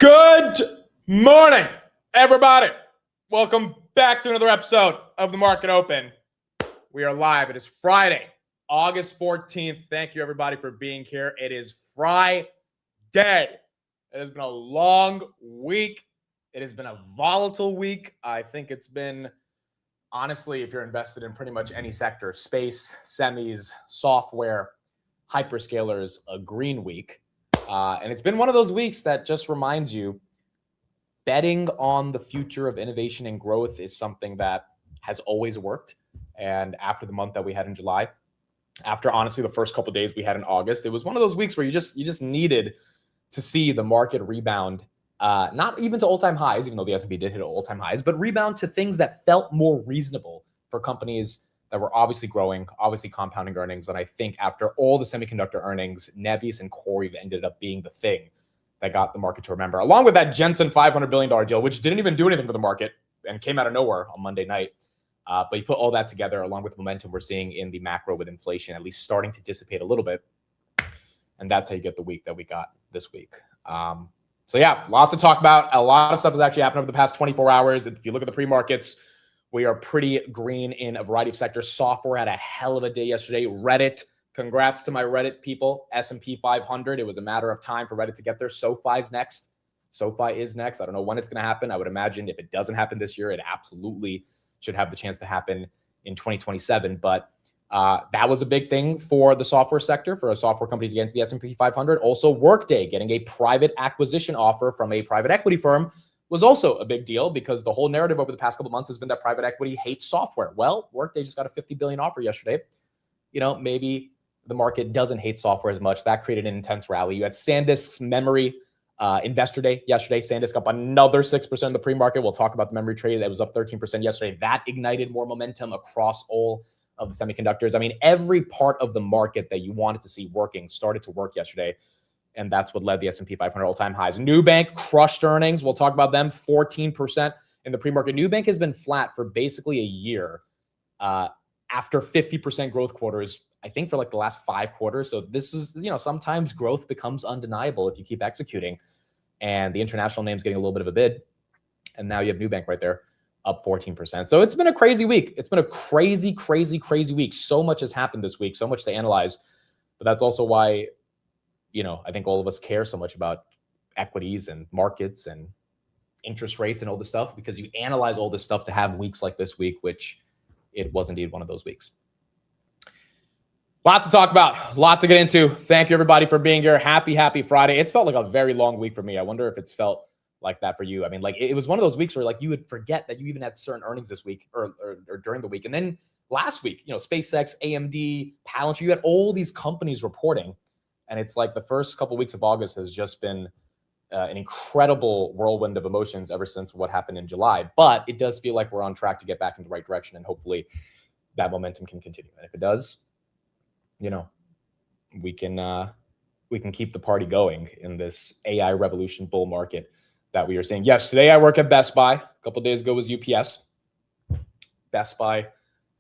Good morning, everybody. Welcome back to another episode of The Market Open. We are live. It is Friday, August 14th. Thank you, everybody, for being here. It is Friday. It has been a long week. It has been a volatile week. I think it's been, honestly, if you're invested in pretty much any sector, space, semis, software, hyperscalers, a green week. And it's been one of those weeks that just reminds you betting on the future of innovation and growth is something that has always worked. And after the month that we had in July, after honestly the first couple of days we had in August, it was one of those weeks where you just needed to see the market rebound, not even to all-time highs, even though the S&P did hit all-time highs, but rebound to things that felt more reasonable for companies that were obviously growing, obviously compounding earnings. And I think after all the semiconductor earnings, Nebius and Corey ended up being the thing that got the market to remember, along with that Jensen $500 billion deal, which didn't even do anything for the market and came out of nowhere on Monday night. But you put all that together along with the momentum we're seeing in the macro with inflation, at least starting to dissipate a little bit. And that's how you get the week that we got this week. So yeah, a lot to talk about. A lot of stuff has actually happened over the past 24 hours. If you look at the pre-markets, we are pretty green in a variety of sectors. Software had a hell of a day yesterday. Reddit, congrats to my Reddit people. S&P 500, it was a matter of time for Reddit to get there. SoFi is next. SoFi is next. I don't know when it's going to happen. I would imagine if it doesn't happen this year, it absolutely should have the chance to happen in 2027. But that was a big thing for the software sector, for software companies against the S&P 500. Also, Workday getting a private acquisition offer from a private equity firm was also a big deal because the whole narrative over the past couple of months has been that private equity hates software. Well, Workday just got a $50 billion offer yesterday. You know, maybe the market doesn't hate software as much. That created an intense rally. You had SanDisk's memory investor day yesterday. SanDisk up another 6% in the pre-market. We'll talk about the memory trade that was up 13% yesterday. That ignited more momentum across all of the semiconductors. I mean, every part of the market that you wanted to see working started to work yesterday. And that's what led the S&P 500 all-time highs. Nubank crushed earnings. We'll talk about them, 14% in the pre-market. Nubank has been flat for basically a year after 50% growth quarters, I think for like the last 5 quarters. So this is, you know, sometimes growth becomes undeniable if you keep executing. And the international name's getting a little bit of a bid. And now you have Nubank right there, up 14%. So it's been a crazy week. It's been a crazy, crazy, crazy week. So much has happened this week, so much to analyze. But that's also why, you know, I think all of us care so much about equities and markets and interest rates and all this stuff, because you analyze all this stuff to have weeks like this week, which it was indeed one of those weeks. Lot to talk about, a lot to get into. Thank you, everybody, for being here. Happy Friday. It's felt like a very long week for me. I wonder if it's felt like that for you. I mean, like it was one of those weeks where like you would forget that you even had certain earnings this week or during the week. And then last week, you know, SpaceX, AMD, Palantir, you had all these companies reporting. And it's like the first couple of weeks of August has just been an incredible whirlwind of emotions ever since what happened in July. But it does feel like we're on track to get back in the right direction. And hopefully that momentum can continue. And if it does, you know, we can keep the party going in this AI revolution bull market that we are seeing. Yes, today I work at Best Buy. A couple of days ago was UPS. Best Buy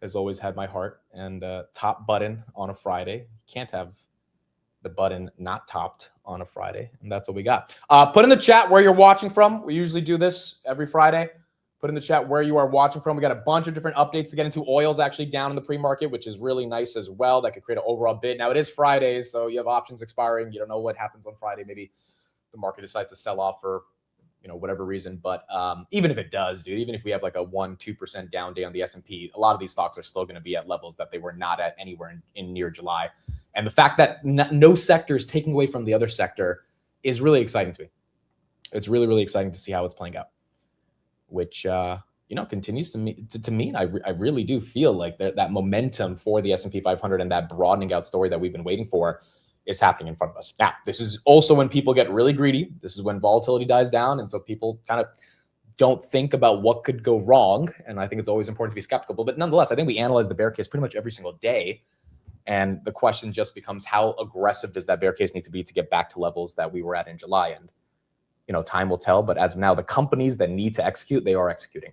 has always had my heart, and top button on a Friday. Can't have the button not topped on a Friday, and that's what we got. Put in the chat where you're watching from. We usually do this every Friday. Put in the chat where you are watching from. We got a bunch of different updates to get into. Oil's actually down in the pre-market, which is really nice as well. That could create an overall bid. Now, it is Friday, so you have options expiring. You don't know what happens on Friday. Maybe the market decides to sell off for, you know, whatever reason. But even if it does, dude, even if we have like a 1-2% down day on the S&P, a lot of these stocks are still going to be at levels that they were not at anywhere in near July. And the fact that no sector is taking away from the other sector is really exciting to me. It's really, really exciting to see how it's playing out, which, you know, continues to mean I really do feel like that momentum for the S&P 500 and that broadening out story that we've been waiting for is happening in front of us. Now, this is also when people get really greedy. This is when volatility dies down. And so people kind of don't think about what could go wrong. And I think it's always important to be skeptical. But nonetheless, I think we analyze the bear case pretty much every single day. And the question just becomes, how aggressive does that bear case need to be to get back to levels that we were at in July? And, you know, time will tell. But as of now, the companies that need to execute, they are executing.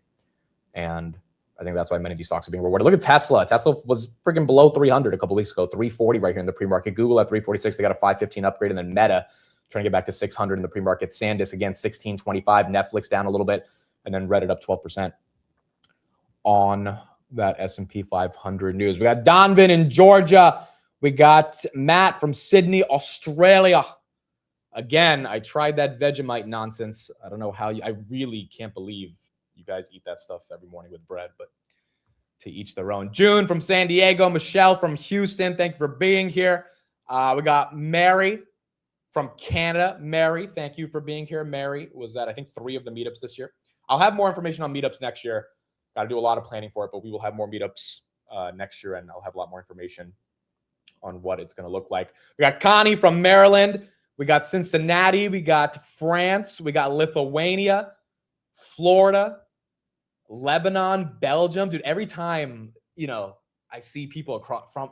And I think that's why many of these stocks are being rewarded. Look at Tesla. Tesla was freaking below 300 a couple of weeks ago, 340 right here in the pre-market. Google at 346, they got a 515 upgrade. And then Meta trying to get back to 600 in the pre-market. SanDisk again, 1625. Netflix down a little bit, and then Reddit up 12% on that S&P 500 news. We got Donovan in Georgia. We got Matt from Sydney, Australia. Again, I tried that Vegemite nonsense. I don't know how I really can't believe you guys eat that stuff every morning with bread, but to each their own. June from San Diego. Michelle from Houston. Thank you for being here. We got Mary from Canada. Mary, thank you for being here. Mary was at, I think, 3 of the meetups this year. I'll have more information on meetups next year. Got to do a lot of planning for it, but we will have more meetups next year, and I'll have a lot more information on what it's going to look like. We got Connie from Maryland. We got Cincinnati. We got France. We got Lithuania, Florida, Lebanon, Belgium. Dude, every time, I see people across from,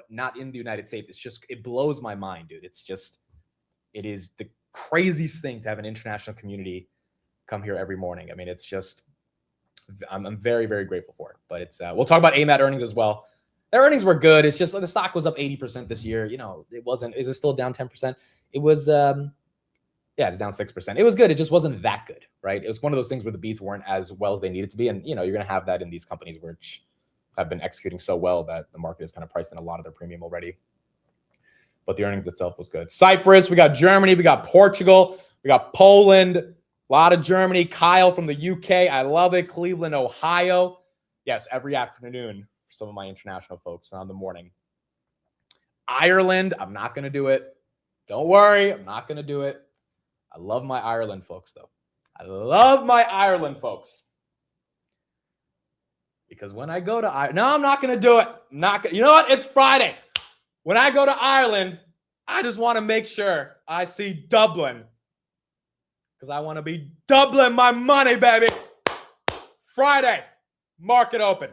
not in the United States, it blows my mind, dude. It is the craziest thing to have an international community come here every morning. I mean, I'm very, very grateful for it. But we'll talk about AMAT earnings as well. Their earnings were good. It's just the stock was up 80% this year. Is it still down 10%? It was, it's down 6%. It was good. It just wasn't that good, right? It was one of those things where the beats weren't as well as they needed to be. And, you're going to have that in these companies which have been executing so well that the market is kind of priced in a lot of their premium already. But the earnings itself was good. Cyprus, we got Germany, we got Portugal, we got Poland, a lot of Germany. Kyle from the UK, I love it. Cleveland, Ohio. Yes, every afternoon for some of my international folks, not in the morning. Ireland, I'm not going to do it. Don't worry, I'm not going to do it. I love my Ireland folks, though. I love my Ireland folks. Because when I go to Ireland, no, I'm not going to do it. You know what? It's Friday. When I go to Ireland, I just want to make sure I see Dublin. Because I want to be doubling my money, baby. Friday, market open.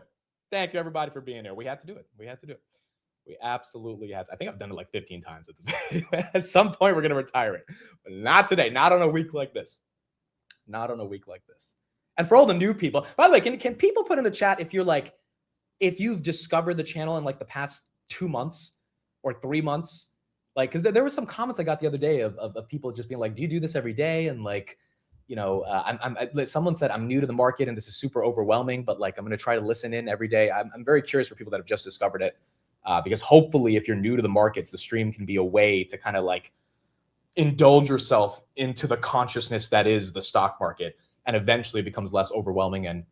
Thank you, everybody, for being here. We had to do it. We absolutely had to. I think I've done it like 15 times at this point. At some point, we're going to retire it. But not today. Not on a week like this. And for all the new people, by the way, can people put in the chat if you've discovered the channel in like the past 2 months or 3 months? Like, because there were some comments I got the other day of people just being like, do you do this every day? And like, someone said, I'm new to the market and this is super overwhelming, but like, I'm going to try to listen in every day. I'm very curious for people that have just discovered it. Because hopefully if you're new to the markets, the stream can be a way to kind of like indulge yourself into the consciousness that is the stock market, and eventually it becomes less overwhelming and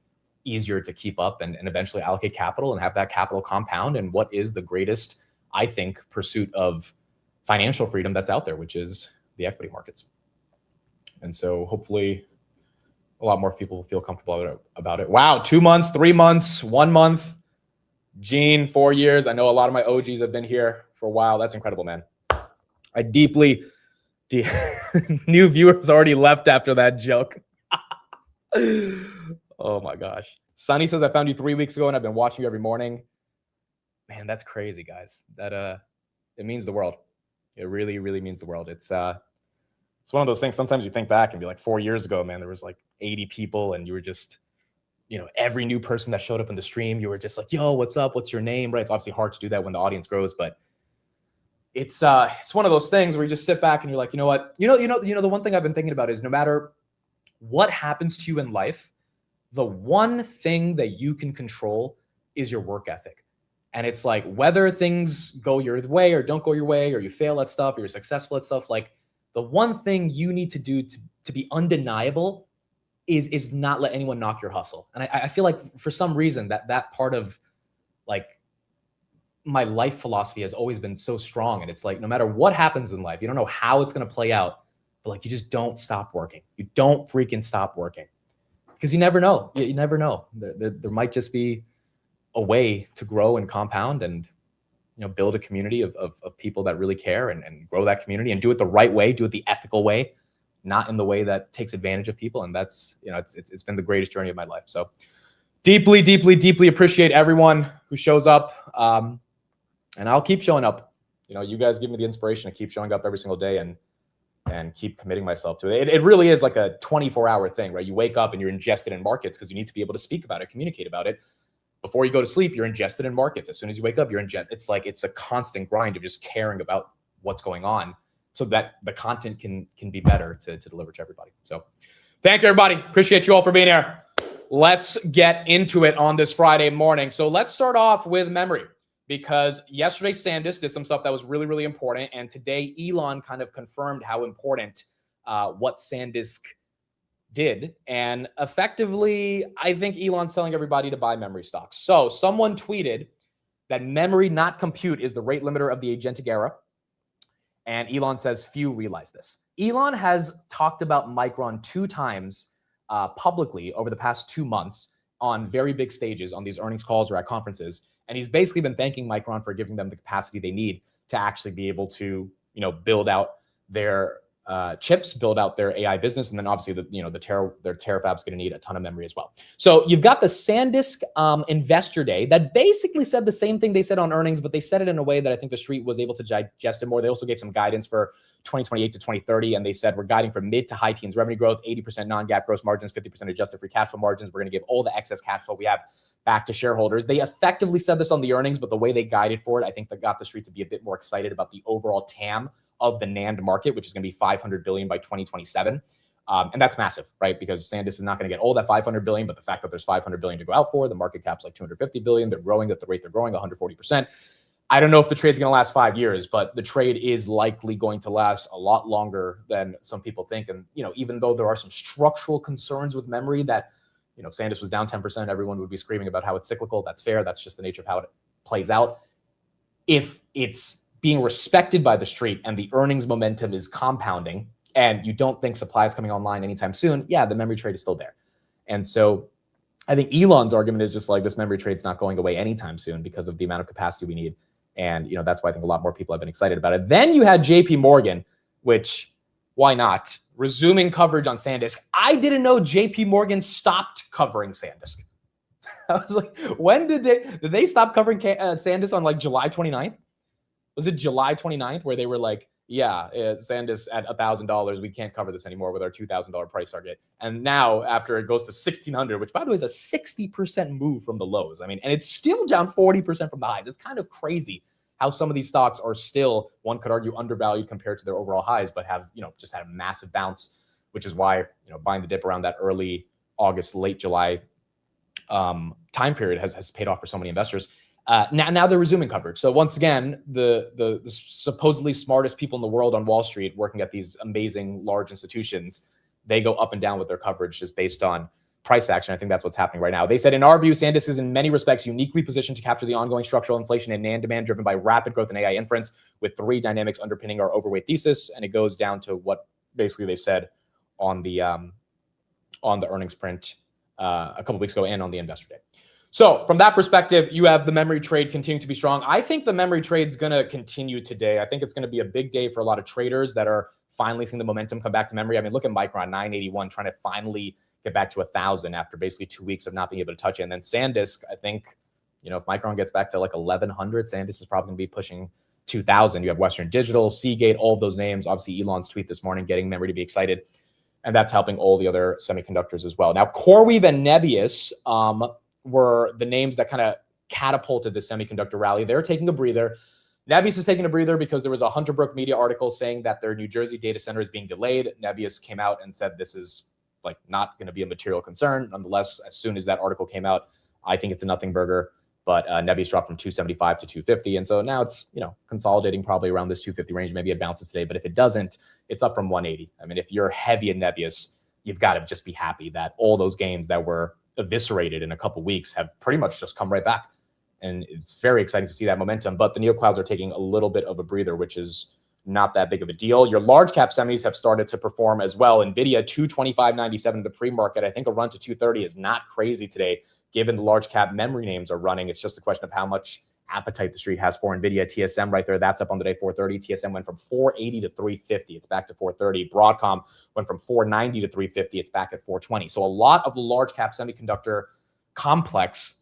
easier to keep up and eventually allocate capital and have that capital compound in what is the greatest, I think, pursuit of financial freedom that's out there, which is the equity markets. And so hopefully a lot more people feel comfortable about it. Wow, 2 months, 3 months, 1 month. Gene, 4 years. I know a lot of my OGs have been here for a while. That's incredible, man. New viewers already left after that joke. Oh my gosh. Sunny says, I found you 3 weeks ago and I've been watching you every morning. Man, that's crazy, guys. That it means the world. It really, really means the world. It's one of those things. Sometimes you think back and be like, 4 years ago, man, there was like 80 people and you were just, every new person that showed up in the stream, you were just like, yo, what's up? What's your name? Right? It's obviously hard to do that when the audience grows, but it's one of those things where you just sit back and you're like, you know what? The one thing I've been thinking about is no matter what happens to you in life, the one thing that you can control is your work ethic. And it's like, whether things go your way or don't go your way, or you fail at stuff, or you're successful at stuff, like the one thing you need to do to be undeniable is not let anyone knock your hustle. And I feel like for some reason that part of like my life philosophy has always been so strong. And it's like, no matter what happens in life, you don't know how it's going to play out, but like, you just don't stop working. You don't freaking stop working, because you never know. You never know. There might just be a way to grow and compound and, build a community of people that really care and grow that community and do it the right way, do it the ethical way, not in the way that takes advantage of people. And that's, it's been the greatest journey of my life. So deeply, deeply, deeply appreciate everyone who shows up. And I'll keep showing up. You guys give me the inspiration to keep showing up every single day and keep committing myself to it. It really is like a 24-hour thing, right? You wake up and you're ingested in markets because you need to be able to speak about it, communicate about it. Before you go to sleep, you're ingested in markets. As soon as you wake up, you're ingested. It's like, it's a constant grind of just caring about what's going on so that the content can be better to deliver to everybody. So thank you, everybody. Appreciate you all for being here. Let's get into it on this Friday morning. So let's start off with memory, because yesterday SanDisk did some stuff that was really, really important. And today Elon kind of confirmed how important what SanDisk did. And effectively, I think Elon's telling everybody to buy memory stocks. So someone tweeted that memory, not compute, is the rate limiter of the agentic era. And Elon says few realize this. Elon has talked about Micron 2 times publicly over the past 2 months on very big stages on these earnings calls or at conferences. And he's basically been thanking Micron for giving them the capacity they need to actually be able to, build out their chips, build out their AI business, and then obviously their terafab's going to need a ton of memory as well. So you've got the SanDisk Investor Day that basically said the same thing they said on earnings, but they said it in a way that I think the street was able to digest it more. They also gave some guidance for 2028 to 2030, and they said we're guiding for mid to high teens revenue growth, 80% non-GAAP gross margins, 50% adjusted free cash flow margins. We're going to give all the excess cash flow we have back to shareholders. They effectively said this on the earnings, but the way they guided for it, I think that got the street to be a bit more excited about the overall TAM of the NAND market, which is going to be $500 billion by 2027. And that's massive, right? Because SanDisk is not going to get all that $500 billion, but the fact that there's $500 billion to go out for, the market cap's like $250 billion. They're growing at the rate they're growing, 140%. I don't know if the trade's going to last 5 years, but the trade is likely going to last a lot longer than some people think. And, even though there are some structural concerns with memory that, if SanDisk was down 10%, everyone would be screaming about how it's cyclical. That's fair. That's just the nature of how it plays out. If it's being respected by the street and the earnings momentum is compounding and you don't think supply is coming online anytime soon, yeah, the memory trade is still there. And so I think Elon's argument is just like this memory trade's not going away anytime soon because of the amount of capacity we need. And, that's why I think a lot more people have been excited about it. Then you had JP Morgan, which why not? Resuming coverage on SanDisk. I didn't know JP Morgan stopped covering SanDisk. I was like, when did they stop covering SanDisk on like July 29th? Was it July 29th where they were like, yeah, SanDisk at $1,000, we can't cover this anymore with our $2,000 price target. And now after it goes to 1,600, which by the way is a 60% move from the lows. I mean, and it's still down 40% from the highs. It's kind of crazy how some of these stocks are still, one could argue, undervalued compared to their overall highs, but have, just had a massive bounce, which is why, buying the dip around that early August, late July time period has paid off for so many investors. Now they're resuming coverage. So once again, the supposedly smartest people in the world on Wall Street working at these amazing large institutions, they go up and down with their coverage just based on price action. I think that's what's happening right now. They said, in our view, SanDisk is in many respects uniquely positioned to capture the ongoing structural inflation in NAND demand driven by rapid growth in AI inference, with 3 dynamics underpinning our overweight thesis. And it goes down to what basically they said on the earnings print a couple weeks ago and on the Investor Day. So from that perspective, you have the memory trade continuing to be strong. I think the memory trade's going to continue today. I think it's going to be a big day for a lot of traders that are finally seeing the momentum come back to memory. I mean, look at Micron, 981, trying to finally get back to 1,000 after basically 2 weeks of not being able to touch it. And then SanDisk, I think, if Micron gets back to like 1,100, SanDisk is probably going to be pushing 2,000. You have Western Digital, Seagate, all of those names. Obviously, Elon's tweet this morning getting memory to be excited. And that's helping all the other semiconductors as well. Now, CoreWeave and Nebius were the names that kind of catapulted the semiconductor rally. They're taking a breather. Nebius is taking a breather because there was a Hunter Brook media article saying that their New Jersey data center is being delayed. Nebius came out and said this is like not going to be a material concern. Nonetheless, as soon as that article came out, I think it's a nothing burger. But Nebius dropped from 275 to 250. And so now it's, consolidating probably around this 250 range. Maybe it bounces today, but if it doesn't, it's up from 180. I mean, if you're heavy in Nebius, you've got to just be happy that all those gains that were eviscerated in a couple weeks have pretty much just come right back. And it's very exciting to see that momentum. But the neoclouds are taking a little bit of a breather, which is not that big of a deal. Your large cap semis have started to perform as well. NVIDIA 225.97 in the pre-market. I think a run to 230 is not crazy today, given the large cap memory names are running. It's just a question of how much appetite the street has for NVIDIA. TSM right there, that's up on the day, 430. TSM went from 480 to 350. It's back to 430. Broadcom went from 490 to 350. It's back at 420. So a lot of the large cap semiconductor complex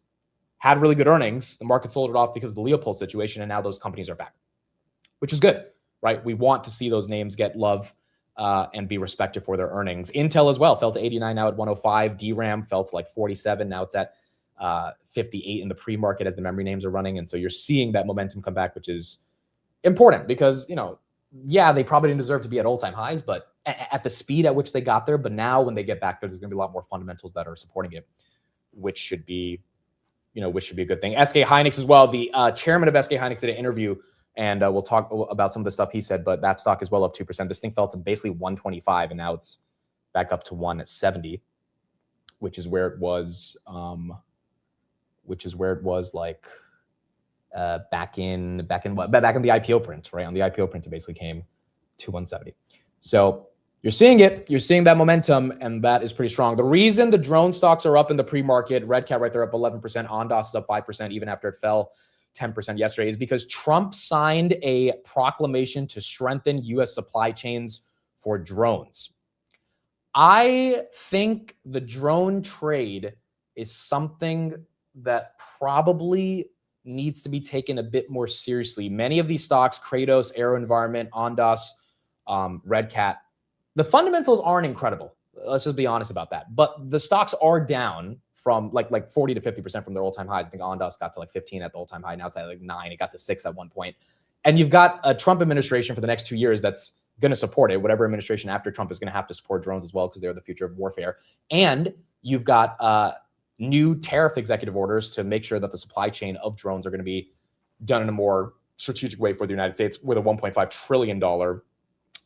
had really good earnings. The market sold it off because of the Leopold situation, and now those companies are back, which is good, right? We want to see those names get love and be respected for their earnings. Intel as well fell to 89, now at 105. DRAM fell to like 47. Now it's at 58 in the pre-market as the memory names are running. And so you're seeing that momentum come back, which is important because, yeah, they probably didn't deserve to be at all-time highs, but at the speed at which they got there. But now when they get back there, there's going to be a lot more fundamentals that are supporting it, which should be a good thing. SK Hynix as well. The chairman of SK Hynix did an interview, and we'll talk about some of the stuff he said, but that stock is well up 2%. This thing fell to basically 125, and now it's back up to 170, which is where it was like back in the IPO print, right? On the IPO print, it basically came to 170. So you're seeing it. You're seeing that momentum, and that is pretty strong. The reason the drone stocks are up in the pre-market, Red Cat right there up 11%, Ondas is up 5%, even after it fell 10% yesterday, is because Trump signed a proclamation to strengthen U.S. supply chains for drones. I think the drone trade is something that probably needs to be taken a bit more seriously. Many of these stocks, Kratos, AeroVironment, Ondas, Red Cat, the fundamentals aren't incredible. Let's just be honest about that. But the stocks are down from like 40 to 50% from their all-time highs. I think Ondas got to like 15 at the all-time high. Now it's at like 9. It got to 6 at one point. And you've got a Trump administration for the next 2 years that's going to support it. Whatever administration after Trump is going to have to support drones as well, because they're the future of warfare. And you've got new tariff executive orders to make sure that the supply chain of drones are going to be done in a more strategic way for the United States, with a $1.5 trillion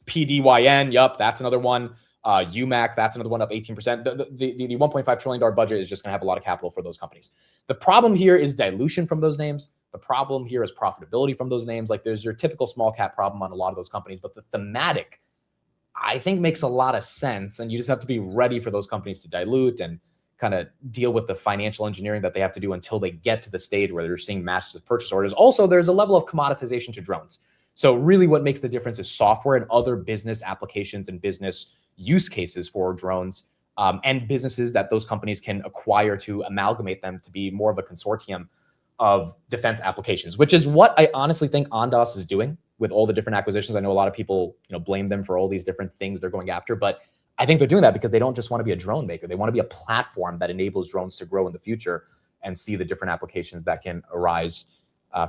PDYN. Yup, that's another one. UMAC, that's another one, up 18%. The $1.5 trillion budget is just going to have a lot of capital for those companies. The problem here is dilution from those names. The problem here is profitability from those names. Like, there's your typical small cap problem on a lot of those companies, but the thematic, I think, makes a lot of sense. And you just have to be ready for those companies to dilute and kind of deal with the financial engineering that they have to do until they get to the stage where they're seeing massive purchase orders. Also, there's a level of commoditization to drones. So really what makes the difference is software and other business applications and business use cases for drones, and businesses that those companies can acquire to amalgamate them to be more of a consortium of defense applications, which is what I honestly think Ondas is doing with all the different acquisitions. I know a lot of people, blame them for all these different things they're going after, but I think they're doing that because they don't just want to be a drone maker. They want to be a platform that enables drones to grow in the future and see the different applications that can arise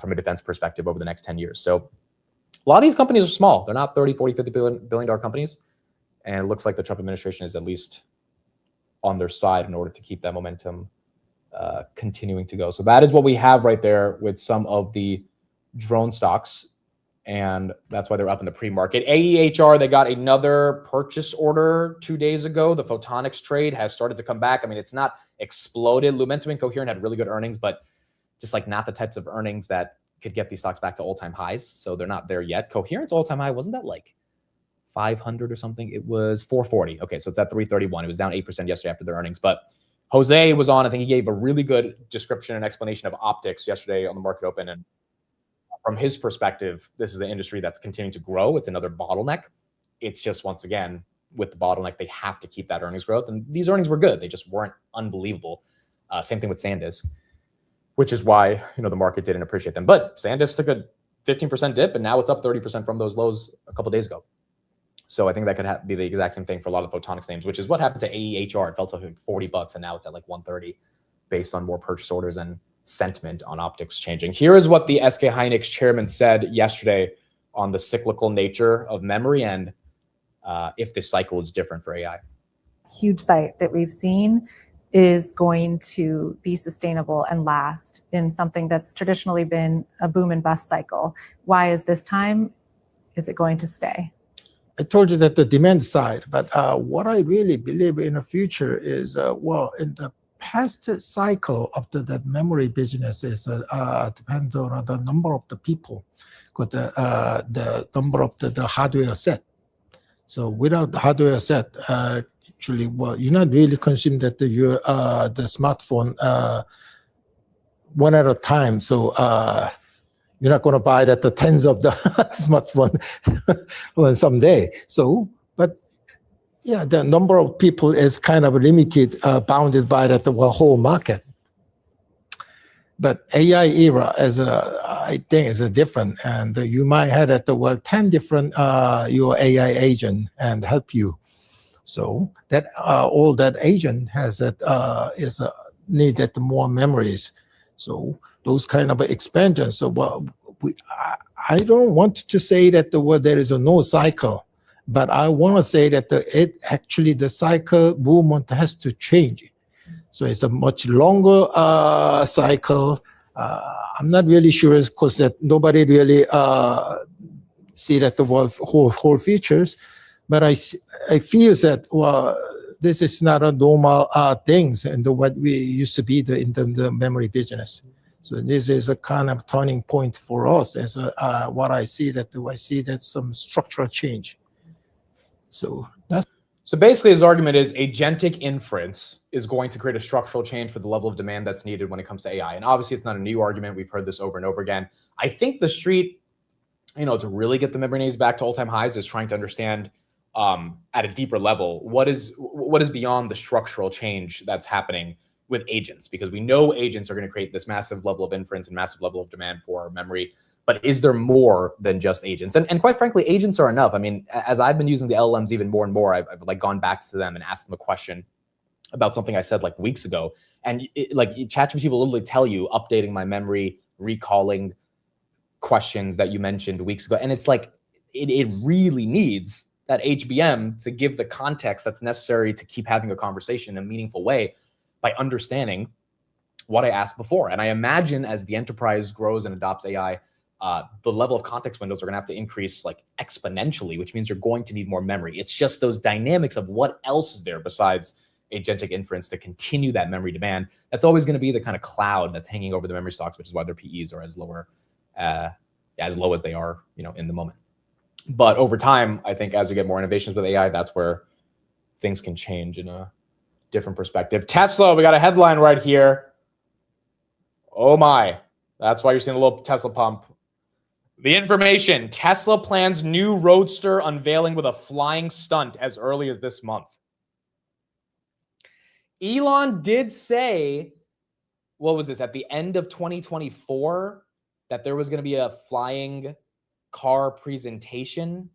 from a defense perspective over the next 10 years. So a lot of these companies are small. They're not 30, 40, $50 billion companies. And it looks like the Trump administration is at least on their side in order to keep that momentum continuing to go. So that is what we have right there with some of the drone stocks. And that's why they're up in the pre-market. AEHR, they got another purchase order 2 days ago. The photonics trade has started to come back. I mean, it's not exploded. Lumentum and Coherent had really good earnings, but just like not the types of earnings that could get these stocks back to all-time highs. So they're not there yet. Coherent's all-time high, wasn't that like 500 or something? It was 440. Okay, so it's at 331. It was down 8% yesterday after their earnings. But Jose was on. I think he gave a really good description and explanation of optics yesterday on the Market Open. And from his perspective, this is an industry that's continuing to grow. It's another bottleneck. It's just, once again, with the bottleneck, they have to keep that earnings growth. And these earnings were good. They just weren't unbelievable. Same thing with SanDisk, which is why, the market didn't appreciate them. But SanDisk took a 15% dip, and now it's up 30% from those lows a couple of days ago. So I think that could be the exact same thing for a lot of photonics names, which is what happened to AEHR. It fell to like $40, and now it's at like 130 based on more purchase orders and sentiment on optics changing. Here is what the SK Hynix chairman said yesterday on the cyclical nature of memory and if this cycle is different for AI. Huge site that we've seen is going to be sustainable and last in something that's traditionally been a boom and bust cycle. Why is this time? Is it going to stay? I told you that the demand side, but what I really believe in the future is, in the past cycle of the memory business is depends on the number of the people, because the number of the hardware set. So without the hardware set, actually, you're not really consuming the smartphone one at a time. So you're not going to buy the tens of the smartphone someday. So, but yeah, the number of people is kind of limited, bounded by the whole market. But AI era, I think, is different, and you might have 10 different your AI agent and help you. So that all that agent has is needed more memories. So those kind of expansions. So I don't want to say that there is a no cycle, but I want to say that the cycle movement has to change. So it's a much longer cycle. I'm not really sure, because that nobody really see that the whole features, but I feel that this is not a normal things and what we used to be in the memory business. So this is a kind of turning point for us as what I see that some structural change. So that's. So basically his argument is agentic inference is going to create a structural change for the level of demand that's needed when it comes to AI. And obviously it's not a new argument. We've heard this over and over again. I think the street, to really get the memory needs back to all-time highs is trying to understand at a deeper level what is beyond the structural change that's happening with agents, because we know agents are going to create this massive level of inference and massive level of demand for memory. But is there more than just agents? And quite frankly, agents are enough. I mean, as I've been using the LLMs even more and more, I've like gone back to them and asked them a question about something I said like weeks ago. And ChatGPT will literally tell you, updating my memory, recalling questions that you mentioned weeks ago. And it's like, it really needs that HBM to give the context that's necessary to keep having a conversation in a meaningful way by understanding what I asked before. And I imagine as the enterprise grows and adopts AI, the level of context windows are going to have to increase like exponentially, which means you're going to need more memory. It's just those dynamics of what else is there besides agentic inference to continue that memory demand. That's always going to be the kind of cloud that's hanging over the memory stocks, which is why their PEs are as low as they are, in the moment. But over time, I think as we get more innovations with AI, that's where things can change in a different perspective. Tesla, we got a headline right here. Oh my, that's why you're seeing a little Tesla pump. The information, Tesla plans new Roadster unveiling with a flying stunt as early as this month. Elon did say, what was this, at the end of 2024, that there was going to be a flying car presentation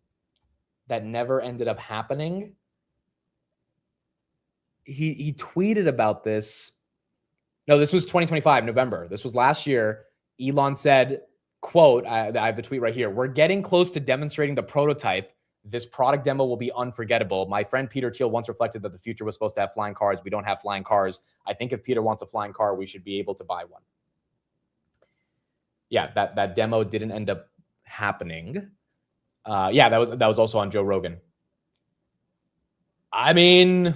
that never ended up happening. He tweeted about this. No, this was 2025, November. This was last year. Elon said, quote, I have the tweet right here. "We're getting close to demonstrating the prototype. This product demo will be unforgettable. My friend Peter Thiel once reflected that the future was supposed to have flying cars. We don't have flying cars. I think if Peter wants a flying car, we should be able to buy one." Yeah, that demo didn't end up happening. Yeah, that was also on Joe Rogan. I mean,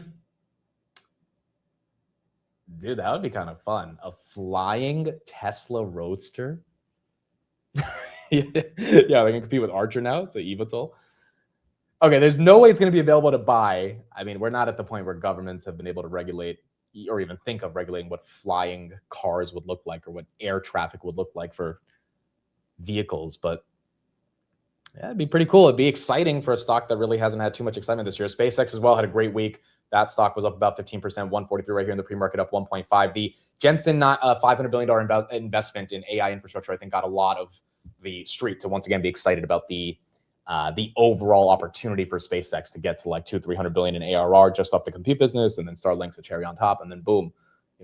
dude, that would be kind of fun. A flying Tesla Roadster. Yeah, they can compete with Archer now. It's an eVTOL. Okay, there's no way it's going to be available to buy. I mean, we're not at the point where governments have been able to regulate or even think of regulating what flying cars would look like or what air traffic would look like for vehicles. But yeah, it'd be pretty cool. It'd be exciting for a stock that really hasn't had too much excitement this year. SpaceX as well had a great week. That stock was up about 15%, 143 right here in the pre-market, up 1.5. The Jensen $500 billion investment in AI infrastructure, I think, got a lot of the street to once again be excited about the overall opportunity for SpaceX to get to like $200-300 billion in ARR just off the compute business, and then Starlink's a cherry on top, and then boom,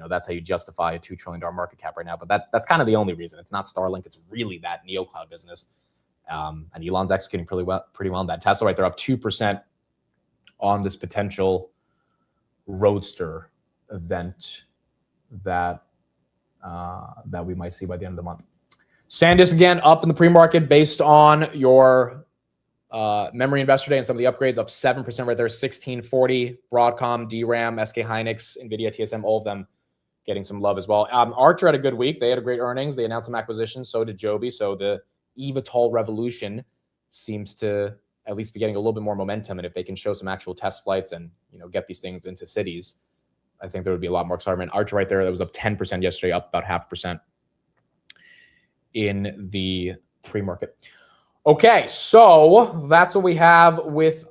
that's how you justify a $2 trillion market cap right now. But that's kind of the only reason. It's not Starlink. It's really that NeoCloud business. And Elon's executing pretty well on that. Tesla right there up 2% on this potential Roadster event that we might see by the end of the month. SanDisk again up in the pre-market based on your memory investor day and some of the upgrades, up 7% right there. 1640, Broadcom, DRAM, SK Hynix, NVIDIA, TSM, all of them getting some love as well. Archer had a good week. They had a great earnings. They announced some acquisitions. So did Joby. So the eVTOL revolution seems to at least be getting a little bit more momentum. And if they can show some actual test flights and get these things into cities, I think there would be a lot more excitement. Archer right there, that was up 10% yesterday, up about 0.5% in the pre-market. Okay, so that's what we have with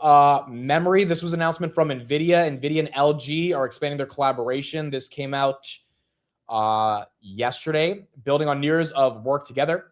memory. This was an announcement from NVIDIA. NVIDIA and LG are expanding their collaboration. This came out yesterday. Building on years of work together,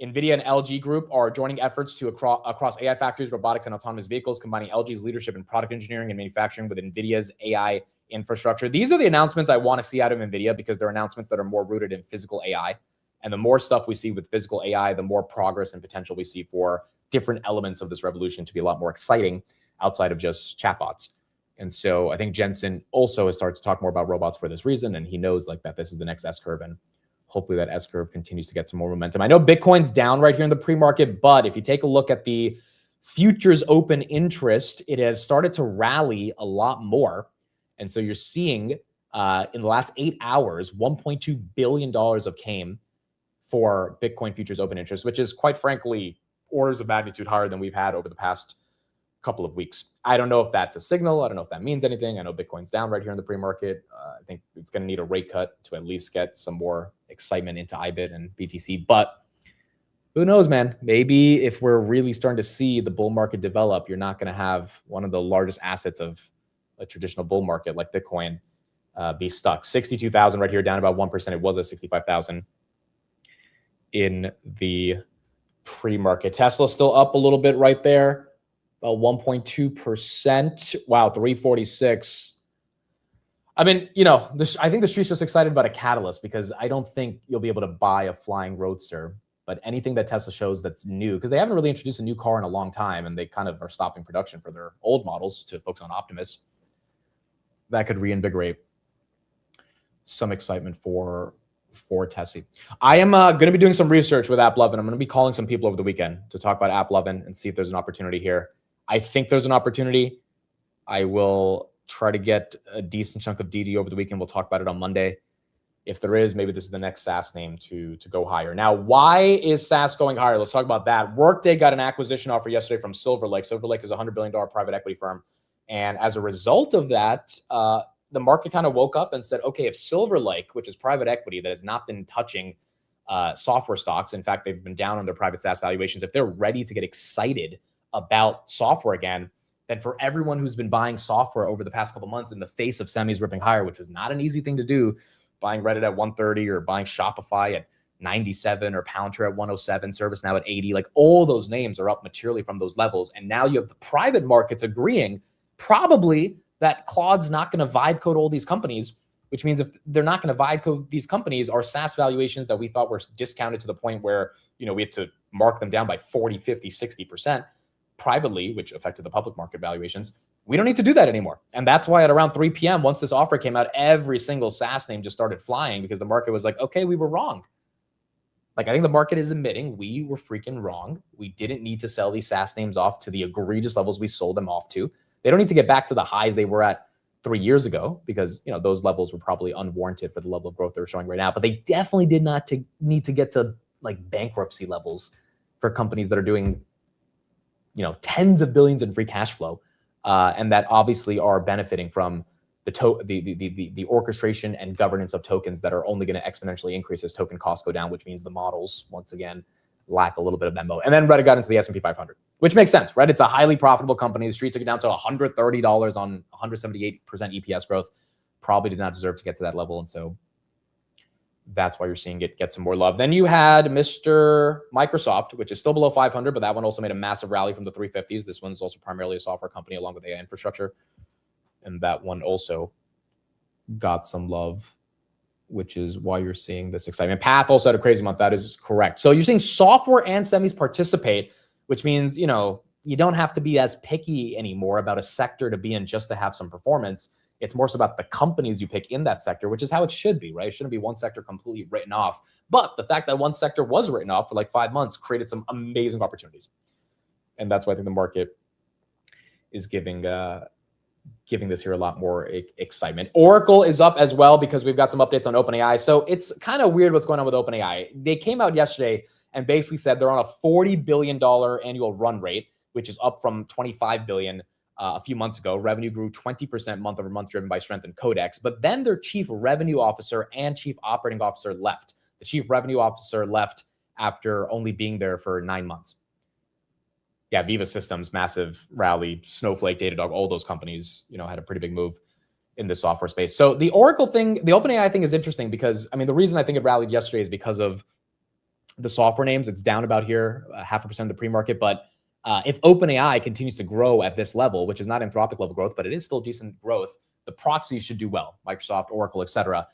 NVIDIA and LG Group are joining efforts to across AI factories, robotics, and autonomous vehicles, combining LG's leadership in product engineering and manufacturing with NVIDIA's AI infrastructure. These are the announcements I want to see out of NVIDIA because they're announcements that are more rooted in physical AI And the more stuff we see with physical AI, the more progress and potential we see for different elements of this revolution to be a lot more exciting outside of just chatbots. And so I think Jensen also has started to talk more about robots for this reason. And he knows like that this is the next S-curve. And hopefully that S-curve continues to get some more momentum. I know Bitcoin's down right here in the pre-market, but if you take a look at the futures open interest, it has started to rally a lot more. And so you're seeing in the last 8 hours, $1.2 billion of came for Bitcoin futures open interest, which is quite frankly orders of magnitude higher than we've had over the past couple of weeks. I don't know if that's a signal. I don't know if that means anything. I know Bitcoin's down right here in the pre-market. I think it's going to need a rate cut to at least get some more excitement into IBIT and BTC. But who knows, man? Maybe if we're really starting to see the bull market develop, you're not going to have one of the largest assets of a traditional bull market like Bitcoin be stuck. 62,000 right here, down about 1%. It was at 65,000 in the pre-market. Tesla's still up a little bit right there, about 1.2%. Wow, 346. I mean, you know, I think the street's just excited about a catalyst because I don't think you'll be able to buy a flying roadster. But anything that Tesla shows that's new, because they haven't really introduced a new car in a long time, and they kind of are stopping production for their old models to focus on Optimus, that could reinvigorate some excitement for Tessie. I am going to be doing some research with AppLovin. I'm going to be calling some people over the weekend to talk about AppLovin and see if there's an opportunity here. I think there's an opportunity. I will try to get a decent chunk of DD over the weekend. We'll talk about it on Monday. If there is, maybe this is the next SaaS name to go higher. Now, why is SaaS going higher? Let's talk about that. Workday got an acquisition offer yesterday from Silver Lake. Silver Lake is a $100 billion private equity firm. And as a result of that, the market kind of woke up and said, okay, if Silver Lake, which is private equity that has not been touching software stocks, in fact, they've been down on their private SaaS valuations, if they're ready to get excited about software again, then for everyone who's been buying software over the past couple months in the face of semis ripping higher, which was not an easy thing to do, buying Reddit at 130 or buying Shopify at 97 or Palantir at 107, ServiceNow at 80, like all those names are up materially from those levels. And now you have the private markets agreeing probably that Claude's not going to vibe code all these companies, which means if they're not going to vibe code these companies, our SaaS valuations that we thought were discounted to the point where, you know, we had to mark them down by 40, 50, 60% privately, which affected the public market valuations. We don't need to do that anymore. And that's why at around 3 p.m., once this offer came out, every single SaaS name just started flying because the market was like, okay, we were wrong. Like, I think the market is admitting we were freaking wrong. We didn't need to sell these SaaS names off to the egregious levels we sold them off to. They don't need to get back to the highs they were at 3 years ago because, you know, those levels were probably unwarranted for the level of growth they're showing right now. But they definitely did not need to get to like bankruptcy levels for companies that are doing, you know, tens of billions in free cash flow, and that obviously are benefiting from the orchestration and governance of tokens that are only going to exponentially increase as token costs go down, which means the models once again lack a little bit of that moat. And then Reddit got into the S&P 500, which makes sense. Reddit's a highly profitable company. The street took it down to $130 on 178% EPS growth. Probably did not deserve to get to that level. And so that's why you're seeing it get some more love. Then you had Mr. Microsoft, which is still below 500, but that one also made a massive rally from the 350s. This one's also primarily a software company along with AI infrastructure. And that one also got some love, which is why you're seeing this excitement. Path also had a crazy month. That is correct. So you're seeing software and semis participate, which means, you know, you don't have to be as picky anymore about a sector to be in just to have some performance. It's more so about the companies you pick in that sector, which is how it should be, right? It shouldn't be one sector completely written off. But the fact that one sector was written off for like 5 months created some amazing opportunities. And that's why I think the market is giving this here a lot more excitement. Oracle is up as well because we've got some updates on OpenAI. So it's kind of weird what's going on with OpenAI. They came out yesterday and basically said they're on a $40 billion annual run rate, which is up from $25 billion a few months ago. Revenue grew 20% month over month, driven by strength in Codex. But then their chief revenue officer and chief operating officer left. The chief revenue officer left after only being there for 9 months. Yeah, Viva Systems, massive rally, Snowflake, Datadog, all those companies, you know, had a pretty big move in the software space. So the Oracle thing, the OpenAI thing is interesting because, I mean, the reason I think it rallied yesterday is because of the software names. It's down about here, 0.5% of the pre-market. But if OpenAI continues to grow at this level, which is not Anthropic level growth, but it is still decent growth, the proxies should do well, Microsoft, Oracle, et cetera.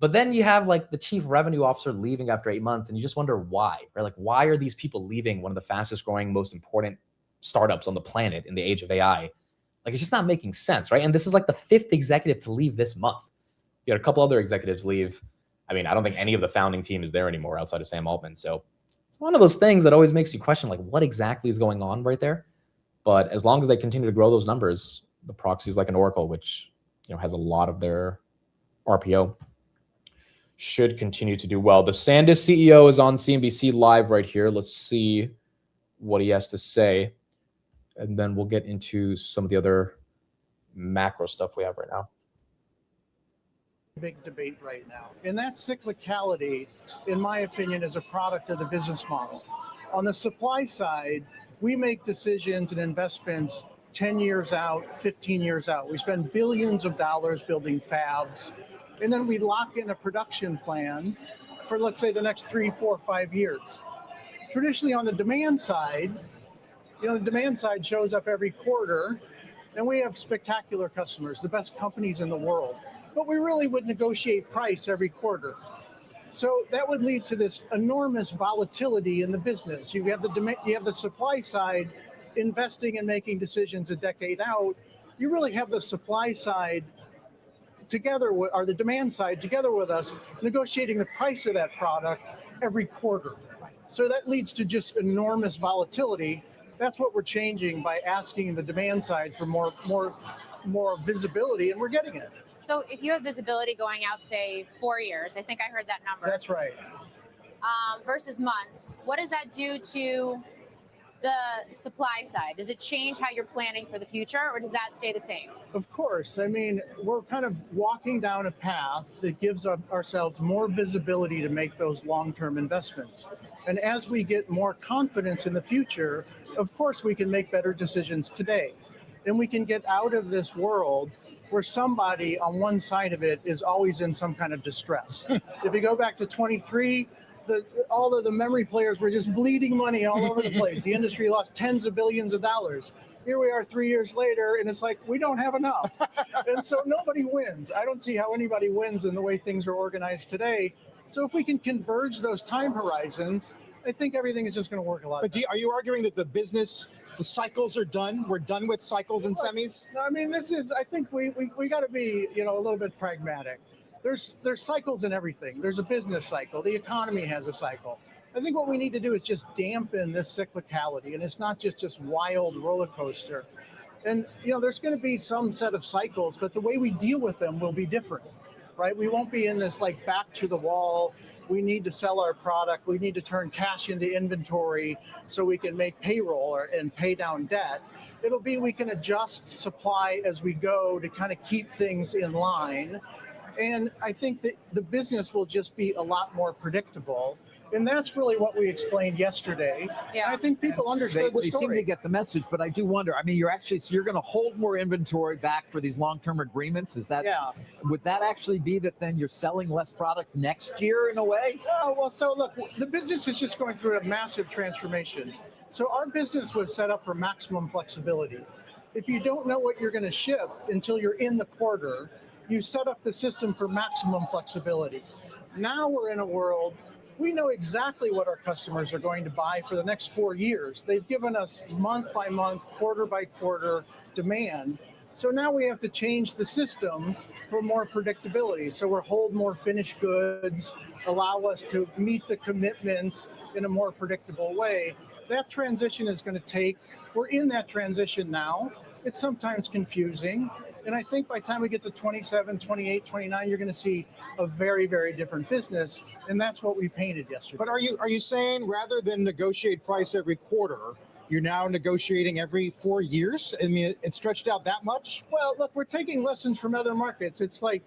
But then you have like the chief revenue officer leaving after 8 months, and you just wonder why, right? Like, why are these people leaving one of the fastest growing, most important startups on the planet in the age of AI? Like, it's just not making sense, right? And this is like the 5th executive to leave this month. You had a couple other executives leave. I mean, I don't think any of the founding team is there anymore outside of Sam Altman. So it's one of those things that always makes you question, like, what exactly is going on right there? But as long as they continue to grow those numbers, the proxy is like an Oracle, which, you know, has a lot of their RPO, should continue to do well. The SanDisk CEO is on CNBC Live right here. Let's see what he has to say, and then we'll get into some of the other macro stuff we have right now. Big debate right now. And that cyclicality, in my opinion, is a product of the business model. On the supply side, we make decisions and investments 10 years out, 15 years out. We spend billions of dollars building fabs, and then we lock in a production plan for, let's say, the next 3, 4, 5 years. Traditionally, on the demand side, you know, the demand side shows up every quarter, and we have spectacular customers, the best companies in the world. But we really would negotiate price every quarter. So that would lead to this enormous volatility in the business. You have the supply side investing and making decisions a decade out. You really have the supply side together with, or the demand side together with us, negotiating the price of that product every quarter. So that leads to just enormous volatility. That's what we're changing by asking the demand side for more visibility, and we're getting it. So if you have visibility going out, say, 4 years, I think I heard that number. That's right. Versus months, what does that do to the supply side? Does it change how you're planning for the future, or does that stay the same? Of course. I mean, we're kind of walking down a path that gives ourselves more visibility to make those long-term investments. And as we get more confidence in the future, of course, we can make better decisions today. And we can get out of this world where somebody on one side of it is always in some kind of distress. If you go back to 23, all of the memory players were just bleeding money all over the place. The industry lost tens of billions of dollars. Here we are 3 years later, and it's like, we don't have enough. And so nobody wins. I don't see how anybody wins in the way things are organized today. So if we can converge those time horizons, I think everything is just going to work a lot better. But are you arguing that the cycles are done? We're done with cycles and semis? No, I mean, I think we got to be, you know, a little bit pragmatic. There's cycles in everything. There's a business cycle. The economy has a cycle. I think what we need to do is just dampen this cyclicality, and it's not just wild roller coaster. And, you know, there's going to be some set of cycles, but the way we deal with them will be different, right? We won't be in this like back to the wall. We need to sell our product. We need to turn cash into inventory so we can make payroll and pay down debt. It'll be we can adjust supply as we go to kind of keep things in line. And I think that the business will just be a lot more predictable. And that's really what we explained yesterday. Yeah. I think people understood the They seem story. to get the message, but I do wonder. I mean, you're going to hold more inventory back for these long-term agreements. Is that? Yeah. Would that actually be that then you're selling less product next year in a way? Oh, well, so look, the business is just going through a massive transformation. So our business was set up for maximum flexibility. If you don't know what you're going to ship until you're in the quarter, you set up the system for maximum flexibility. Now we're in a world, we know exactly what our customers are going to buy for the next 4 years. They've given us month by month, quarter by quarter demand. So now we have to change the system for more predictability. So we'll hold more finished goods, allow us to meet the commitments in a more predictable way. That transition is going to take, we're in that transition now. It's sometimes confusing. And I think by the time we get to 27, 28, 29, you're going to see a very, very different business. And that's what we painted yesterday. But are you saying rather than negotiate price every quarter, you're now negotiating every 4 years? I mean, it's stretched out that much? Well, look, we're taking lessons from other markets. It's like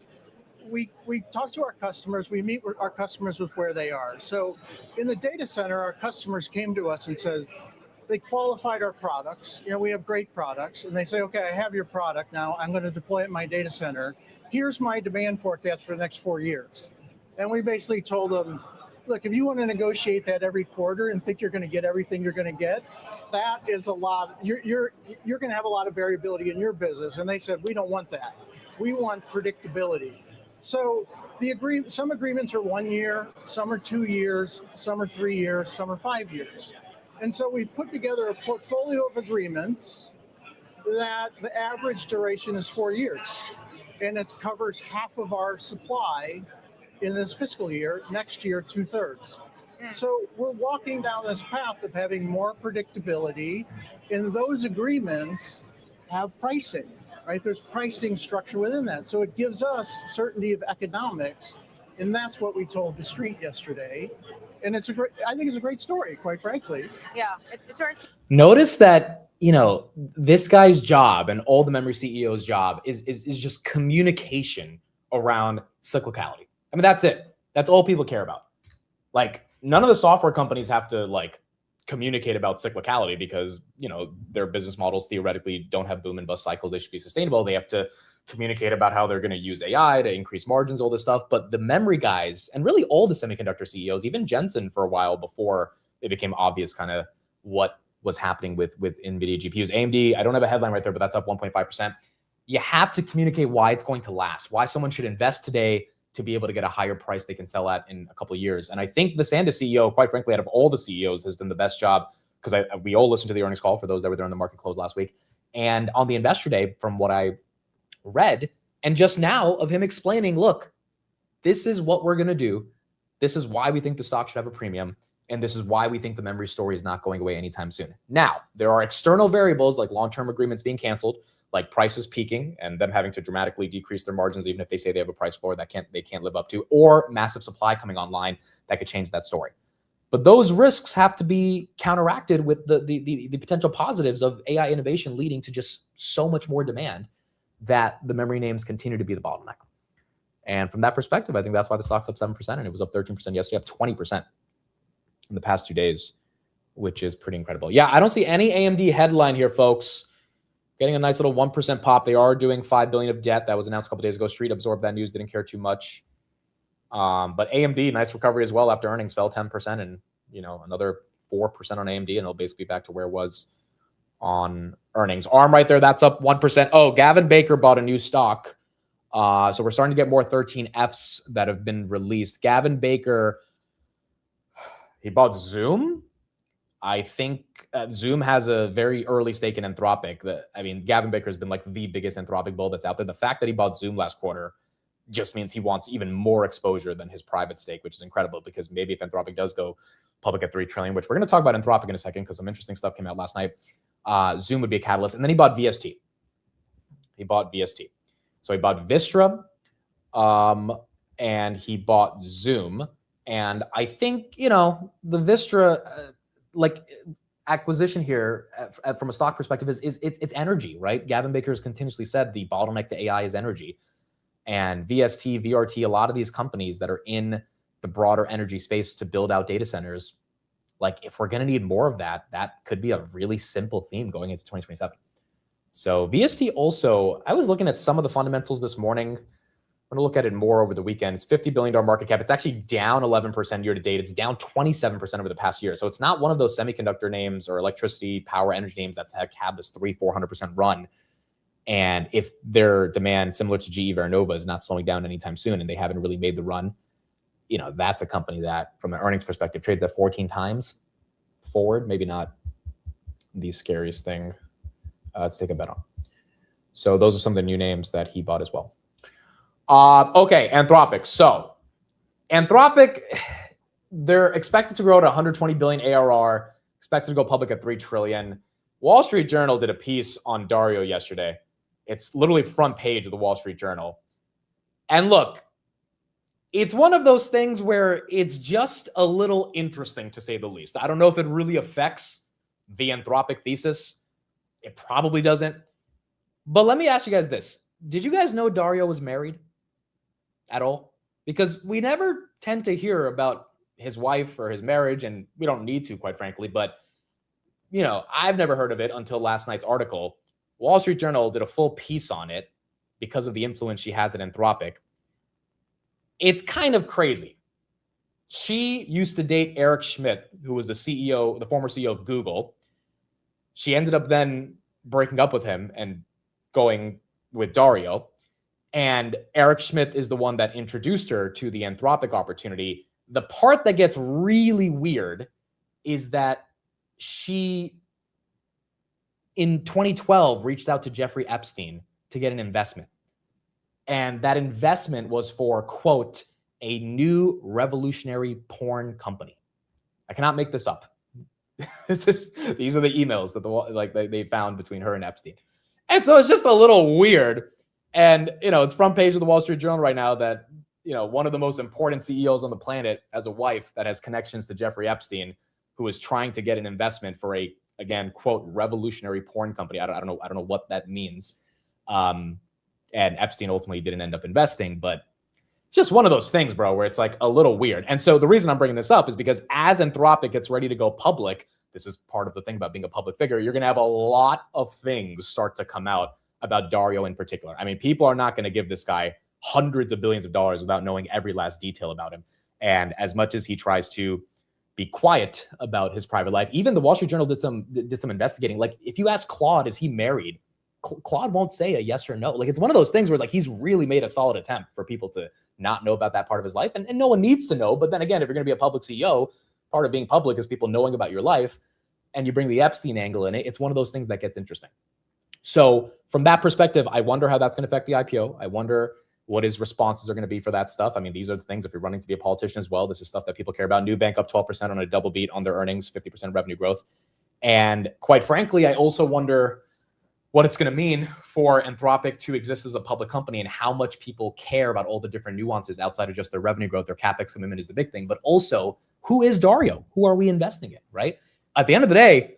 we talk to our customers, we meet with our customers with where they are. So in the data center, our customers came to us and says, they qualified our products. You know, we have great products, and they say, okay, I have your product now. I'm going to deploy it in my data center. Here's my demand forecast for the next 4 years. And we basically told them, look, if you want to negotiate that every quarter and think you're going to get everything you're going to get, that is a lot. You're going to have a lot of variability in your business. And they said, we don't want that. We want predictability. So Some agreements are 1 year, some are 2 years, some are 3 years, some are 5 years. And so we've put together a portfolio of agreements that the average duration is 4 years. And it covers half of our supply in this fiscal year, next year, 2/3. So we're walking down this path of having more predictability, and those agreements have pricing, right? There's pricing structure within that. So it gives us certainty of economics, and that's what we told the street yesterday. And I think it's a great story, quite frankly. Yeah, it's very. Notice that, this guy's job and all the memory CEO's job is just communication around cyclicality. I mean, that's it. That's all people care about. Like, none of the software companies have to communicate about cyclicality because, their business models theoretically don't have boom and bust cycles. They should be sustainable. They have to communicate about how they're going to use AI to increase margins, all this stuff. But the memory guys, and really all the semiconductor CEOs, even Jensen for a while before it became obvious kind of what was happening with NVIDIA GPUs. AMD, I don't have a headline right there, but that's up 1.5%. You have to communicate why it's going to last, why someone should invest today to be able to get a higher price they can sell at in a couple of years. And I think the SanDisk CEO, quite frankly, out of all the CEOs, has done the best job, because we all listened to the earnings call for those that were there on the market close last week. And on the investor day, from what I read, and just now of him explaining, look, this is what we're going to do. This is why we think the stock should have a premium. And this is why we think the memory story is not going away anytime soon. Now, there are external variables like long-term agreements being canceled, like prices peaking and them having to dramatically decrease their margins, even if they say they have a price floor that they can't live up to, or massive supply coming online that could change that story. But those risks have to be counteracted with the potential positives of AI innovation leading to just so much more demand that the memory names continue to be the bottleneck. And from that perspective, I think that's why the stock's up 7%, and it was up 13% yesterday, up 20% in the past 2 days, which is pretty incredible. Yeah, I don't see any AMD headline here, folks. Getting a nice little 1% pop. They are doing $5 billion of debt. That was announced a couple days ago. Street absorbed that news, didn't care too much. But AMD, nice recovery as well after earnings fell 10%, and another 4% on AMD, and it'll basically be back to where it was on earnings. ARM right there, that's up 1%. Oh, Gavin Baker bought a new stock. So we're starting to get more 13Fs that have been released. Gavin Baker, he bought Zoom. I think Zoom has a very early stake in Anthropic. Gavin Baker has been the biggest Anthropic bull that's out there. The fact that he bought Zoom last quarter just means he wants even more exposure than his private stake, which is incredible, because maybe if Anthropic does go public at $3 trillion, which we're going to talk about Anthropic in a second because some interesting stuff came out last night, Zoom would be a catalyst. And then he bought VST. So he bought Vistra, and he bought Zoom. And I think, the Vistra acquisition here from a stock perspective is it's energy, right? Gavin Baker has continuously said the bottleneck to AI is energy. And VST, VRT, a lot of these companies that are in the broader energy space to build out data centers, if we're going to need more of that, that could be a really simple theme going into 2027. So VST also, I was looking at some of the fundamentals this morning. I'm going to look at it more over the weekend. It's $50 billion market cap. It's actually down 11% year to date. It's down 27% over the past year. So it's not one of those semiconductor names or electricity, power, energy names that's had this 300-400% run. And if their demand, similar to GE Vernova, is not slowing down anytime soon, and they haven't really made the run, that's a company that, from an earnings perspective, trades at 14 times forward. Maybe not the scariest thing to take a bet on. So those are some of the new names that he bought as well. Okay, Anthropic. So Anthropic, they're expected to grow to 120 billion ARR, expected to go public at 3 trillion. Wall Street Journal did a piece on Dario yesterday. It's literally front page of the Wall Street Journal. And look, it's one of those things where it's just a little interesting, to say the least. I don't know if it really affects the Anthropic thesis. It probably doesn't. But let me ask you guys this. Did you guys know Dario was married at all? Because we never tend to hear about his wife or his marriage, and we don't need to, quite frankly. But, I've never heard of it until last night's article. Wall Street Journal did a full piece on it because of the influence she has at Anthropic. It's kind of crazy. She used to date Eric Schmidt, who was the former CEO of Google. She ended up then breaking up with him and going with Dario. And Eric Schmidt is the one that introduced her to the Anthropic opportunity. The part that gets really weird is that she, in 2012, reached out to Jeffrey Epstein to get an investment. And that investment was for, quote, a new revolutionary porn company. I cannot make this up. These are the emails that they found between her and Epstein. And so it's just a little weird. And, it's front page of the Wall Street Journal right now that, one of the most important CEOs on the planet has a wife that has connections to Jeffrey Epstein, who is trying to get an investment for a, again, quote, revolutionary porn company. I don't know what that means. And Epstein ultimately didn't end up investing, but it's just one of those things, bro, where it's like a little weird. And so the reason I'm bringing this up is because as Anthropic gets ready to go public, this is part of the thing about being a public figure, you're going to have a lot of things start to come out about Dario in particular. I mean, people are not going to give this guy hundreds of billions of dollars without knowing every last detail about him. And as much as he tries to be quiet about his private life, even the Wall Street Journal did some investigating. Like, if you ask Claude, is he married? Claude won't say a yes or no. Like, it's one of those things where, like, he's really made a solid attempt for people to not know about that part of his life. And no one needs to know. But then again, if you're going to be a public CEO, part of being public is people knowing about your life, and you bring the Epstein angle in it. It's one of those things that gets interesting. So from that perspective, I wonder how that's going to affect the IPO. I wonder what his responses are going to be for that stuff. I mean, these are the things, if you're running to be a politician as well, this is stuff that people care about. Nubank up 12% on a double beat on their earnings, 50% revenue growth. And quite frankly, I also wonder what it's going to mean for Anthropic to exist as a public company and how much people care about all the different nuances outside of just their revenue growth. Their CapEx commitment is the big thing, but also, who is Dario? Who are we investing in, right? At the end of the day,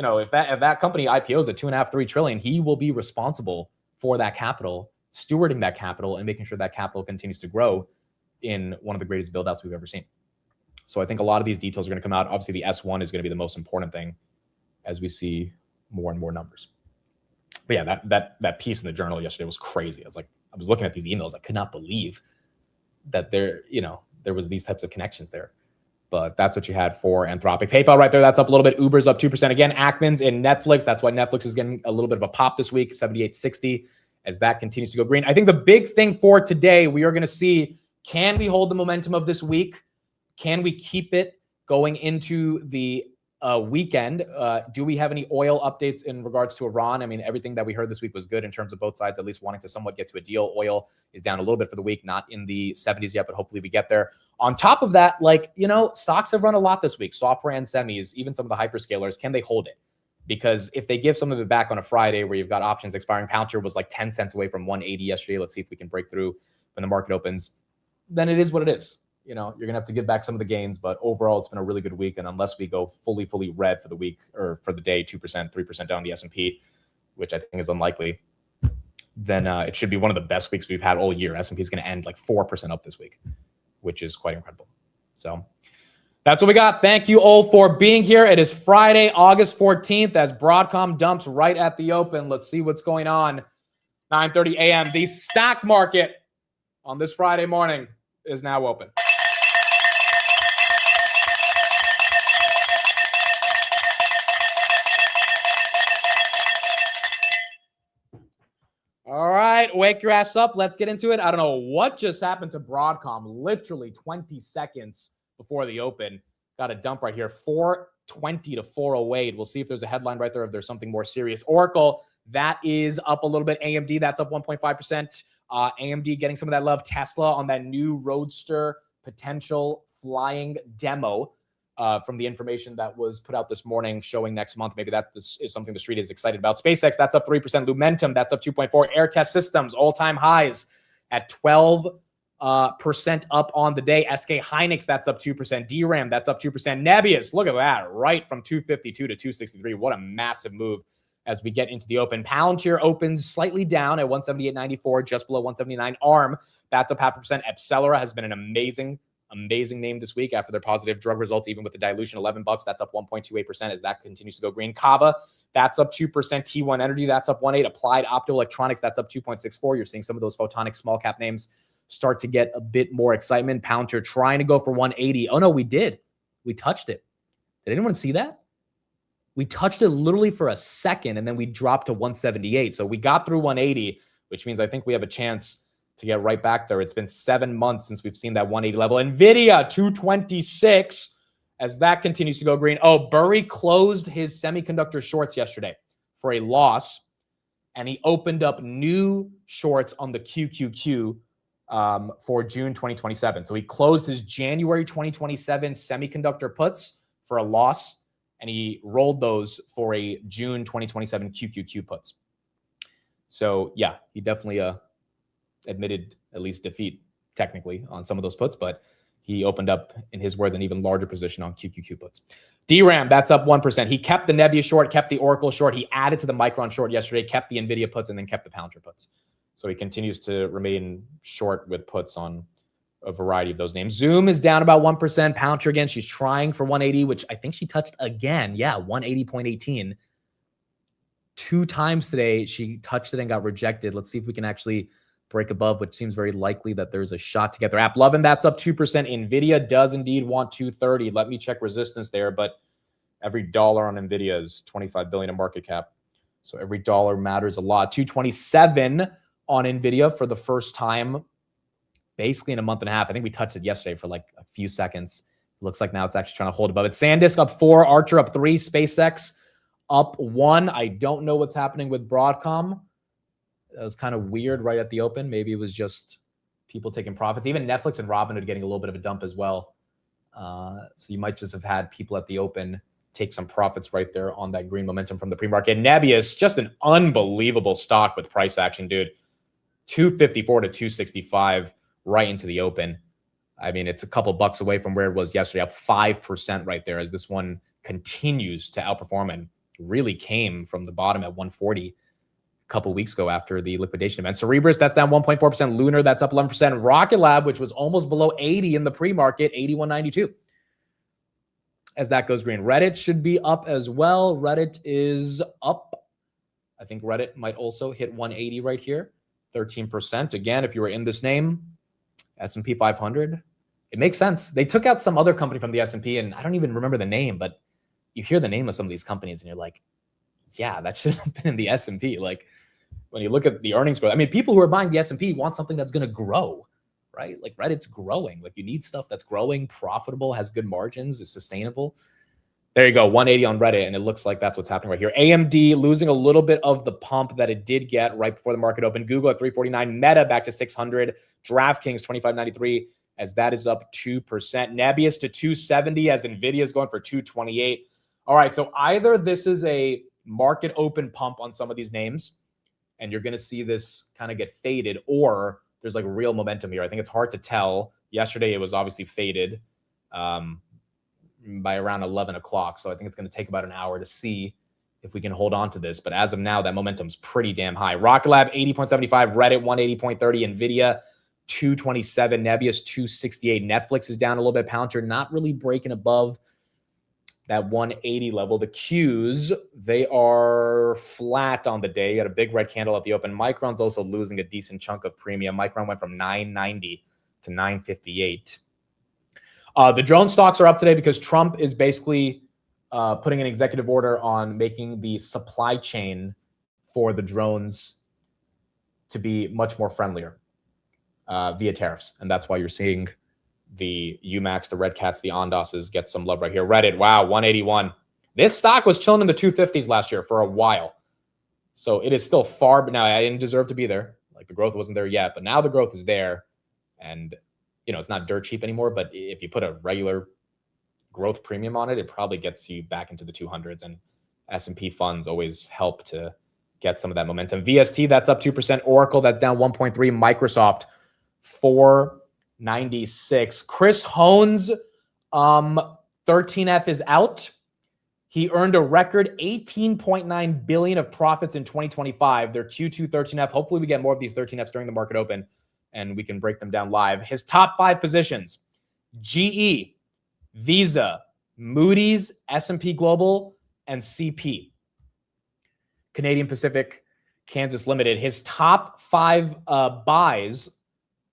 if that company IPOs at 2.5-3 trillion, he will be responsible for that capital, stewarding that capital, and making sure that capital continues to grow in one of the greatest build-outs we've ever seen. So I think a lot of these details are going to come out. Obviously, the S1 is going to be the most important thing as we see more and more numbers. But yeah, that piece in the journal yesterday was crazy. I was looking at these emails. I could not believe that there was these types of connections there. But that's what you had for Anthropic. PayPal right there, that's up a little bit. Uber's up 2%. Again, Ackman's in Netflix. That's why Netflix is getting a little bit of a pop this week, 78.60, as that continues to go green. I think the big thing for today, we are going to see, can we hold the momentum of this week? Can we keep it going into the weekend? Do we have any oil updates in regards to Iran? I mean, everything that we heard this week was good in terms of both sides at least wanting to somewhat get to a deal. Oil is down a little bit for the week, not in the 70s yet, but hopefully we get there. On top of that, stocks have run a lot this week, software and semis, even some of the hyperscalers. Can they hold it? Because if they give some of it back on a Friday where you've got options expiring, Palantir was like 10 cents away from 180 yesterday. Let's see if we can break through when the market opens. Then it is what it is. You're going to have to give back some of the gains, but overall, it's been a really good week. And unless we go fully red for the week or for the day, 2%, 3% down the S&P, which I think is unlikely, then it should be one of the best weeks we've had all year. S&P is going to end like 4% up this week, which is quite incredible. So that's what we got. Thank you all for being here. It is Friday, August 14th, as Broadcom dumps right at the open. Let's see what's going on. 9:30 a.m. The stock market on this Friday morning is now open. All right, wake your ass up. Let's get into it. I don't know what just happened to Broadcom. Literally 20 seconds before the open. Got a dump right here, 420 to 408. We'll see if there's a headline right there, if there's something more serious. Oracle, that is up a little bit. AMD, that's up 1.5%. AMD getting some of that love. Tesla on that new Roadster potential flying demo. From the information that was put out this morning showing next month. Maybe that is something the street is excited about. SpaceX, that's up 3%. Lumentum, that's up 2.4%. Air Test Systems, all-time highs at 12% up on the day. SK Hynix, that's up 2%. DRAM, that's up 2%. Nebius, look at that, right from 252 to 263. What a massive move as we get into the open. Palantir opens slightly down at 178.94, just below 179. ARM, that's up 0.5%. Accelera has been an amazing name this week after their positive drug results, even with the dilution, $11. That's up 1.28% as that continues to go green. Kava, that's up 2%. T1 Energy, that's up 1.8%. Applied Optoelectronics, that's up 2.64%. You're seeing some of those photonic small cap names start to get a bit more excitement. Palantir trying to go for 180. Oh no, we did. We touched it. Did anyone see that? We touched it literally for a second and then we dropped to 178. So we got through 180, which means I think we have a chance to get right back there. It's been 7 months since we've seen that 180 level. NVIDIA 226 as that continues to go green. Oh, Burry closed his semiconductor shorts yesterday for a loss, and he opened up new shorts on the QQQ for June 2027. So he closed his January 2027 semiconductor puts for a loss, and he rolled those for a June 2027 QQQ puts. So yeah, he definitely admitted at least defeat technically on some of those puts, but he opened up, in his words, an even larger position on QQQ puts. DRAM, that's up 1%. He kept the Nebula short, kept the Oracle short. He added to the Micron short yesterday, kept the NVIDIA puts, and then kept the Palantir puts. So he continues to remain short with puts on a variety of those names. Zoom is down about 1%. Palantir again, she's trying for 180, which I think she touched again. Yeah, 180.18. 2 times today, she touched it and got rejected. Let's see if we can actually break above, which seems very likely that there's a shot to get there. AppLovin, that's up 2%. NVIDIA does indeed want 230. Let me check resistance there, but every dollar on NVIDIA is $25 billion in market cap. So every dollar matters a lot. 227 on NVIDIA for the first time, basically in a month and a half. I think we touched it yesterday for like a few seconds. It looks like now it's actually trying to hold above it. SanDisk up 4, Archer up 3, SpaceX up 1. I don't know what's happening with Broadcom. That was kind of weird right at the open. Maybe it was just people taking profits. Even Netflix and Robinhood getting a little bit of a dump as well. So you might just have had people at the open take some profits right there on that green momentum from the pre-market. Nebius, just an unbelievable stock with price action, dude. 254 to 265 right into the open. I mean, it's a couple bucks away from where it was yesterday, up 5% right there as this one continues to outperform and really came from the bottom at 140 a couple weeks ago after the liquidation event. Cerebras, that's down 1.4%. Lunar, that's up 11%. Rocket Lab, which was almost below 80 in the pre-market, 81.92. As that goes green. Reddit should be up as well. Reddit is up. I think Reddit might also hit 180 right here. 13%. Again, if you were in this name, S&P 500, it makes sense. They took out some other company from the S&P, and I don't even remember the name, but you hear the name of some of these companies, and you're like, yeah, that should have been in the S&P. Like, when you look at the earnings growth, I mean, people who are buying the S&P want something that's going to grow, right? Like Reddit's growing. Like, you need stuff that's growing, profitable, has good margins, is sustainable. There you go, 180 on Reddit, and it looks like that's what's happening right here. AMD losing a little bit of the pump that it did get right before the market opened. Google at 349, Meta back to 600, DraftKings 2593 as that is up 2%. Nebius to 270 as NVIDIA is going for 228. All right, so either this is a market open pump on some of these names, and you're going to see this kind of get faded, or there's like real momentum here. I think it's hard to tell. Yesterday, it was obviously faded by around 11 o'clock. So I think it's going to take about an hour to see if we can hold on to this. But as of now, that momentum's pretty damn high. Rocket Lab, 80.75. Reddit, 180.30. NVIDIA, 227. Nebius, 268. Netflix is down a little bit. Palantir not really breaking above that 180 level. The Qs, they are flat on the day. You got a big red candle at the open. Micron's also losing a decent chunk of premium. Micron went from 990 to 958. The drone stocks are up today because Trump is basically putting an executive order on making the supply chain for the drones to be much more friendlier via tariffs. And that's why you're seeing the UMAX, the Red Cats, the Ondas's get some love right here. Reddit, wow, 181. This stock was chilling in the 250s last year for a while. So it is still far, but now I didn't deserve to be there. Like the growth wasn't there yet, but now the growth is there. And, you know, it's not dirt cheap anymore, but if you put a regular growth premium on it, it probably gets you back into the 200s, and S&P funds always help to get some of that momentum. VST, that's up 2%. Oracle, that's down 1.3. Microsoft, 496. Chris Hohn's 13F is out. He earned a record $18.9 billion of profits in 2025. Their Q2 13F. Hopefully we get more of these 13Fs during the market open and we can break them down live. His top 5 positions: GE, Visa, Moody's, S&P Global, and CP. Canadian Pacific, Kansas Limited. His top 5 buys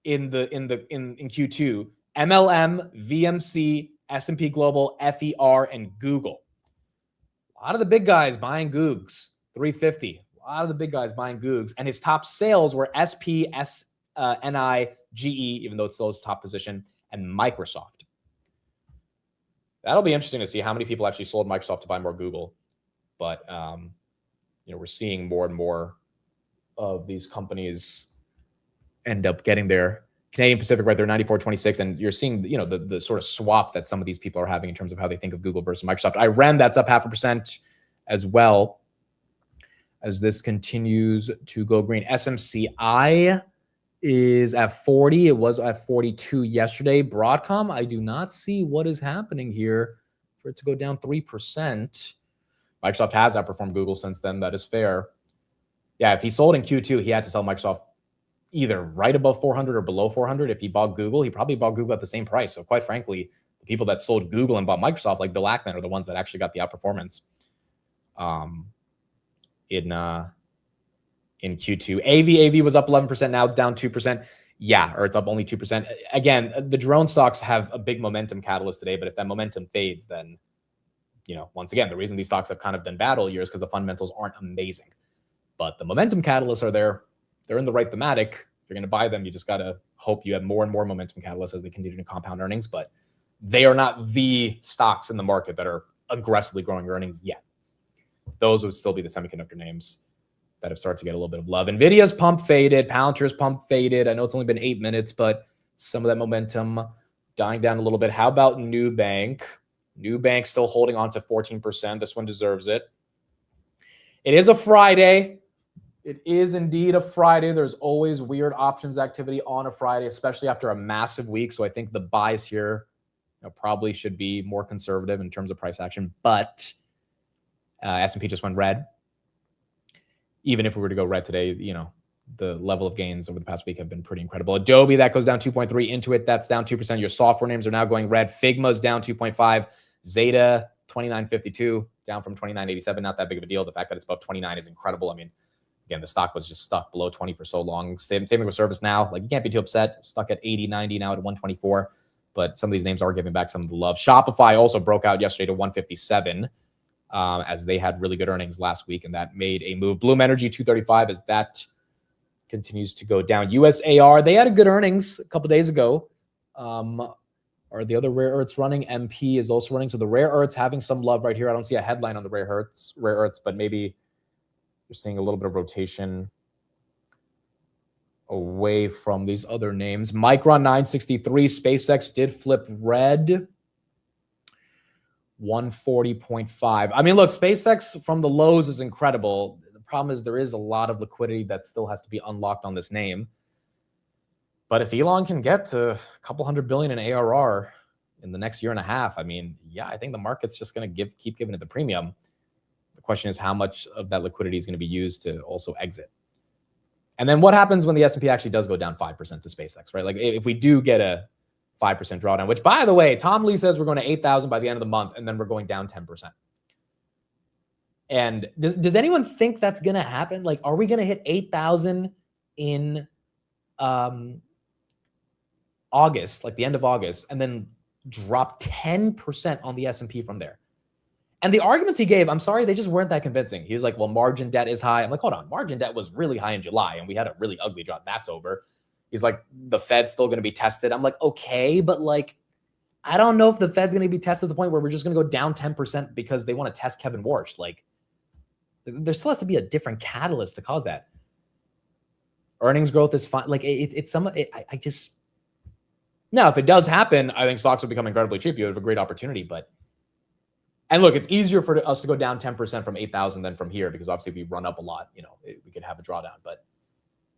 in Q2: MLM, VMC, S&P Global, FER, and Google. A lot of the big guys buying Googs, 350. A lot of the big guys buying Googs. And his top sales were SP, NI, GE, even though it's still its top position, and Microsoft. That'll be interesting to see how many people actually sold Microsoft to buy more Google. But, we're seeing more and more of these companies end up getting their Canadian Pacific, right? They're 94.26. And you're seeing, the sort of swap that some of these people are having in terms of how they think of Google versus Microsoft. IREN, that's up 0.5% as well as this continues to go green. SMCI is at 40. It was at 42 yesterday. Broadcom, I do not see what is happening here for it to go down 3%. Microsoft has outperformed Google since then. That is fair. Yeah, if he sold in Q2, he had to sell Microsoft either right above 400 or below 400. If he bought Google, he probably bought Google at the same price. So quite frankly, the people that sold Google and bought Microsoft, like Bill Ackman, are the ones that actually got the outperformance in Q2. AV was up 11%, now down 2%. Yeah, or it's up only 2%. Again, the drone stocks have a big momentum catalyst today, but if that momentum fades, then, once again, the reason these stocks have kind of done bad all year is because the fundamentals aren't amazing. But the momentum catalysts are there. They're in the right thematic. If you're going to buy them, you just got to hope you have more and more momentum catalysts as they continue to compound earnings. But they are not the stocks in the market that are aggressively growing earnings yet. Those would still be the semiconductor names that have started to get a little bit of love. NVIDIA's pump faded. Palantir's pump faded. I know it's only been 8 minutes, but some of that momentum dying down a little bit. How about Nubank? Nubank still holding on to 14%. This one deserves it. It is a Friday. It is indeed a Friday. There's always weird options activity on a Friday, especially after a massive week. So I think the buys here probably should be more conservative in terms of price action. But S&P just went red. Even if we were to go red today, the level of gains over the past week have been pretty incredible. Adobe, that goes down 2.3. Intuit, that's down 2%. Your software names are now going red. Figma's down 2.5. Zeta, 29.52, down from 29.87. Not that big of a deal. The fact that it's above 29 is incredible. I mean, again, the stock was just stuck below 20 for so long. Same thing with ServiceNow. Like, you can't be too upset. Stuck at 80, 90, now at 124. But some of these names are giving back some of the love. Shopify also broke out yesterday to 157 as they had really good earnings last week, and that made a move. Bloom Energy, 235, as that continues to go down. USAR, they had a good earnings a couple days ago. Are the other rare earths running? MP is also running. So the rare earths having some love right here. I don't see a headline on the rare earths, but maybe you're seeing a little bit of rotation away from these other names. Micron 963, SpaceX did flip red. 140.5. I mean, look, SpaceX from the lows is incredible. The problem is there is a lot of liquidity that still has to be unlocked on this name. But if Elon can get to a couple $100 billion in ARR in the next year and a half, I mean, yeah, I think the market's just going to keep giving it the premium. The question is how much of that liquidity is going to be used to also exit. And then what happens when the S&P actually does go down 5% to SpaceX, right? Like, if we do get a 5% drawdown, which, by the way, Tom Lee says we're going to 8,000 by the end of the month, and then we're going down 10%. And does anyone think that's going to happen? Like, are we going to hit 8,000 in August, like the end of August, and then drop 10% on the S&P from there? And the arguments he gave, I'm sorry, they just weren't that convincing. He was like, well, margin debt is high. I'm like, hold on, margin debt was really high in July, and we had a really ugly drop. That's over. He's like, the Fed's still going to be tested. I'm like, okay, but like, I don't know if the Fed's going to be tested to the point where we're just going to go down 10% because they want to test Kevin Warsh. Like, there still has to be a different catalyst to cause that. Earnings growth is fine. Like, I just, now, if it does happen, I think stocks will become incredibly cheap. You have a great opportunity, but, and look, it's easier for us to go down 10% from 8,000 than from here, because obviously if we run up a lot, we could have a drawdown, but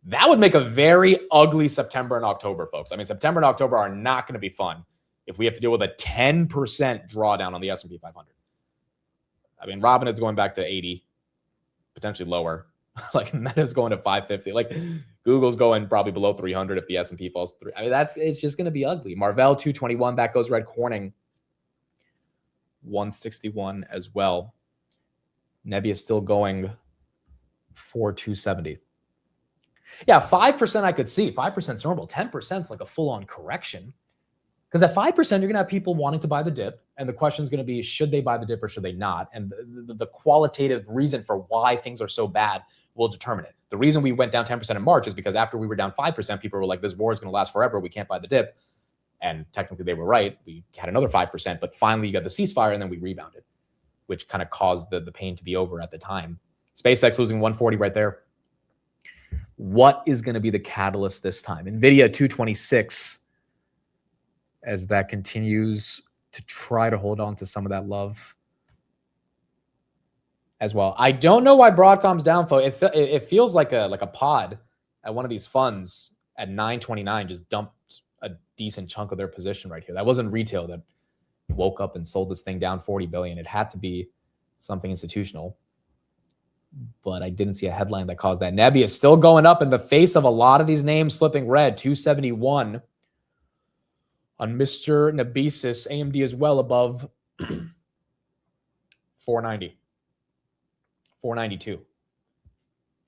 that would make a very ugly September and October, folks. I mean, September and October are not going to be fun if we have to deal with a 10% drawdown on the S&P 500. I mean, Robinhood's going back to 80, potentially lower. Like, Meta's going to 550. Like, Google's going probably below 300 if the S&P falls through. I mean, it's just going to be ugly. Marvell 221, that goes red. Corning 161 as well. Nebbia's still going for 270. Yeah, 5% I could see. 5% is normal. 10% is like a full-on correction. Because at 5%, you're going to have people wanting to buy the dip. And the question is going to be, should they buy the dip or should they not? And the qualitative reason for why things are so bad will determine it. The reason we went down 10% in March is because after we were down 5%, people were like, this war is going to last forever. We can't buy the dip. And technically they were right. We had another 5%, but finally you got the ceasefire and then we rebounded, which kind of caused the pain to be over at the time. SpaceX losing 140 right there. What is going to be the catalyst this time? NVIDIA 226 as that continues to try to hold on to some of that love as well. I don't know why Broadcom's down, folks. It feels like a pod at one of these funds at 929 just dumped a decent chunk of their position right here. That wasn't retail that woke up and sold this thing down 40 billion. It had to be something institutional. But I didn't see a headline that caused that. Nebby is still going up in the face of a lot of these names flipping red. 271 on Mr. Nebesis. AMD is well above 490. 492.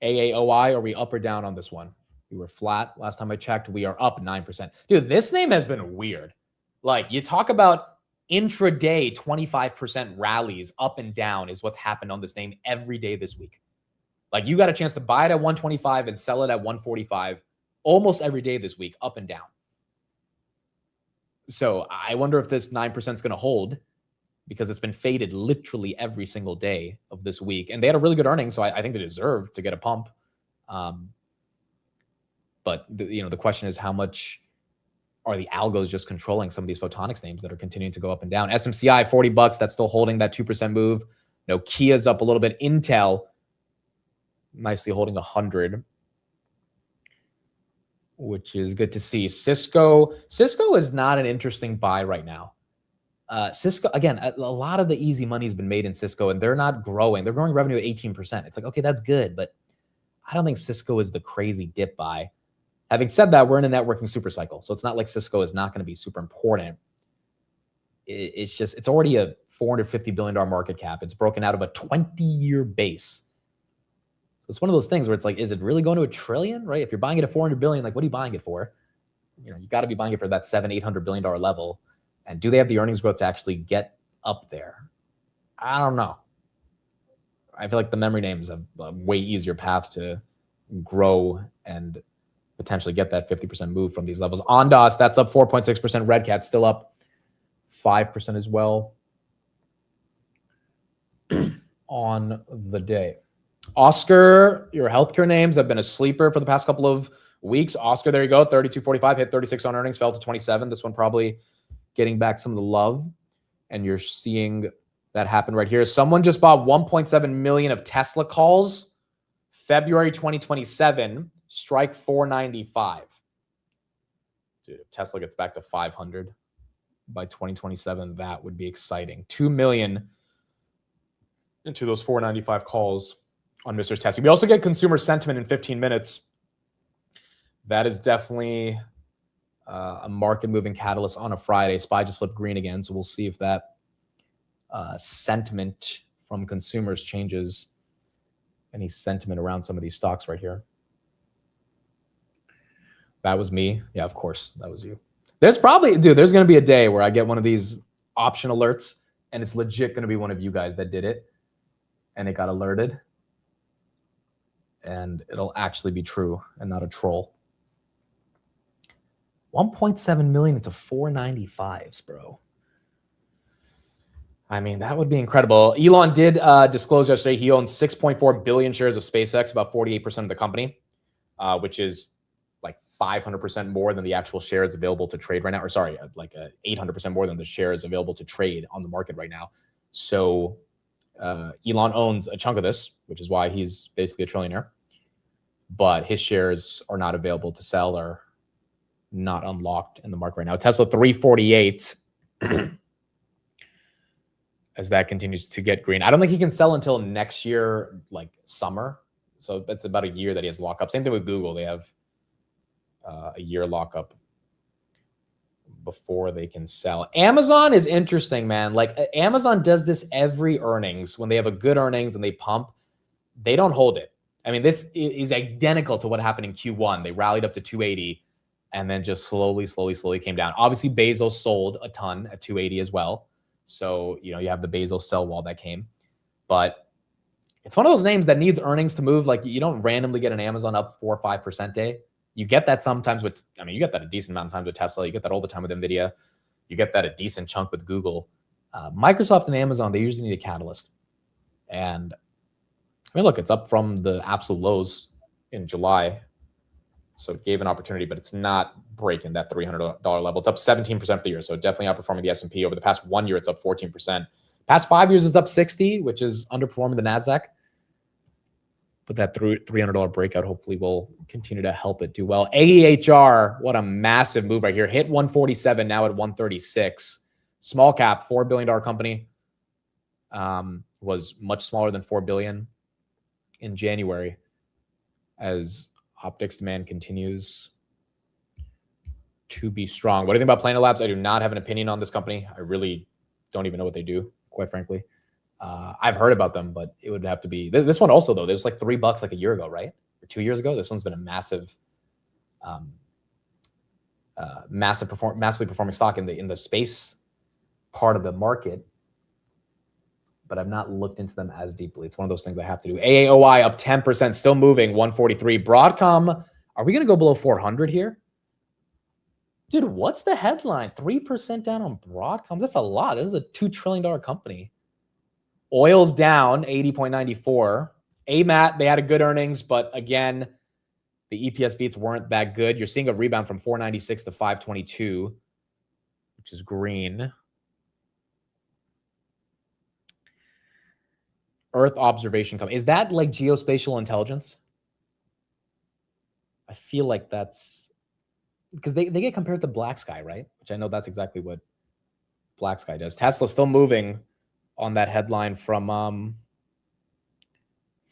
AAOI, are we up or down on this one? We were flat. Last time I checked, we are up 9%. Dude, this name has been weird. Like, you talk about intraday 25% rallies up and down is what's happened on this name every day this week. Like, you got a chance to buy it at 125 and sell it at 145 almost every day this week, up and down. So I wonder if this 9% is going to hold, because it's been faded literally every single day of this week. And they had a really good earnings, so I think they deserve to get a pump. But the question is, how much are the algos just controlling some of these photonics names that are continuing to go up and down? SMCI, $40, that's still holding that 2% move. Nokia's up a little bit. Intel, nicely holding 100, which is good to see. Cisco is not an interesting buy right now. Cisco, again, a lot of the easy money has been made in Cisco, and they're not growing. They're growing revenue at 18%. It's like, okay, that's good, but I don't think Cisco is the crazy dip buy. Having said that, we're in a networking super cycle, so it's not like Cisco is not going to be super important. It's already a $450 billion market cap. It's broken out of a 20-year base. So it's one of those things where it's like, is it really going to $1 trillion, right? If you're buying it at $400 billion, like, what are you buying it for? You got to be buying it for that $700-800 billion level. And do they have the earnings growth to actually get up there? I don't know. I feel like the memory names have a way easier path to grow and potentially get that 50% move from these levels. Ondas, that's up 4.6%. Red Cat still up 5% as well on the day. Oscar, your healthcare names have been a sleeper for the past couple of weeks. Oscar, there you go, 32.45, hit 36 on earnings, fell to 27. This one probably getting back some of the love, and you're seeing that happen right here. Someone just bought 1.7 million of Tesla calls. February 2027, strike 495. Dude, if Tesla gets back to 500 by 2027, that would be exciting. 2 million into those 495 calls on Mr. Tesla. We also get consumer sentiment in 15 minutes. That is definitely a market-moving catalyst on a Friday. SPY just flipped green again, so we'll see if that sentiment from consumers changes any sentiment around some of these stocks right here. That was me. Yeah, of course, that was you. There's going to be a day where I get one of these option alerts, and it's legit going to be one of you guys that did it, and it got alerted, and it'll actually be true and not a troll. 1.7 million into 495s, bro. I mean, that would be incredible. Elon did disclose yesterday he owns 6.4 billion shares of SpaceX, about 48% of the company, which is like 500% more than the actual shares available to trade right now. Or sorry, like 800% more than the shares available to trade on the market right now. So Elon owns a chunk of this, which is why he's basically a trillionaire. But his shares are not available to sell or not unlocked in the market right now. Tesla 348 as that continues to get green. I don't think he can sell until next year, like summer. So that's about a year that he has lockup. Same thing with Google. They have a year lockup before they can sell. Amazon is interesting, man. Like Amazon does this every earnings. When they have a good earnings and they pump, they don't hold it. I mean, this is identical to what happened in Q1. They rallied up to 280 and then just slowly came down. Obviously, Bezos sold a ton at 280 as well. So, you have the Bezos sell wall that came. But It's one of those names that needs earnings to move. Like, you don't randomly get an Amazon up 4 or 5% day. You get that sometimes with, I mean, you get that a decent amount of times with Tesla. You get that all the time with NVIDIA. You get that a decent chunk with Google. Microsoft and Amazon, they usually need a catalyst. And I mean, look, it's up from the absolute lows in July. So it gave an opportunity, but it's not breaking that $300 level. It's up 17% for the year. So definitely outperforming the S&P. Over the past 1 year, it's up 14%. Past 5 years, it's up 60, which is underperforming the NASDAQ. But that $300 breakout hopefully will continue to help it do well. AEHR, what a massive move right here. Hit 147, now at 136. Small cap, $4 billion company. Was much smaller than $4 billion in January as optics demand continues to be strong. What do you think about Planet Labs? I do not have an opinion on this company. I really don't even know what they do, quite frankly. I've heard about them, but it would have to be this one also, though. There's like $3 like a year ago, right? Or 2 years ago. This one's been a massively performing stock in the space part of the market. But I've not looked into them as deeply. It's one of those things I have to do. AAOI up 10%, still moving, 143. Broadcom, are we going to go below 400 here? Dude, what's the headline? 3% down on Broadcom. That's a lot. This is a $2 trillion company. Oil's down, 80.94. AMAT, they had a good earnings, but again, the EPS beats weren't that good. You're seeing a rebound from 496 to 522, which is green. Earth observation company. Is that like geospatial intelligence? I feel like that's because they get compared to Black Sky, right? Which I know that's exactly what Black Sky does. Tesla still moving on that headline from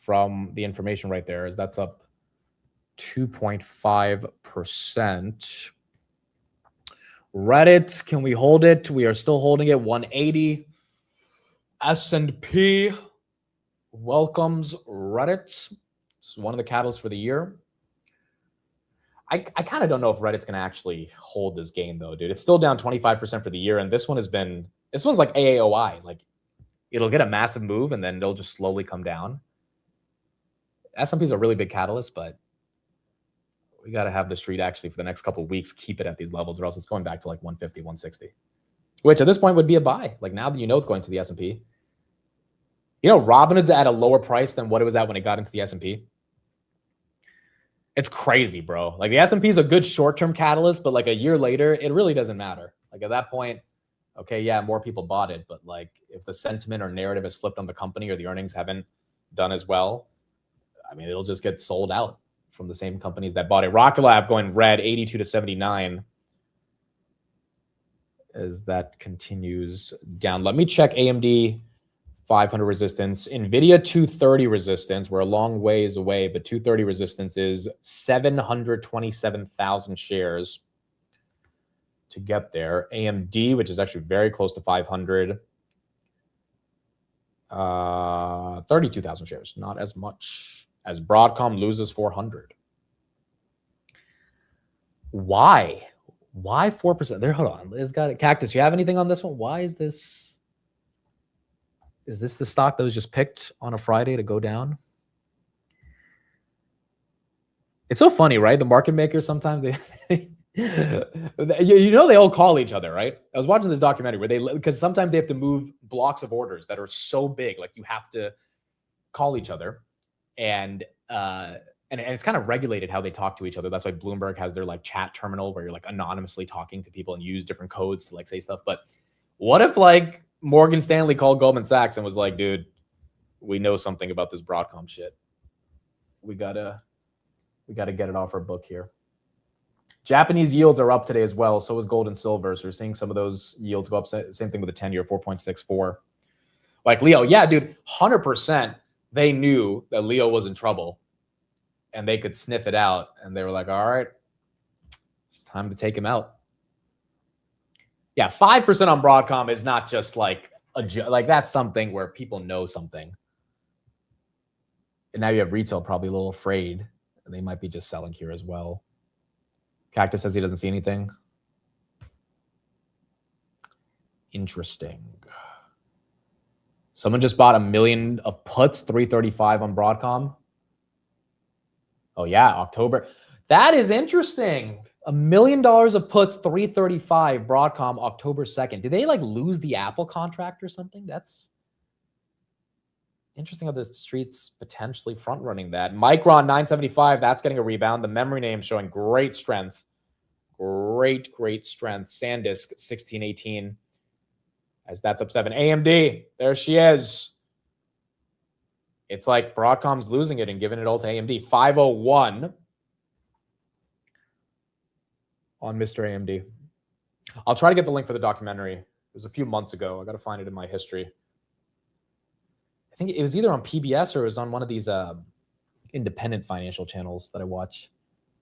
the information right there, as that's up 2.5%. Reddit, can we hold it? We are still holding it, 180. S&P welcomes Reddit. It's one of the catalysts for the year. I kind of don't know if Reddit's going to actually hold this game, though, dude. It's still down 25% for the year, and this one's like AAOI. Like, it'll get a massive move, and then they'll just slowly come down. S&P is a really big catalyst, but we got to have the street actually for the next couple of weeks keep it at these levels, or else it's going back to like 150, 160, which at this point would be a buy. Like, now that you know it's going to the S&P. You know, Robinhood's at a lower price than what it was at when it got into the S&P. It's crazy, bro. Like, the S&P is a good short-term catalyst, but like a year later, it really doesn't matter. Like, at that point, okay, yeah, more people bought it, but like if the sentiment or narrative has flipped on the company or the earnings haven't done as well, I mean, it'll just get sold out from the same companies that bought it. Rocket Lab going red, 82 to 79 as that continues down. Let me check AMD 500 resistance. NVIDIA 230 resistance. We're a long ways away, but 230 resistance is 727,000 shares to get there. AMD, which is actually very close to 500, 32,000 shares. Not as much as Broadcom loses 400. Why? Why 4%? There, hold on. Liz got it. Cactus, you have anything on this one? Why is this? Is this the stock that was just picked on a Friday to go down? It's so funny, right? The market makers sometimes they they all call each other, right? I was watching this documentary where because sometimes they have to move blocks of orders that are so big, like you have to call each other, and it's kind of regulated how they talk to each other. That's why Bloomberg has their like chat terminal where you're like anonymously talking to people and use different codes to like say stuff. But what if like Morgan Stanley called Goldman Sachs and was like, dude, we know something about this Broadcom shit. We gotta get it off our book here. Japanese yields are up today as well. So is gold and silver. So we're seeing some of those yields go up. Same thing with the 10-year, 4.64. Like Leo, yeah, dude, 100%. They knew that Leo was in trouble and they could sniff it out. And they were like, all right, it's time to take him out. Yeah, 5% on Broadcom is not just like that's something where people know something. And now you have retail probably a little afraid, and they might be just selling here as well. Cactus says he doesn't see anything. Interesting. Someone just bought 1 million of puts, 335 on Broadcom. Oh yeah, October. That is interesting. $1 million of puts, 335 Broadcom, October 2nd. Did they like lose the Apple contract or something? That's interesting how the street's potentially front running that. Micron 975, that's getting a rebound. The memory name showing great strength. Great strength. SanDisk 1618 as that's up 7. AMD, there she is. It's like Broadcom's losing it and giving it all to AMD. 501 on Mr. AMD. I'll try to get the link for the documentary. It was a few months ago. I got to find it in my history. I think it was either on PBS or it was on one of these independent financial channels that I watch.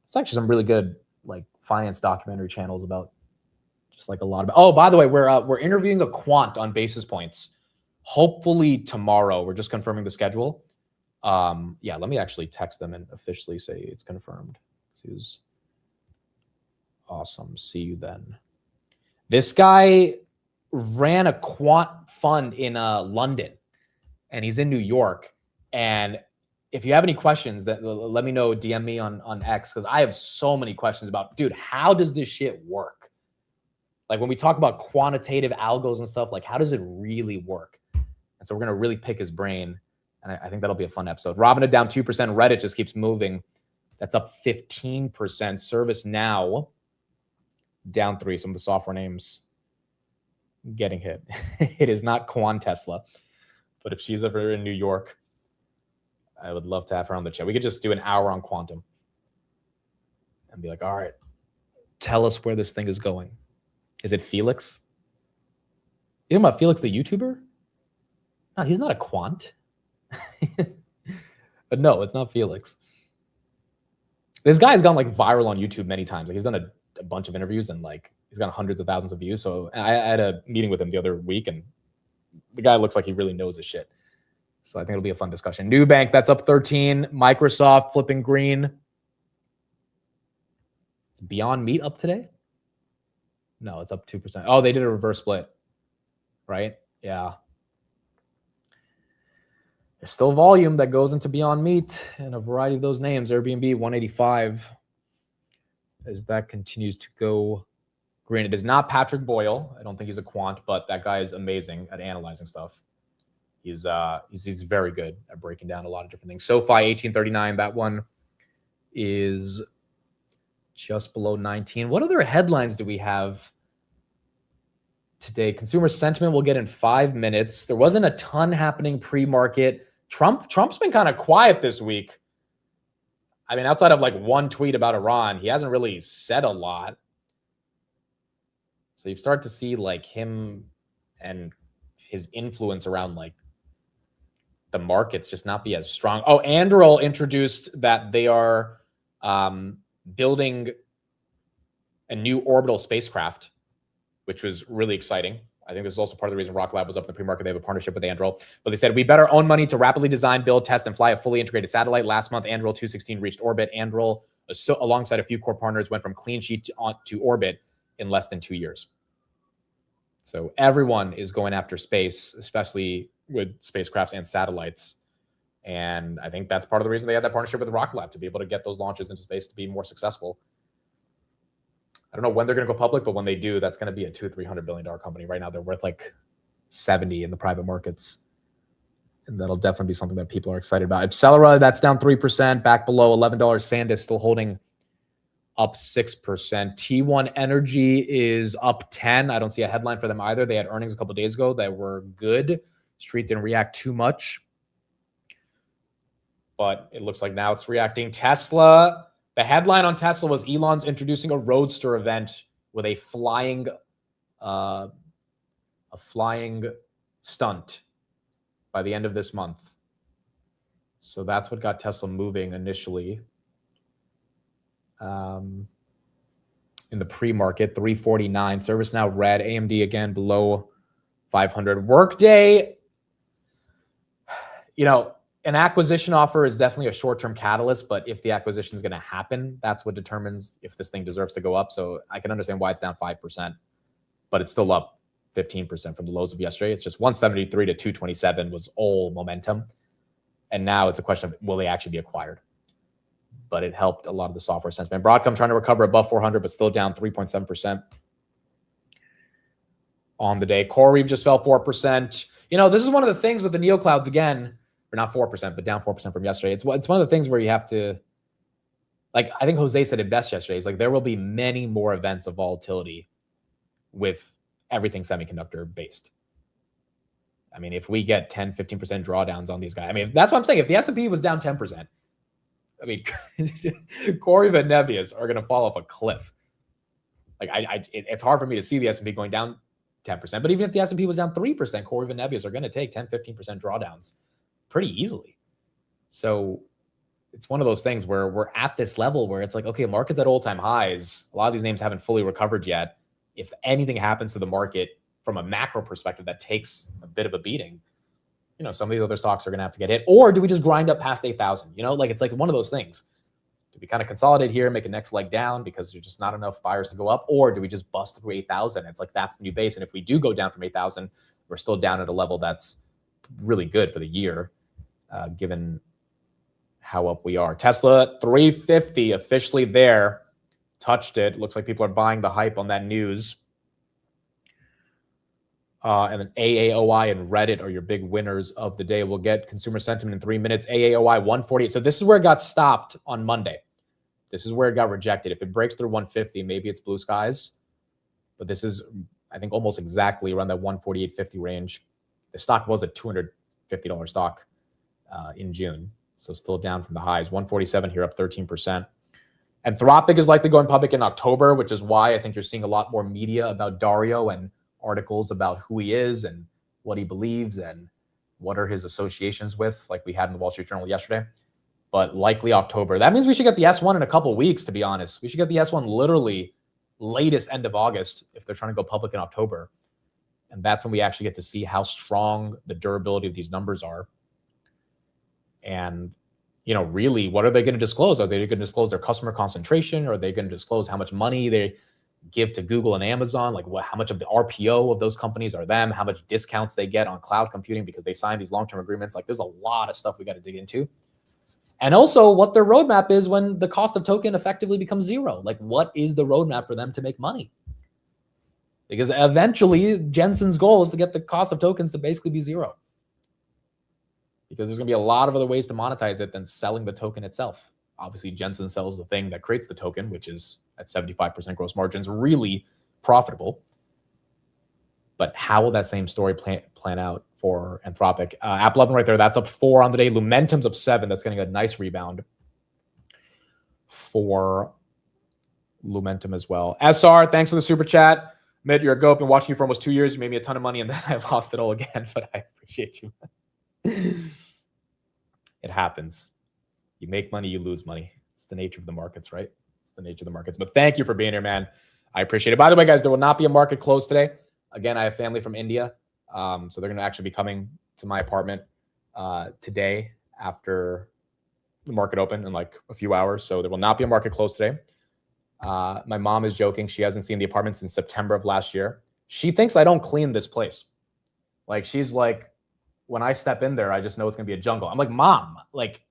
It's actually some really good like finance documentary channels about just like a lot of. Oh, by the way, we're interviewing a quant on Basis Points. Hopefully tomorrow. We're just confirming the schedule. Yeah, let me actually text them and officially say it's confirmed. This awesome. See you then. This guy ran a quant fund in London, and he's in New York. And if you have any questions, that let me know. DM me on X because I have so many questions about, dude, how does this shit work? Like when we talk about quantitative algos and stuff, like how does it really work? And so we're gonna really pick his brain, and I think that'll be a fun episode. Robinhood down 2%. Reddit just keeps moving. That's up 15%. ServiceNow down 3%. Some of the software names getting hit. It is not Quan Tesla, but if she's ever in New York, I would love to have her on the chat. We could just do an hour on quantum and be like, all right, tell us where this thing is going. Is it Felix? You know about Felix the YouTuber? No, he's not a quant. But no, it's not Felix. This guy has gone like viral on YouTube many times. Like he's done a bunch of interviews and like he's got hundreds of thousands of views. So I had a meeting with him the other week and the guy looks like he really knows his shit. So I think it'll be a fun discussion. Nubank, that's up 13. Microsoft flipping green. Is Beyond Meat up today? No, it's up 2%. Oh, they did a reverse split, right? Yeah. There's still volume that goes into Beyond Meat and a variety of those names. Airbnb 185 as that continues to go green. It is not Patrick Boyle. I don't think he's a quant, but that guy is amazing at analyzing stuff. He's very good at breaking down a lot of different things. SoFi 1839, that one is just below 19. What other headlines do we have today? Consumer sentiment we'll get in 5 minutes. There wasn't a ton happening pre-market. Trump's been kind of quiet this week. I mean, outside of like one tweet about Iran, he hasn't really said a lot. So you start to see like him and his influence around like the markets just not be as strong. Oh, Anduril introduced that they are building a new orbital spacecraft, which was really exciting. I think this is also part of the reason Rock Lab was up in the pre-market. They have a partnership with Anduril. But they said, we bet our own money to rapidly design, build, test, and fly a fully integrated satellite. Last month, Anduril 216 reached orbit. Anduril, alongside a few core partners, went from clean sheet to orbit in less than 2 years. So everyone is going after space, especially with spacecrafts and satellites. And I think that's part of the reason they had that partnership with Rock Lab, to be able to get those launches into space to be more successful. I don't know when they're going to go public, but when they do, that's going to be a $200-300 billion company. Right now, they're worth like 70 in the private markets. And that'll definitely be something that people are excited about. Accelera, that's down 3%, back below $11. SanDisk still holding up 6%. T1 Energy is up 10. I don't see a headline for them either. They had earnings a couple of days ago that were good. Street didn't react too much. But it looks like now it's reacting. Tesla, the headline on Tesla was Elon's introducing a Roadster event with a flying stunt by the end of this month. So that's what got Tesla moving initially. In the pre-market, 349. ServiceNow red. AMD again below 500. Workday, you know, an acquisition offer is definitely a short-term catalyst, but if the acquisition is going to happen, that's what determines if this thing deserves to go up. So I can understand why it's down 5%, but it's still up 15% from the lows of yesterday. It's just 173 to 227 was all momentum. And now it's a question of will they actually be acquired? But it helped a lot of the software sentiment. Broadcom trying to recover above 400, but still down 3.7% on the day. CoreWeave just fell 4%. You know, this is one of the things with the neoclouds again, or not 4%, but down 4% from yesterday. It's one of the things where you have to, like, I think Jose said it best yesterday. He's like, there will be many more events of volatility with everything semiconductor based. I mean, if we get 10, 15% drawdowns on these guys, I mean, that's what I'm saying. If the S&P was down 10%, I mean, CoreWeave and Nebius are going to fall off a cliff. Like, it's hard for me to see the S&P going down 10%, but even if the S&P was down 3%, CoreWeave and Nebius are going to take 10, 15% drawdowns pretty easily. So it's one of those things where we're at this level where it's like, okay, market's at all-time highs. A lot of these names haven't fully recovered yet. If anything happens to the market from a macro perspective that takes a bit of a beating, you know, some of these other stocks are going to have to get hit. Or do we just grind up past 8,000? You know, like it's like one of those things. Do we kind of consolidate here, make a next leg down because there's just not enough buyers to go up? Or do we just bust through 8,000? It's like that's the new base. And if we do go down from 8,000, we're still down at a level that's really good for the year, given how up we are. Tesla 350 officially there. Touched it. Looks like people are buying the hype on that news. And then AAOI and Reddit are your big winners of the day. We'll get consumer sentiment in 3 minutes. AAOI 148. So this is where it got stopped on Monday. This is where it got rejected. If it breaks through 150, maybe it's blue skies. But this is, I think, almost exactly around that 148.50 range. The stock was a $250 stock in June. So still down from the highs. 147 here, up 13%. Anthropic is likely going public in October, which is why I think you're seeing a lot more media about Dario and articles about who he is and what he believes and what are his associations with, like we had in the Wall Street Journal yesterday. But likely October. That means we should get the S1 in a couple of weeks, to be honest. We should get the S1 literally latest end of August if they're trying to go public in October. And that's when we actually get to see how strong the durability of these numbers are. And, you know, really, what are they going to disclose? Are they going to disclose their customer concentration? Or are they going to disclose how much money they give to Google and Amazon? Like how much of the RPO of those companies are them? How much discounts they get on cloud computing because they signed these long-term agreements? Like there's a lot of stuff we got to dig into. And also what their roadmap is when the cost of token effectively becomes zero. Like what is the roadmap for them to make money? Because eventually Jensen's goal is to get the cost of tokens to basically be zero. Because there's going to be a lot of other ways to monetize it than selling the token itself. Obviously, Jensen sells the thing that creates the token, which is at 75% gross margins, really profitable. But how will that same story plan out for Anthropic? App 11 right there, that's up 4 on the day. Lumentum's up 7. That's getting a nice rebound for Lumentum as well. SR, thanks for the super chat. Mitt, you're a goat. Been watching you for almost 2 years. You made me a ton of money, and then I lost it all again, but I appreciate you. It happens. You make money, you lose money. It's the nature of the markets, right? It's the nature of the markets. But thank you for being here, man. I appreciate it. By the way, guys, there will not be a market close today. Again, I have family from India. So they're going to actually be coming to my apartment today after the market open in like a few hours. So there will not be a market close today. My mom is joking. She hasn't seen the apartment since September of last year. She thinks I don't clean this place. Like, she's like, when I step in there, I just know it's going to be a jungle. I'm like, Mom, like,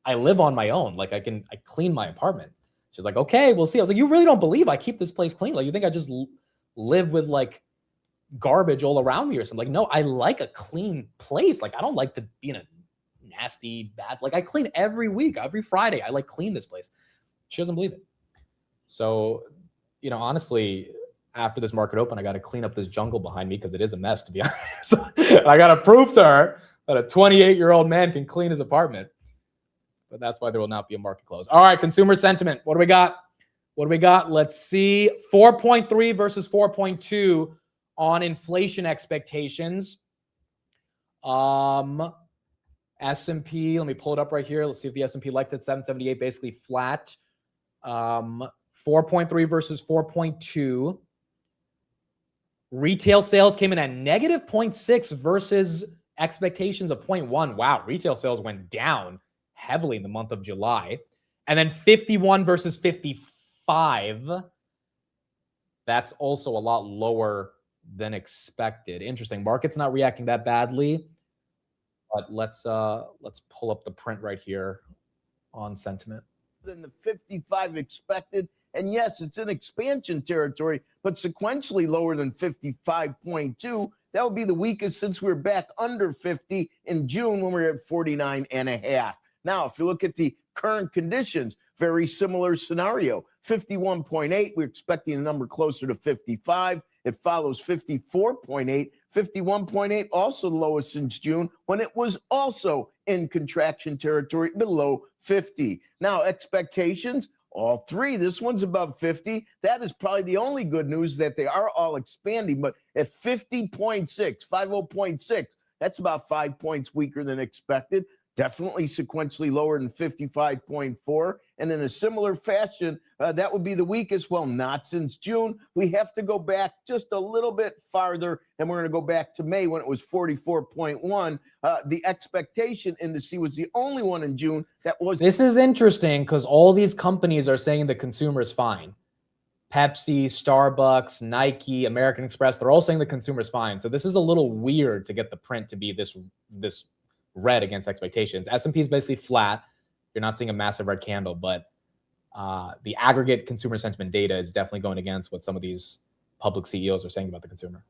I live on my own. Like, I clean my apartment. She's like, okay, we'll see. I was like, you really don't believe I keep this place clean? Like, you think I just live with like garbage all around me or something? Like, no, I like a clean place. Like, I don't like to be in a nasty, bad, like I clean every week, every Friday. I like clean this place. She doesn't believe it. So, you know, honestly, after this market open, I got to clean up this jungle behind me because it is a mess, to be honest. I got to prove to her that a 28-year-old man can clean his apartment. But that's why there will not be a market close. All right, consumer sentiment. What do we got? What do we got? Let's see. 4.3 versus 4.2 on inflation expectations. S&P, let me pull it up right here. Let's see if the S&P liked it. 778, basically flat. 4.3 versus 4.2. Retail sales came in at negative 0.6 versus expectations of 0.1. Wow, retail sales went down heavily in the month of July. And then 51 versus 55. That's also a lot lower than expected. Interesting. Market's not reacting that badly, but let's pull up the print right here on sentiment. Than the 55 expected. And yes, it's in expansion territory, but sequentially lower than 55.2. That would be the weakest since we were back under 50 in June when we were at 49.5. Now, if you look at the current conditions, very similar scenario. 51.8, we're expecting a number closer to 55. It follows 54.8. 51.8, also the lowest since June, when it was also in contraction territory below 50. Now, expectations, all three. This one's above 50. That is probably the only good news, that they are all expanding, but at 50.6, 50.6, that's about 5 points weaker than expected. Definitely sequentially lower than 55.4. And in a similar fashion, that would be the weakest. Well, not since June. We have to go back just a little bit farther, and we're going to go back to May when it was 44.1. The expectation indice was the only one in June that was. This is interesting because all these companies are saying the consumer is fine. Pepsi, Starbucks, Nike, American Express, they're all saying the consumer is fine. So this is a little weird to get the print to be this red against expectations. S&P is basically flat. You're not seeing a massive red candle, but the aggregate consumer sentiment data is definitely going against what some of these public CEOs are saying about the consumer.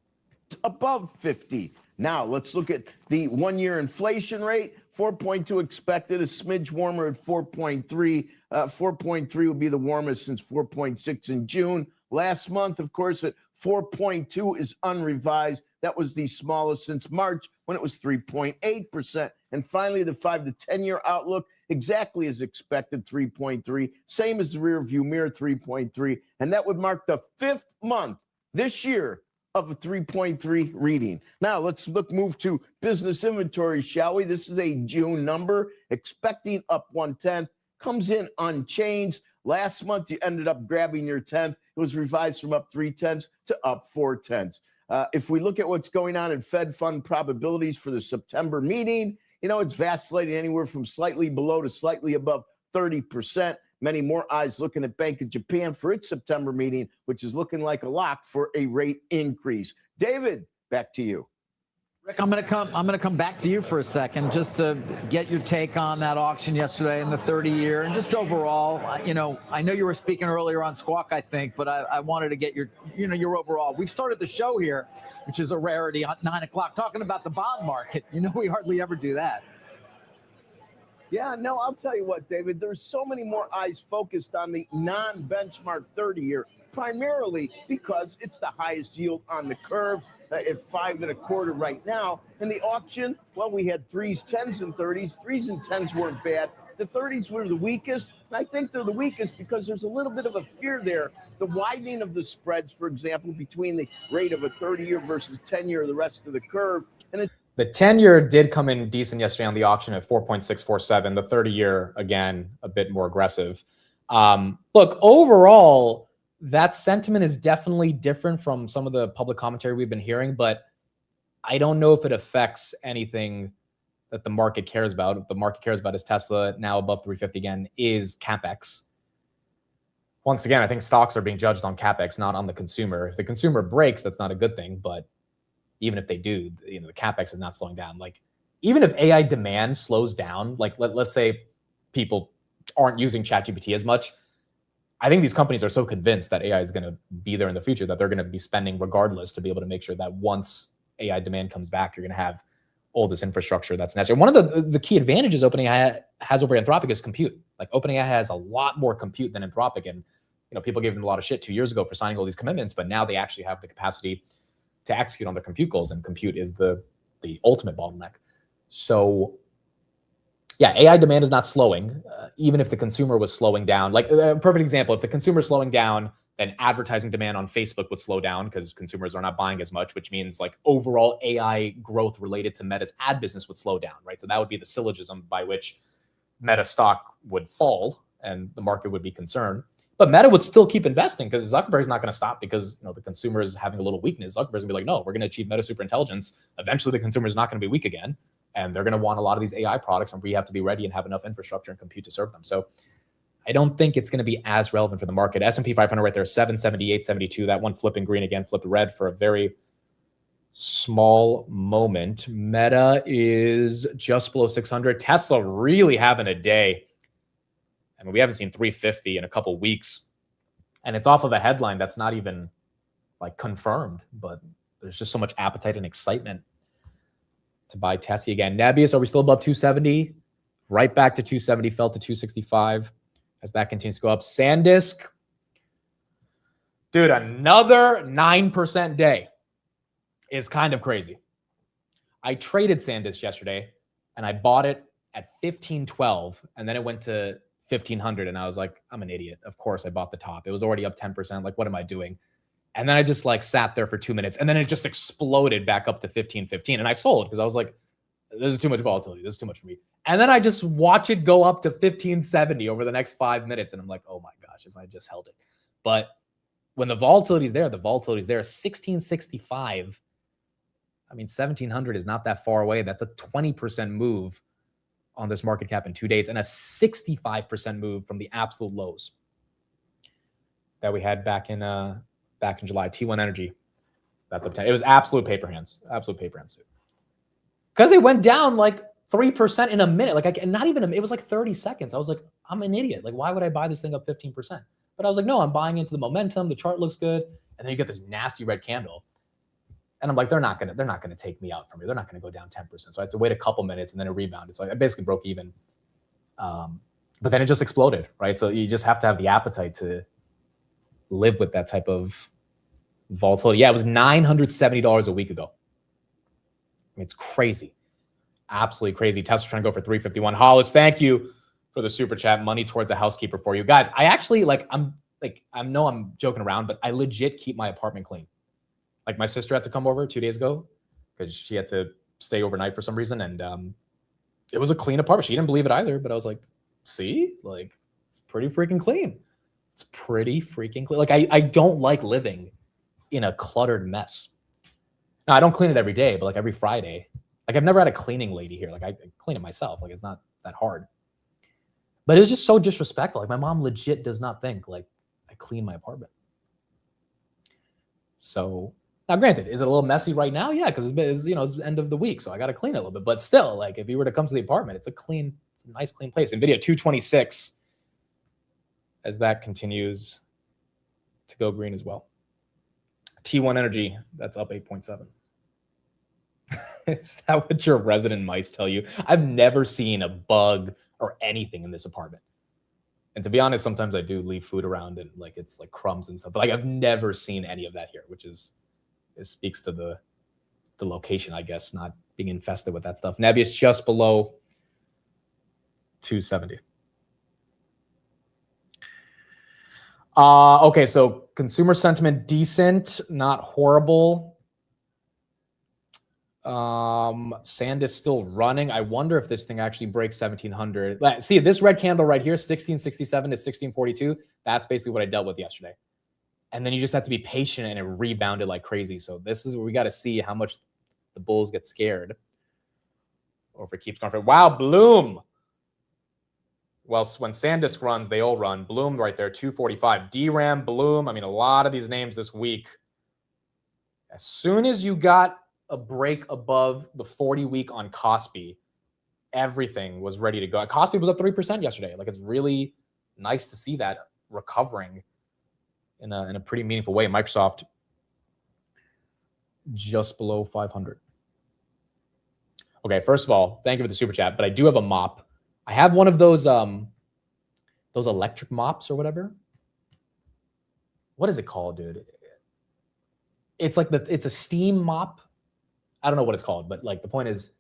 Above 50. Now let's look at the 1-year inflation rate. 4.2 expected, a smidge warmer at 4.3. 4.3 would be the warmest since 4.6 in June. Last month, of course, at 4.2 is unrevised. That was the smallest since March when it was 3.8%. And finally, the 5 to 10 year outlook, exactly as expected, 3.3. Same as the rear view mirror, 3.3. And that would mark the 5th month this year of a 3.3 reading. Now let's move to business inventory, shall we? This is a June number, expecting up 1/10, comes in unchanged. Last month, you ended up grabbing your 10th. It was revised from up 0.3 to up 0.4. If we look at what's going on in Fed fund probabilities for the September meeting, it's vacillating anywhere from slightly below to slightly above 30%. Many more eyes looking at Bank of Japan for its September meeting, which is looking like a lock for a rate increase. David, back to you. Rick, I'm going to come back to you for a second just to get your take on that auction yesterday in the 30-year and just overall. I know you were speaking earlier on Squawk, I think, but I wanted to get your overall. We've started the show here, which is a rarity at 9 o'clock, talking about the bond market. We hardly ever do that. Yeah, no, I'll tell you what, David, there's so many more eyes focused on the non-benchmark 30-year, primarily because it's the highest yield on the curve at 5.25 right now. In the auction, well, we had 3s, 10s, and 30s. 3s and 10s weren't bad. The 30s were the weakest. I think they're the weakest because there's a little bit of a fear there. The widening of the spreads, for example, between the rate of a 30-year versus 10-year, the rest of the curve. And the 10-year did come in decent yesterday on the auction at 4.647. The 30-year, again, a bit more aggressive. Look, overall, that sentiment is definitely different from some of the public commentary we've been hearing, but I don't know if it affects anything that the market cares about. What the market cares about is Tesla now above 350 again, is CapEx. Once again, I think stocks are being judged on CapEx, not on the consumer. If the consumer breaks, that's not a good thing, but even if they do, the CapEx is not slowing down. Like, even if AI demand slows down, like let's say people aren't using ChatGPT as much, I think these companies are so convinced that AI is going to be there in the future that they're going to be spending regardless to be able to make sure that once AI demand comes back, you're going to have all this infrastructure that's necessary. One of the key advantages OpenAI has over Anthropic is compute. Like, OpenAI has a lot more compute than Anthropic, and people gave them a lot of shit 2 years ago for signing all these commitments, but now they actually have the capacity to execute on their compute goals, and compute is the ultimate bottleneck. So yeah, AI demand is not slowing, even if the consumer was slowing down. Like, a perfect example, if the consumer is slowing down, then advertising demand on Facebook would slow down because consumers are not buying as much, which means like overall AI growth related to Meta's ad business would slow down, right? So that would be the syllogism by which Meta stock would fall and the market would be concerned. But Meta would still keep investing because Zuckerberg's not going to stop because the consumer is having a little weakness. Zuckerberg's going to be like, no, we're going to achieve Meta superintelligence. Eventually, the consumer is not going to be weak again, and they're going to want a lot of these AI products, and we have to be ready and have enough infrastructure and compute to serve them. So I don't think it's going to be as relevant for the market. S&P 500 right there, 778, 72. That one flipping green again, flipped red for a very small moment. Meta is just below 600. Tesla really having a day. I mean, we haven't seen 350 in a couple weeks. And it's off of a headline that's not even like confirmed, but there's just so much appetite and excitement to buy Tesla again. Nebius, are we still above 270? Right back to 270, fell to 265 as that continues to go up. SanDisk, dude, another 9% day is kind of crazy. I traded SanDisk yesterday and I bought it at 1512 and then it went to 1500 and I was like, I'm an idiot. Of course I bought the top. It was already up 10%. Like, what am I doing? And then I just like sat there for 2 minutes and then it just exploded back up to 1515 and I sold because I was like, this is too much volatility. This is too much for me. And then I just watch it go up to 1570 over the next 5 minutes. And I'm like, oh my gosh, if I just held it. But when the volatility is there, the volatility is there. 1665. I mean, 1700 is not that far away. That's a 20% move on this market cap in 2 days and a 65% move from the absolute lows that we had back in July. T1 Energy, that's up 10. It was absolute paper hands, because it went down like 3% in a minute. Like, not even it was like 30 seconds. I was like, I'm an idiot. Like, why would I buy this thing up 15%? But I was like, no, I'm buying into the momentum. The chart looks good, and then you get this nasty red candle. And I'm like, they're not gonna take me out from here. They're not gonna go down 10%. So I had to wait a couple minutes and then it rebounded. So I basically broke even. But then it just exploded, right? So you just have to have the appetite to live with that type of volatility. Yeah, it was $970 a week ago. I mean, it's crazy. Absolutely crazy. Tesla's trying to go for 351. Hollis, thank you for the super chat. Money towards a housekeeper for you. Guys, I actually I know I'm joking around, but I legit keep my apartment clean. Like, my sister had to come over 2 days ago because she had to stay overnight for some reason. And it was a clean apartment. She didn't believe it either, but I was like, see, like, it's pretty freaking clean. It's pretty freaking clean. Like, I don't like living in a cluttered mess. Now, I don't clean it every day, but like every Friday. Like, I've never had a cleaning lady here. Like, I clean it myself. Like, it's not that hard. But it was just so disrespectful. Like, my mom legit does not think like I clean my apartment. So now, granted, is it a little messy right now? Yeah, because it's the end of the week, so I got to clean it a little bit. But still, like, if you were to come to the apartment, it's a nice, clean place. NVIDIA 226 as that continues to go green as well. T1 Energy, that's up 8.7. Is that what your resident mice tell you? I've never seen a bug or anything in this apartment. And to be honest, sometimes I do leave food around and like it's like crumbs and stuff. But like, I've never seen any of that here, which it speaks to the location, I guess, not being infested with that stuff. Nebius just below 270. Okay, so consumer sentiment decent, not horrible. SanDisk still running. I wonder if this thing actually breaks 1700. See, this red candle right here, 1667 to 1642. That's basically what I dealt with yesterday. And then you just have to be patient, and it rebounded like crazy. So this is where we got to see how much the bulls get scared, or if it keeps going. Wow, Bloom. Well, when SanDisk runs, they all run. Bloom right there, 245. DRAM, Bloom. I mean, a lot of these names this week. As soon as you got a break above the 40-week on Kospi, everything was ready to go. Kospi was up 3% yesterday. Like, it's really nice to see that recovering in a pretty meaningful way. Microsoft just below 500. Okay, first of all, thank you for the super chat, but I do have a mop. I have one of those electric mops or whatever. What is it called, dude? It's like it's a steam mop. I don't know what it's called, but like the point is,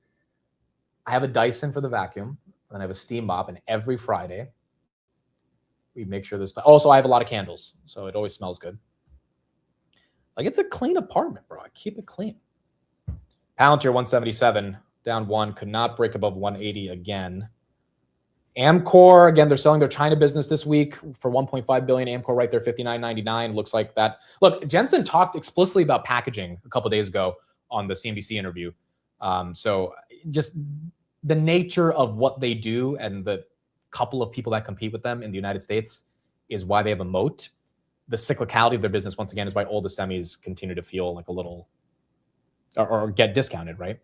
I have a Dyson for the vacuum, and I have a steam mop, and every Friday we make sure this. Also, I have a lot of candles, so it always smells good. Like, it's a clean apartment, bro. I keep it clean. Palantir 177 down 1, could not break above 180 again. Amcor, again, they're selling their China business this week for $1.5 billion. Amcor right there, $59.99. Looks like that. Look, Jensen talked explicitly about packaging a couple days ago on the CNBC interview. So just the nature of what they do and the couple of people that compete with them in the United States is why they have a moat. The cyclicality of their business, once again, is why all the semis continue to feel like a little or get discounted, right?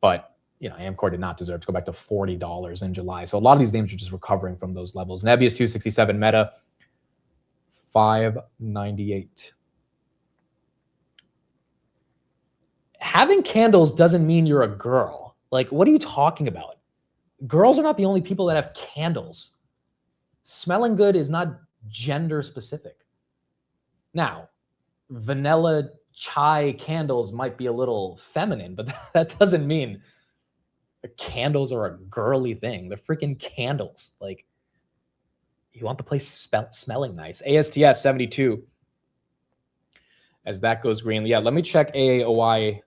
But you know, Amcor did not deserve to go back to $40 in July. So a lot of these names are just recovering from those levels. Nebius 267, Meta 598. Having candles doesn't mean you're a girl. Like, what are you talking about? Girls are not the only people that have candles. Smelling good is not gender specific. Now, vanilla chai candles might be a little feminine, but that doesn't mean the candles are a girly thing. They're freaking candles. Like, you want the place smelling nice. ASTS 72. As that goes green. Yeah, let me check AAOI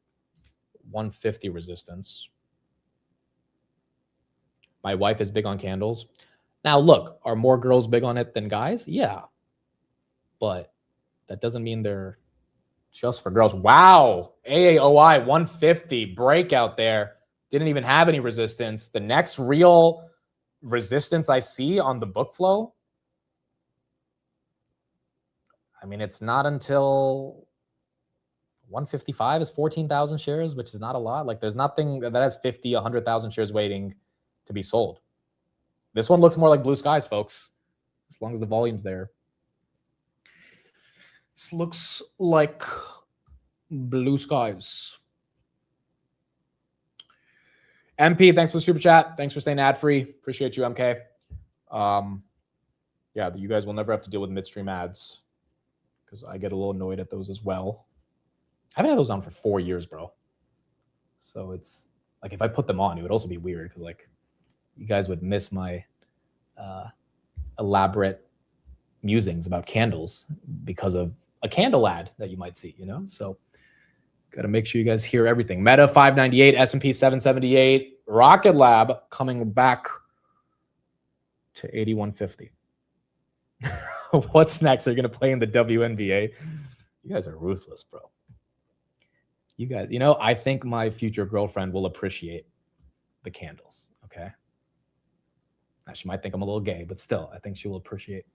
150 resistance. My wife is big on candles. Now, look, are more girls big on it than guys? Yeah. But that doesn't mean they're just for girls. Wow. AAOI 150 breakout there. Didn't even have any resistance. The next real resistance I see on the book flow, I mean, it's not until 155 is 14,000 shares, which is not a lot. Like, there's nothing that has 50, 100,000 shares waiting to be sold. This one looks more like blue skies, folks, as long as the volume's there. This looks like blue skies. MP, thanks for the super chat. Thanks for staying ad-free. Appreciate you, MK. Yeah, you guys will never have to deal with midstream ads because I get a little annoyed at those as well. I haven't had those on for 4 years, bro. So it's like, if I put them on, it would also be weird because, like, you guys would miss my elaborate musings about candles because of a candle ad that you might see, you know? So got to make sure you guys hear everything. Meta 598, S&P 778, Rocket Lab coming back to 8150. What's next? Are you going to play in the WNBA? You guys are ruthless, bro. You guys, you know, I think my future girlfriend will appreciate the candles, okay? Now, she might think I'm a little gay, but still, I think she will appreciate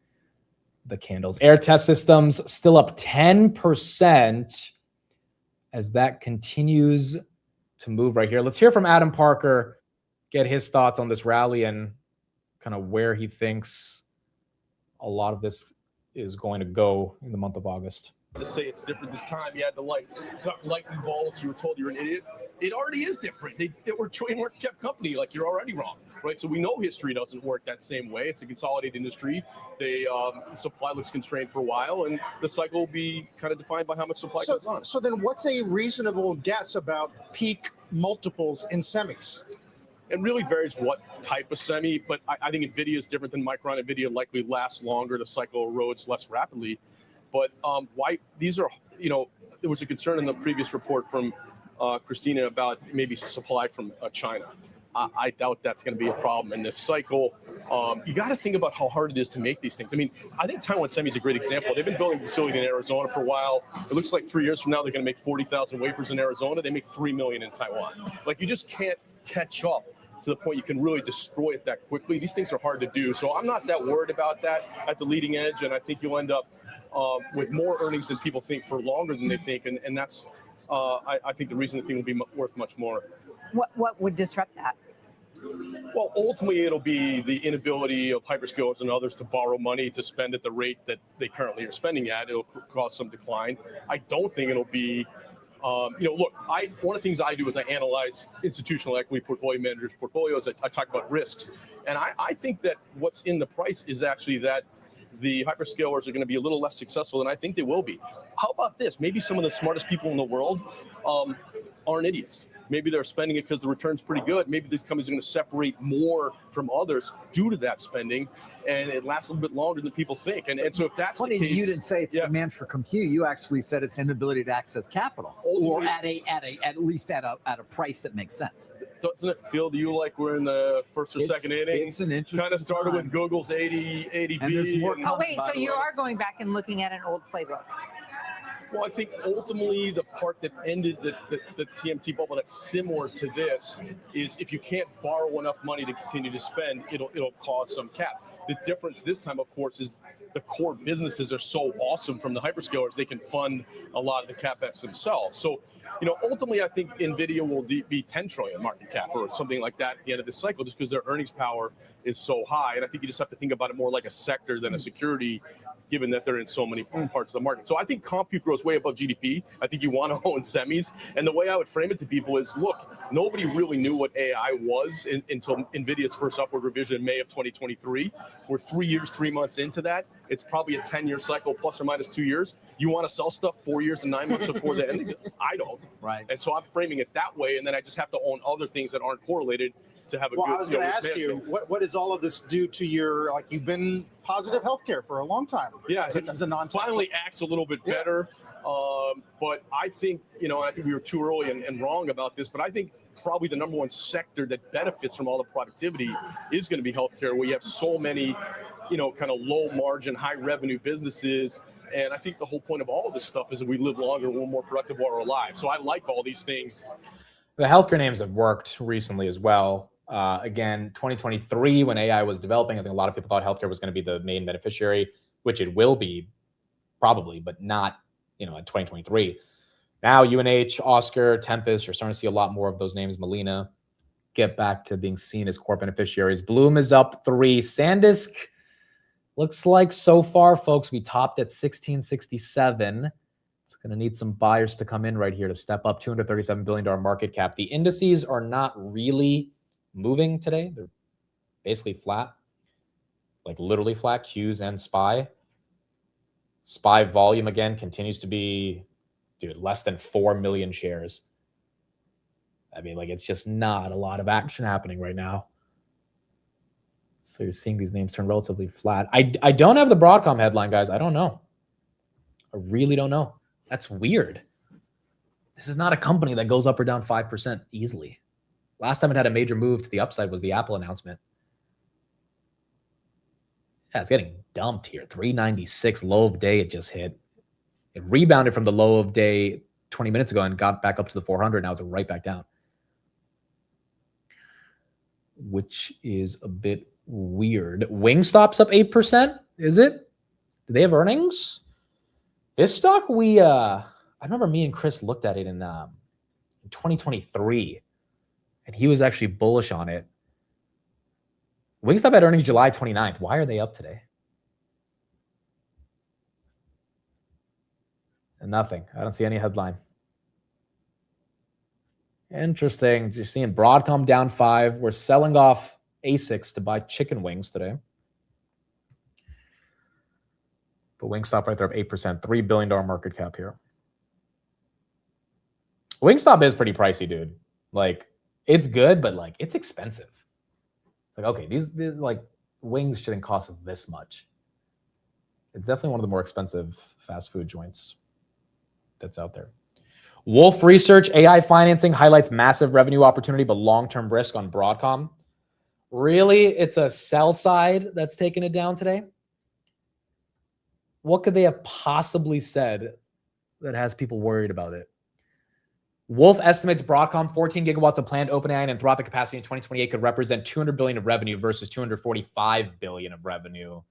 the candles. Air Test Systems still up 10% as that continues to move right here. Let's hear from Adam Parker, get his thoughts on this rally and kind of where he thinks a lot of this is going to go in the month of August. To say it's different this time, you had to lightning bolts. You were told you're an idiot. It already is different. They were a market cap company. Like, you're already wrong, right? So we know history doesn't work that same way. It's a consolidated industry. Supply looks constrained for a while, and the cycle will be kind of defined by how much supply goes on. So then, what's a reasonable guess about peak multiples in semis? It really varies what type of semi, but I think NVIDIA is different than Micron. NVIDIA likely lasts longer. The cycle erodes less rapidly. But why these are, you know, there was a concern in the previous report from Christina about maybe supply from China. I doubt that's going to be a problem in this cycle. You got to think about how hard it is to make these things. I mean, I think Taiwan Semi is a great example. They've been building a facility in Arizona for a while. It looks like 3 years from now they're going to make 40,000 wafers in Arizona. They make 3 million in Taiwan. Like, you just can't catch up to the point you can really destroy it that quickly. These things are hard to do. So I'm not that worried about that at the leading edge, and I think you'll end up with more earnings than people think for longer than they think, and that's I think the reason the thing will be worth much more. What would disrupt that? Well, ultimately, it'll be the inability of hyperscalers and others to borrow money to spend at the rate that they currently are spending at. It'll cause some decline. I don't think it'll be, look, one of the things I do is I analyze institutional equity portfolio managers' portfolios. I talk about risks. And I think that what's in the price is actually that the hyperscalers are going to be a little less successful than I think they will be. How about this? Maybe some of the smartest people in the world aren't idiots. Maybe they're spending it because the return's pretty good. Maybe these companies are going to separate more from others due to that spending, and it lasts a little bit longer than people think. And so if that's Funny, the case, you didn't say it's demand for compute. You actually said it's inability to access capital, or at least at a price that makes sense. Doesn't it feel to you like we're in the first or second inning? It's an interesting kind of started time. with Google's 80B. And there's more Oh, wait, so you are going back and looking at an old playbook. Well, I think ultimately the part that ended the TMT bubble that's similar to this is if you can't borrow enough money to continue to spend, it'll cause some cap. The difference this time, of course, is the core businesses are so awesome from the hyperscalers, they can fund a lot of the CapEx themselves. So, ultimately, I think NVIDIA will be 10 trillion market cap or something like that at the end of this cycle, just because their earnings power is so high. And I think you just have to think about it more like a sector than a security, given that they're in so many parts of the market. So I think compute grows way above GDP. I think you want to own semis. And the way I would frame it to people is, look, nobody really knew what AI was until NVIDIA's first upward revision in May of 2023. We're 3 years, 3 months into that. It's probably a 10-year cycle, plus or minus 2 years. You want to sell stuff 4 years and 9 months before the end? I don't. Right. And so I'm framing it that way. And then I just have to own other things that aren't correlated to have a good I was going to risk ask you, management. what does all of this do to your, you've been positive healthcare for a long time. Yeah, as a non finally acts a little bit better. But I think, I think we were too early and wrong about this, but I think probably the number one sector that benefits from all the productivity is going to be healthcare, where you have so many, kind of low margin, high revenue businesses. And I think the whole point of all of this stuff is that we live longer, we're more productive while we're alive. So I like all these things. The healthcare names have worked recently as well. Again, 2023, when AI was developing, I think a lot of people thought healthcare was going to be the main beneficiary, which it will be probably, but not, in 2023. Now, UNH, Oscar, Tempest, you're starting to see a lot more of those names. Molina get back to being seen as core beneficiaries. Bloom is up 3. SanDisk looks like so far, folks, we topped at 1667. It's going to need some buyers to come in right here to step up. $237 billion market cap. The indices are not really moving today. They're basically flat, like literally flat. Qs and SPY. SPY volume again continues to be, less than 4 million shares. I mean, it's just not a lot of action happening right now. So you're seeing these names turn relatively flat. I don't have the Broadcom headline, guys. I don't know. I really don't know. That's weird. This is not a company that goes up or down 5% easily. Last time it had a major move to the upside was the Apple announcement. Yeah, it's getting dumped here. 396 low of day it just hit. It rebounded from the low of day 20 minutes ago and got back up to the 400. Now it's right back down, which is a bit weird. Wingstop's up 8%. Is it? Do they have earnings? This stock, I remember me and Chris looked at it in 2023, and he was actually bullish on it. Wingstop had earnings July 29th. Why are they up today? And nothing. I don't see any headline. Interesting. Just seeing Broadcom down 5. We're selling off ASICs to buy chicken wings today. But Wingstop right there up 8%. $3 billion market cap here. Wingstop is pretty pricey, dude. It's good, but it's expensive. It's okay, these wings shouldn't cost this much. It's definitely one of the more expensive fast food joints that's out there. Wolf Research, AI financing highlights massive revenue opportunity, but long-term risk on Broadcom. Really, it's a sell side that's taking it down today? What could they have possibly said that has people worried about it? Wolf estimates Broadcom 14 gigawatts of planned OpenAI and Anthropic capacity in 2028 could represent $200 billion of revenue versus $245 billion of revenue.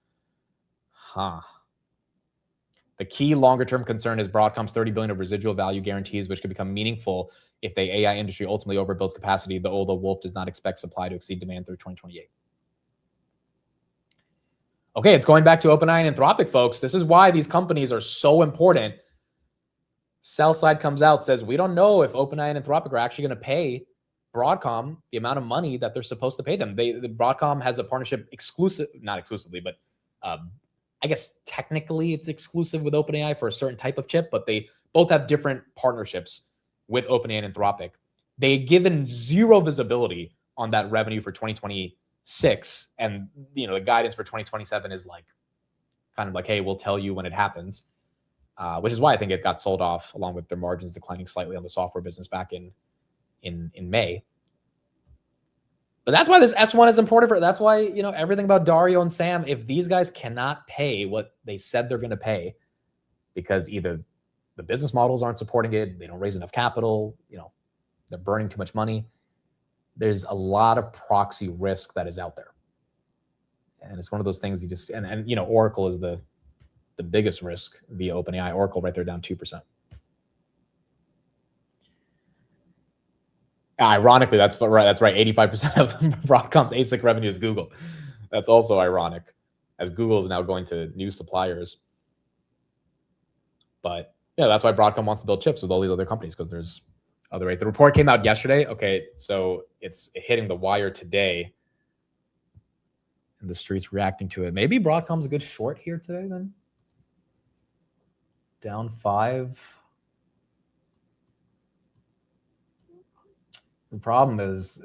The key longer-term concern is Broadcom's $30 billion of residual value guarantees, which could become meaningful if the AI industry ultimately overbuilds capacity, although Wolf does not expect supply to exceed demand through 2028. Okay, it's going back to OpenAI and Anthropic, folks. This is why these companies are so important. Sell side comes out, says, we don't know if OpenAI and Anthropic are actually going to pay Broadcom the amount of money that they're supposed to pay them. Broadcom has a partnership not exclusively, but I guess technically it's exclusive with OpenAI for a certain type of chip, but they both have different partnerships with OpenAI and Anthropic. They've given zero visibility on that revenue for 2026. And, the guidance for 2027 is hey, we'll tell you when it happens. Which is why I think it got sold off along with their margins declining slightly on the software business back in May. But that's why this S1 is important that's why, everything about Dario and Sam, if these guys cannot pay what they said they're going to pay because either the business models aren't supporting it, they don't raise enough capital, they're burning too much money, there's a lot of proxy risk that is out there. And it's one of those things you just, and Oracle is the the biggest risk via OpenAI. Oracle right there down 2%. Ironically, that's right. That's right. 85% of Broadcom's ASIC revenue is Google. That's also ironic, as Google is now going to new suppliers. But yeah, that's why Broadcom wants to build chips with all these other companies, because there's other ways. The report came out yesterday. Okay, so it's hitting the wire today, and the street's reacting to it. Maybe Broadcom's a good short here today then. Down 5. The problem is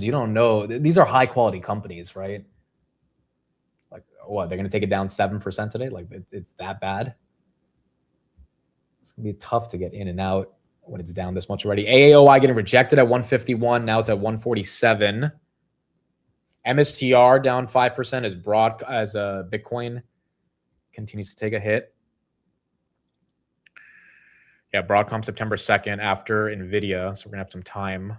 you don't know. These are high quality companies, right? Like, what, they're going to take it down 7% today? Like, it's that bad? It's going to be tough to get in and out when it's down this much already. AAOI getting rejected at 151. Now it's at 147. MSTR down 5% as Bitcoin continues to take a hit. Yeah, Broadcom September 2nd after NVIDIA. So we're going to have some time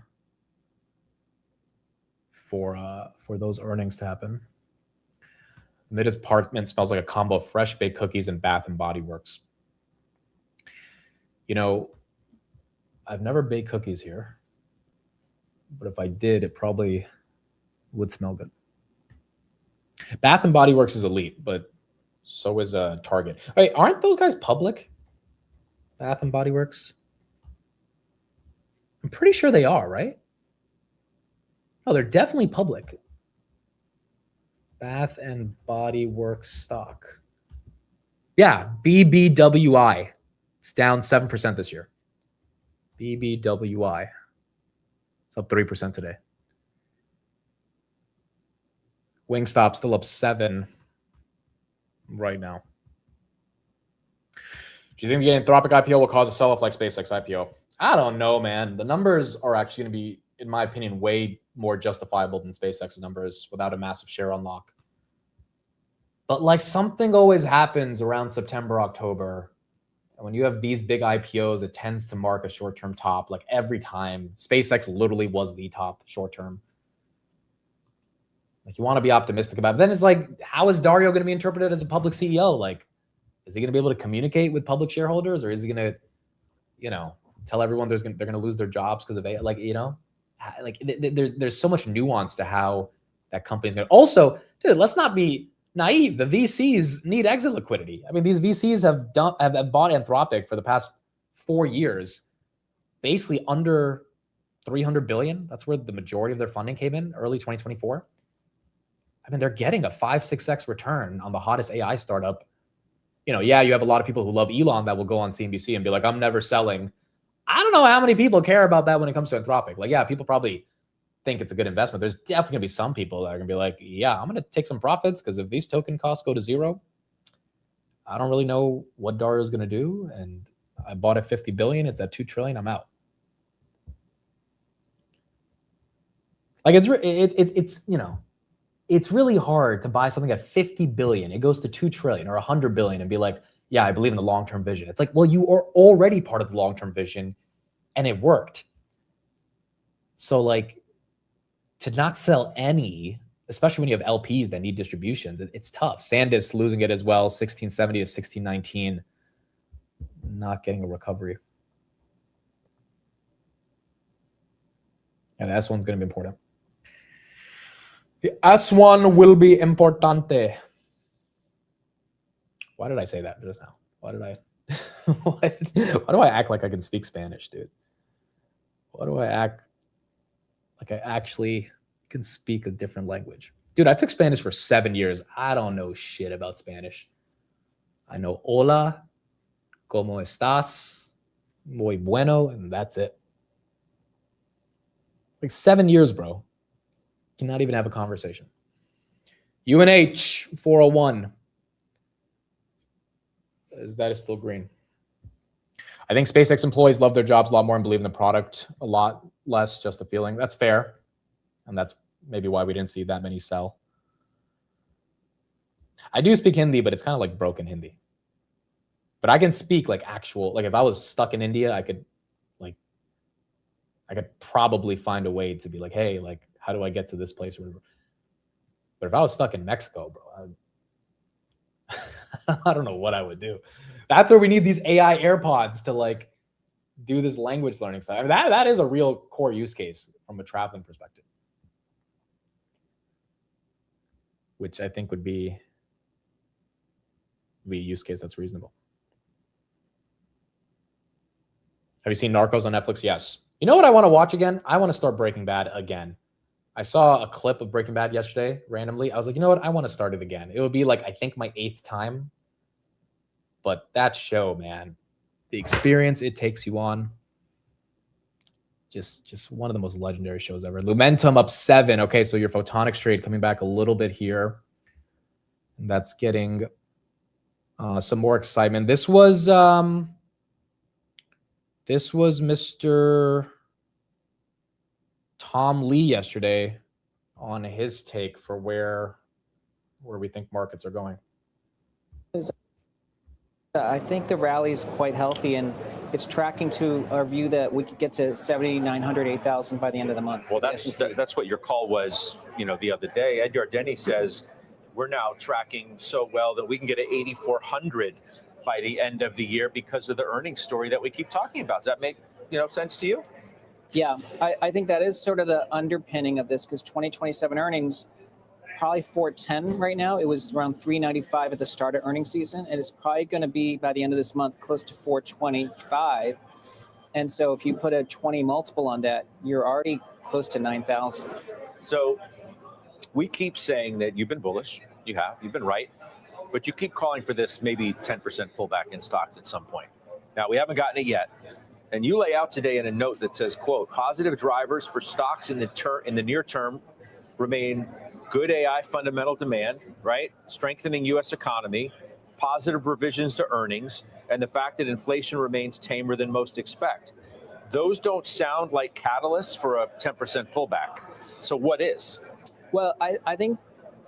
for those earnings to happen. Mid apartment smells like a combo of fresh baked cookies and Bath and Body Works. You know, I've never baked cookies here, but if I did, it probably would smell good. Bath and Body Works is elite, but so is Target. Wait, aren't those guys public? Bath and Body Works? I'm pretty sure they are, right? No, they're definitely public. Bath and Body Works stock. Yeah, BBWI. It's down 7% this year. BBWI. It's up 3% today. Wingstop still up 7 right now. Do you think the Anthropic IPO will cause a sell-off like SpaceX IPO? I don't know, man. The numbers are actually going to be, in my opinion, way more justifiable than SpaceX's numbers without a massive share unlock. But like, something always happens around September, October. And when you have these big IPOs, it tends to mark a short-term top. Like every time, SpaceX literally was the top short-term. Like, you want to be optimistic about it. But then it's like, how is Dario going to be interpreted as a public CEO? Like, is he going to be able to communicate with public shareholders, or is he going to, you know, tell everyone they're going to lose their jobs because of AI? Like, you know, like there's so much nuance to how that company's going to. Also, dude, let's not be naive. The VCs need exit liquidity. I mean, these VCs have bought Anthropic for the past 4 years, basically under 300 billion. That's where the majority of their funding came in, early 2024. I mean, they're getting a 5-6x return on the hottest AI startup. You know, yeah, you have a lot of people who love Elon that will go on CNBC and be like, I'm never selling. I don't know how many people care about that when it comes to Anthropic. Like, yeah, people probably think it's a good investment. There's definitely going to be some people that are going to be like, yeah, I'm going to take some profits, because if these token costs go to 0, I don't really know what Dario is going to do. And I bought at 50 billion. It's at 2 trillion. I'm out. Like, it's you know, it's really hard to buy something at 50 billion. It goes to 2 trillion or 100 billion and be like, yeah, I believe in the long-term vision. It's like, well, you are already part of the long-term vision and it worked. So like, to not sell any, especially when you have LPs that need distributions, it's tough. SanDisk losing it as well, 1670 to 1619, not getting a recovery. And the S1's going to be important. The S1 will be importante. Why did I say that just now? Why did I? why do I act like I can speak Spanish, dude? Why do I act like I actually can speak a different language? Dude, I took Spanish for 7 years. I don't know shit about Spanish. I know hola, ¿cómo estás? Muy bueno, and that's it. Like 7 years, bro. Cannot even have a conversation. UNH 401. That is still green. I think SpaceX employees love their jobs a lot more and believe in the product a lot less, just a feeling. That's fair. And that's maybe why we didn't see that many sell. I do speak Hindi, but it's kind of like broken Hindi. But I can speak like actual, like if I was stuck in India, I could probably find a way to be like, hey, like, how do I get to this place or whatever? But if I was stuck in Mexico, bro, I don't know what I would do. That's where we need these AI AirPods to like do this language learning stuff. I mean, that is a real core use case from a traveling perspective, which I think would be a use case that's reasonable. Have you seen Narcos on Netflix? Yes. You know what I want to watch again? I want to start Breaking Bad again. I saw a clip of Breaking Bad yesterday randomly. I was like, you know what? I want to start it again. It would be like, I think my 8th time. But that show, man, the experience it takes you on, just one of the most legendary shows ever. Lumentum up 7. Okay, so your photonics trade coming back a little bit here. And that's getting some more excitement. This was Mr. Tom Lee yesterday on his take for where we think markets are going. I think the rally is quite healthy, and it's tracking to our view that we could get to 7,900, 8,000 by the end of the month. Well, that's what your call was, the other day. Ed Yardeni says we're now tracking so well that we can get to 8,400 by the end of the year because of the earnings story that we keep talking about. Does that make sense to you? Yeah, I think that is sort of the underpinning of this, because 2027 earnings, probably 410 right now. It was around 395 at the start of earnings season, and it's probably going to be by the end of this month close to 425. And so if you put a 20 multiple on that, you're already close to 9,000. So we keep saying that you've been bullish. You've been right, but you keep calling for this maybe 10% pullback in stocks at some point. Now, we haven't gotten it yet. And you lay out today in a note that says, quote, positive drivers for stocks in the near term remain good AI fundamental demand, right? Strengthening U.S. economy, positive revisions to earnings, and the fact that inflation remains tamer than most expect. Those don't sound like catalysts for a 10% pullback. So what is? Well, I think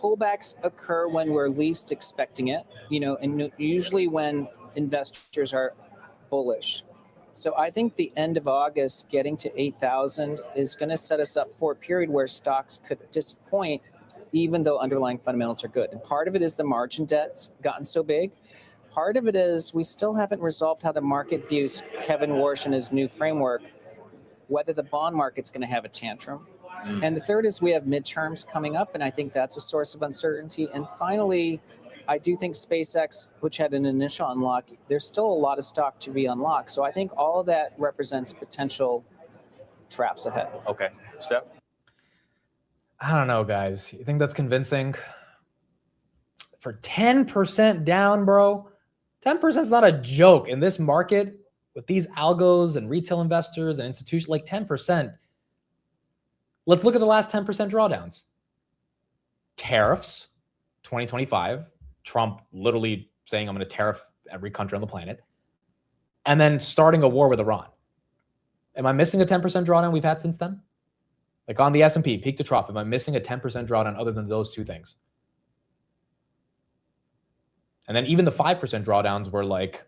pullbacks occur when we're least expecting it, and usually when investors are bullish. So I think the end of August getting to 8,000 is going to set us up for a period where stocks could disappoint, even though underlying fundamentals are good. And part of it is the margin debt's gotten so big. Part of it is we still haven't resolved how the market views Kevin Warsh and his new framework, whether the bond market's going to have a tantrum. And the third is we have midterms coming up, and I think that's a source of uncertainty. And finally, I do think SpaceX, which had an initial unlock, there's still a lot of stock to be unlocked. So I think all of that represents potential traps ahead. Okay. Steph? I don't know, guys. You think that's convincing? For 10% down, bro? 10% is not a joke in this market with these algos and retail investors and institutions. Like 10%. Let's look at the last 10% drawdowns. Tariffs, 2025. Trump literally saying, I'm going to tariff every country on the planet. And then starting a war with Iran. Am I missing a 10% drawdown we've had since then? Like on the S&P, peak to trough, am I missing a 10% drawdown other than those two things? And then even the 5% drawdowns were like,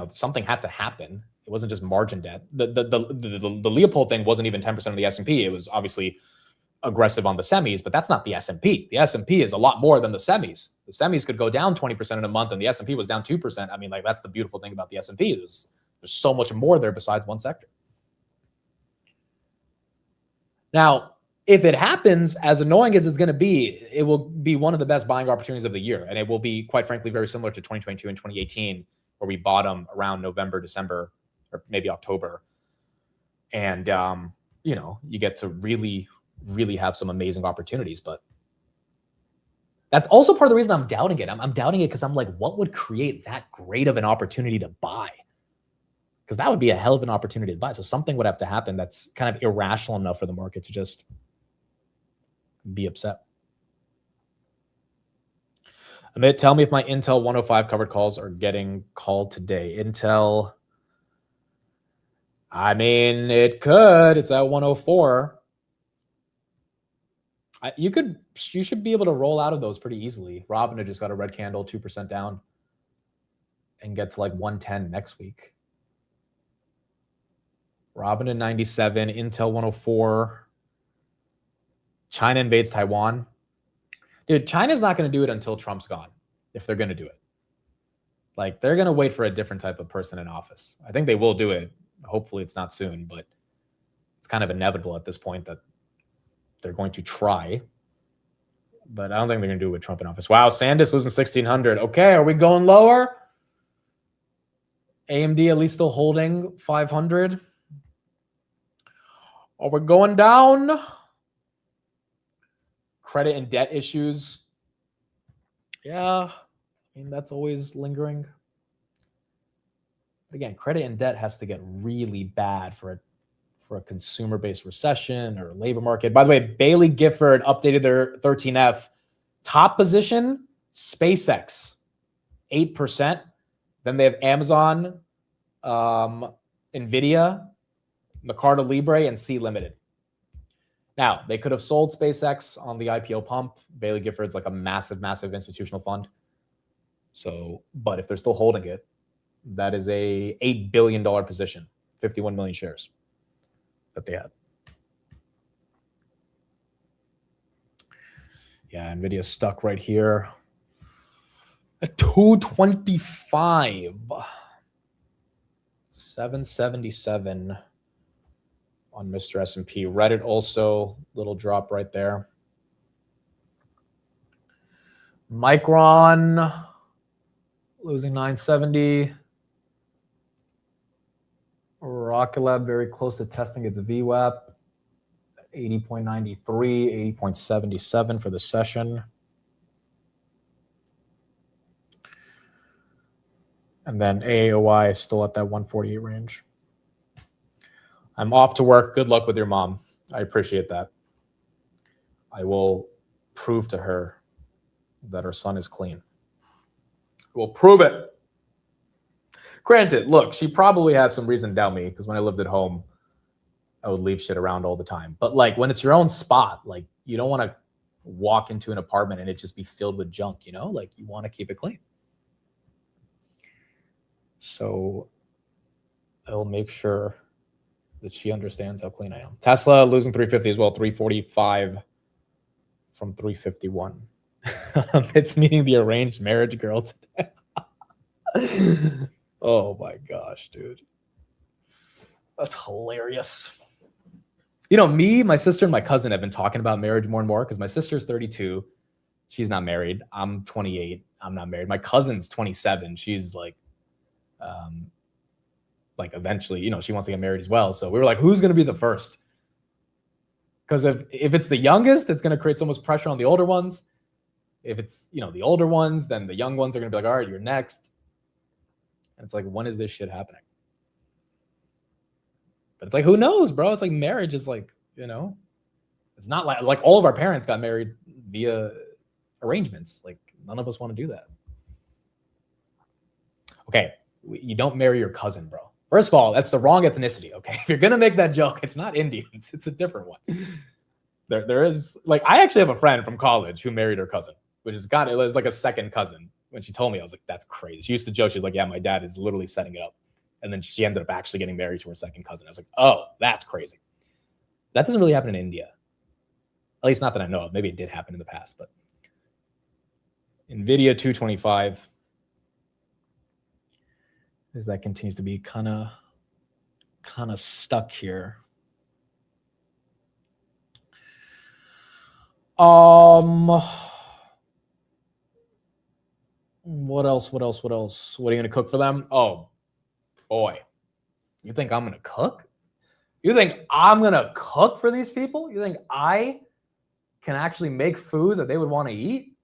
something had to happen. It wasn't just margin debt. The Leopold thing wasn't even 10% of the S&P. It was obviously aggressive on the semis, but that's not the S&P. The S&P is a lot more than the semis. The semis could go down 20% in a month and the S&P was down 2%. I mean, like that's the beautiful thing about the S&P. There's so much more there besides one sector. Now, if it happens, as annoying as it's going to be, it will be one of the best buying opportunities of the year. And it will be, quite frankly, very similar to 2022 and 2018, where we bottom around November, December, or maybe October. And, you get to really have some amazing opportunities. But that's also part of the reason I'm doubting it. I'm doubting it because I'm like, what would create that great of an opportunity to buy? Because that would be a hell of an opportunity to buy. So something would have to happen that's kind of irrational enough for the market to just be upset. Amit, tell me if my Intel 105 covered calls are getting called today. Intel, I mean, it could. It's at 104. You should be able to roll out of those pretty easily. Robin just got a red candle, 2% down, and get to like 110 next week. Robin at 97, Intel 104. China invades Taiwan. Dude, China's not going to do it until Trump's gone, if they're going to do it. Like, they're going to wait for a different type of person in office. I think they will do it. Hopefully it's not soon, but it's kind of inevitable at this point that they're going to try. But I don't think they're going to do it with Trump in office. Wow, Sandus losing 1,600. Okay, are we going lower? AMD at least still holding 500. Are we going down? Credit and debt issues. Yeah, I mean, that's always lingering. But again, credit and debt has to get really bad for a consumer-based recession or labor market. By the way, Bailey Gifford updated their 13F. Top position, SpaceX, 8%. Then they have Amazon, NVIDIA, Mercado Libre, and C Limited. Now, they could have sold SpaceX on the IPO pump. Bailey Gifford's like a massive, massive institutional fund. So, but if they're still holding it, that is a $8 billion position, 51 million shares that they had. Yeah, NVIDIA's stuck right here at 225. 777 on Mr. S&P. Reddit also, little drop right there. Micron losing 970. Rocket Lab very close to testing its VWAP. 80.93, 80.77 for the session. And then AAOI is still at that 148 range. I'm off to work. Good luck with your mom. I appreciate that. I will prove to her that her son is clean. We'll prove it. Granted, look, she probably has some reason to doubt me because when I lived at home, I would leave shit around all the time. But like when it's your own spot, like you don't want to walk into an apartment and it just be filled with junk, you know? Like you want to keep it clean. So I will make sure that she understands how clean I am. Tesla losing 350 as well, 345 from 351. It's meeting the arranged marriage girl today. Oh my gosh, dude. That's hilarious. You know, me, my sister, and my cousin have been talking about marriage more and more because my sister's 32. She's not married. I'm 28. I'm not married. My cousin's 27. She's like eventually, you know, she wants to get married as well. So we were like, who's going to be the first? Because if it's the youngest, it's going to create so much pressure on the older ones. If it's, you know, the older ones, then the young ones are going to be like, all right, you're next. And it's like, when is this shit happening? But it's like, who knows, bro? It's like marriage is like, you know, it's not like all of our parents got married via arrangements. Like none of us want to do that. Okay, you don't marry your cousin, bro. First of all, that's the wrong ethnicity, okay? If you're going to make that joke, it's not Indians. It's a different one. There is, like, I actually have a friend from college who married her cousin, which is, God, it was like a second cousin. When she told me, I was like, that's crazy. She used to joke. She was like, yeah, my dad is literally setting it up. And then she ended up actually getting married to her second cousin. I was like, oh, that's crazy. That doesn't really happen in India. At least not that I know of. Maybe it did happen in the past, but NVIDIA 225. As that continues to be kind of stuck here. What else? What are you going to cook for them? Oh, boy. You think I'm going to cook? You think I'm going to cook for these people? You think I can actually make food that they would want to eat?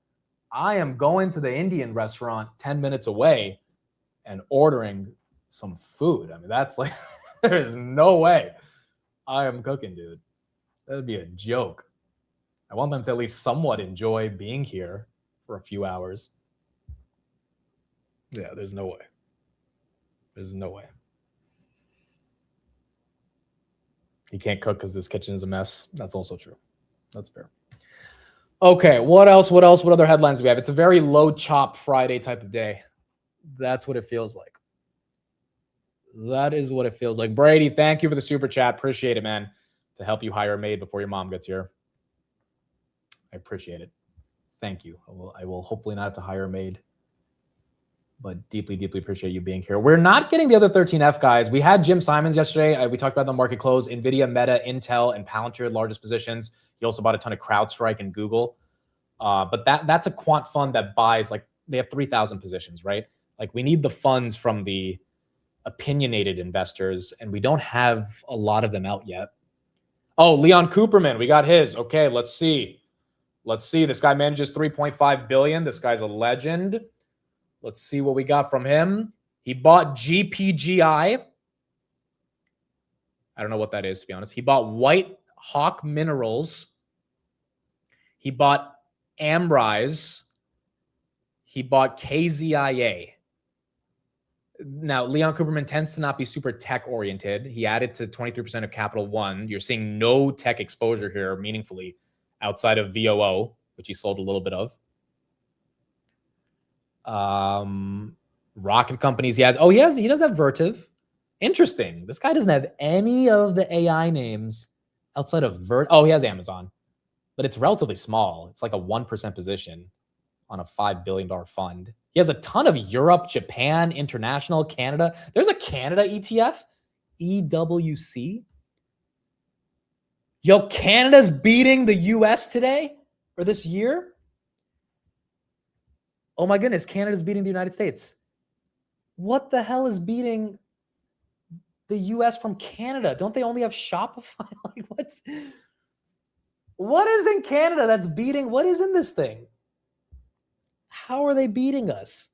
I am going to the Indian restaurant 10 minutes away and ordering some food. I mean, that's like, there's no way I am cooking, dude. That'd be a joke. I want them to at least somewhat enjoy being here for a few hours. Yeah, there's no way. There's no way. He can't cook because this kitchen is a mess. That's also true. That's fair. Okay, what else? What other headlines do we have? It's a very low chop Friday type of day. That's what it feels like. That is what it feels like. Brady, thank you for the super chat. Appreciate it, man. To help you hire a maid before your mom gets here. I appreciate it. Thank you. I will hopefully not have to hire a maid but deeply, deeply appreciate you being here. We're not getting the other 13F guys. We had Jim Simons yesterday. We talked about the market close, NVIDIA, Meta, Intel, and Palantir, largest positions. He also bought a ton of CrowdStrike and Google. But that's a quant fund that buys, like, they have 3,000 positions, right? Like, we need the funds from the opinionated investors, and we don't have a lot of them out yet. Oh, Leon Cooperman, we got his. Okay, let's see. Let's see. This guy manages 3.5 billion. This guy's a legend. Let's see what we got from him. He bought GPGI. I don't know what that is, to be honest. He bought White Hawk Minerals. He bought Amrise. He bought KZIA. Now, Leon Cooperman tends to not be super tech-oriented. He added to 23% of Capital One. You're seeing no tech exposure here meaningfully outside of VOO, which he sold a little bit of. Rocket companies he has. Oh, he does have Vertiv. Interesting. This guy doesn't have any of the AI names outside of Oh, he has Amazon, but it's relatively small. It's like a 1% position on a $5 billion fund. He has a ton of Europe, Japan, international, Canada. There's a Canada ETF, EWC. Yo, Canada's beating the US today or this year. Oh my goodness, Canada's beating the United States. What the hell is beating the US from Canada? Don't they only have Shopify? Like, what is in Canada that's beating? What is in this thing? How are they beating us?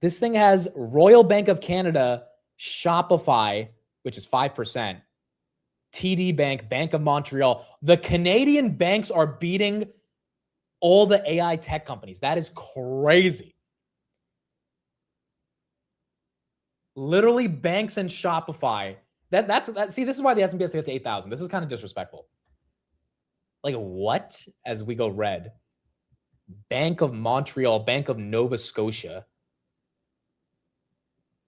This thing has Royal Bank of Canada, Shopify, which is 5%, TD Bank, Bank of Montreal. The Canadian banks are beating all the AI tech companies. That is crazy. Literally banks and Shopify. See, this is why the S&P has to get to 8,000. This is kind of disrespectful. Like, what? As we go red. Bank of Montreal, Bank of Nova Scotia,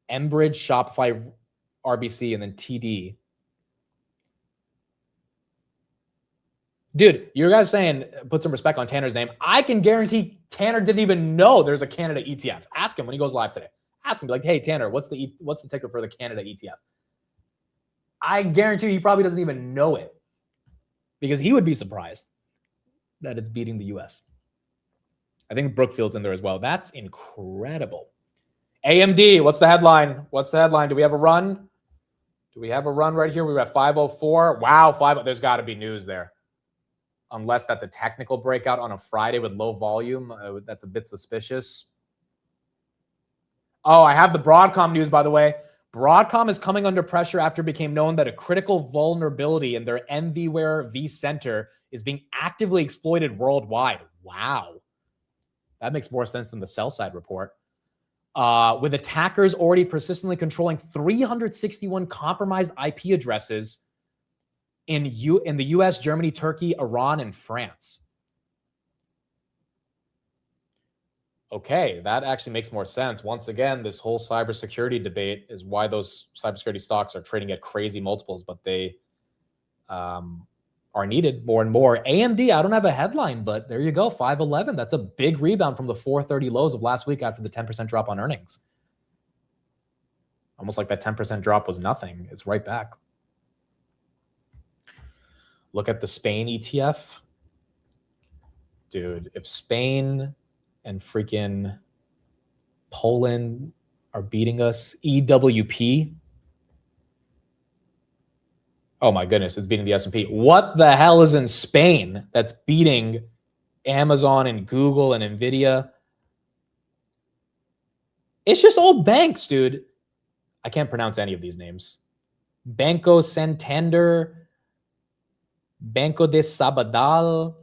Enbridge, Shopify, RBC, and then TD. Dude, you guys saying put some respect on Tanner's name. I can guarantee Tanner didn't even know there's a Canada ETF. Ask him when he goes live today. Ask him, like, hey, Tanner, what's the ticker for the Canada ETF? I guarantee you he probably doesn't even know it because he would be surprised that it's beating the US. I think Brookfield's in there as well. That's incredible. AMD, what's the headline? What's the headline? Do we have a run? Do we have a run right here? We were at 504. Wow, there's got to be news there. Unless that's a technical breakout on a Friday with low volume. That's a bit suspicious. Oh, I have the Broadcom news, by the way. Broadcom is coming under pressure after it became known that a critical vulnerability in their NVWare vCenter is being actively exploited worldwide. Wow. That makes more sense than the sell side report. With attackers already persistently controlling 361 compromised IP addresses in the US, Germany, Turkey, Iran, and France. Okay, that actually makes more sense. Once again, this whole cybersecurity debate is why those cybersecurity stocks are trading at crazy multiples, but they are needed more and more. AMD, I don't have a headline, but there you go, 511. That's a big rebound from the 430 lows of last week after the 10% drop on earnings. Almost like that 10% drop was nothing. It's right back. Look at the Spain ETF. Dude, if Spain and freaking Poland are beating us, EWP. Oh my goodness, it's beating the S&P. What the hell is in Spain that's beating Amazon and Google and NVIDIA? It's just all banks, dude. I can't pronounce any of these names. Banco Santander, Banco de Sabadell.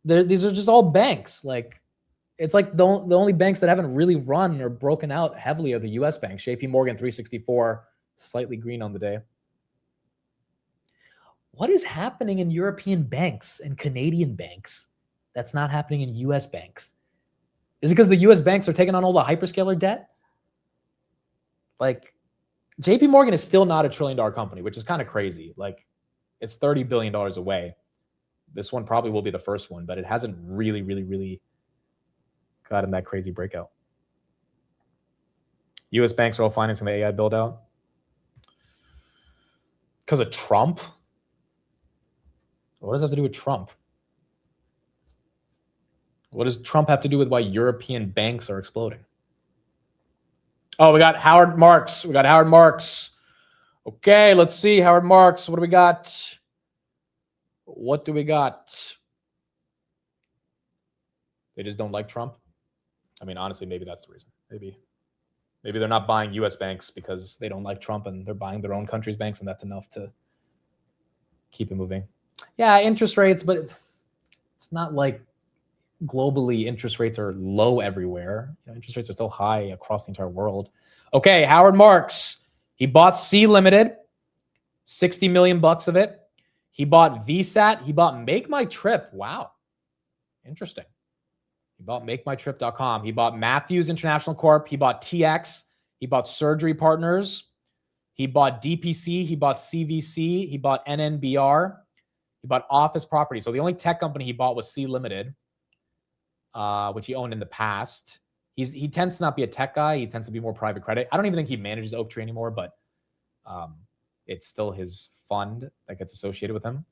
These are just all banks. Like, it's like the only banks that haven't really run or broken out heavily are the U.S. banks. JP Morgan 364, slightly green on the day. What is happening in European banks and Canadian banks that's not happening in U.S. banks? Is it because the U.S. banks are taking on all the hyperscaler debt? Like, JP Morgan is still not a $1 trillion company, which is kind of crazy. Like, it's $30 billion away. This one probably will be the first one, but it hasn't really got in that crazy breakout. U.S. banks are all financing the AI build out because of Trump. What does that have to do with Trump? What does Trump have to do with why European banks are exploding? Oh, we got Howard Marks. We got Howard Marks. Okay, let's see. Howard Marks. What do we got? What do we got? They just don't like Trump. I mean, honestly, maybe that's the reason. Maybe they're not buying U.S. banks because they don't like Trump, and they're buying their own country's banks, and that's enough to keep it moving. Yeah, interest rates, but it's not like globally interest rates are low everywhere. Interest rates are still high across the entire world. Okay, Howard Marks. He bought C Limited, 60 million bucks of it. He bought VSAT. He bought Make My Trip. Wow. Interesting. He bought MakeMyTrip.com. He bought Matthews International Corp. He bought TX. He bought Surgery Partners. He bought DPC. He bought CVC. He bought NNBR. He bought Office Property. So the only tech company he bought was C Limited, which he owned in the past. He tends to not be a tech guy. He tends to be more private credit. I don't even think he manages Oaktree anymore, but it's still his fund that gets associated with him.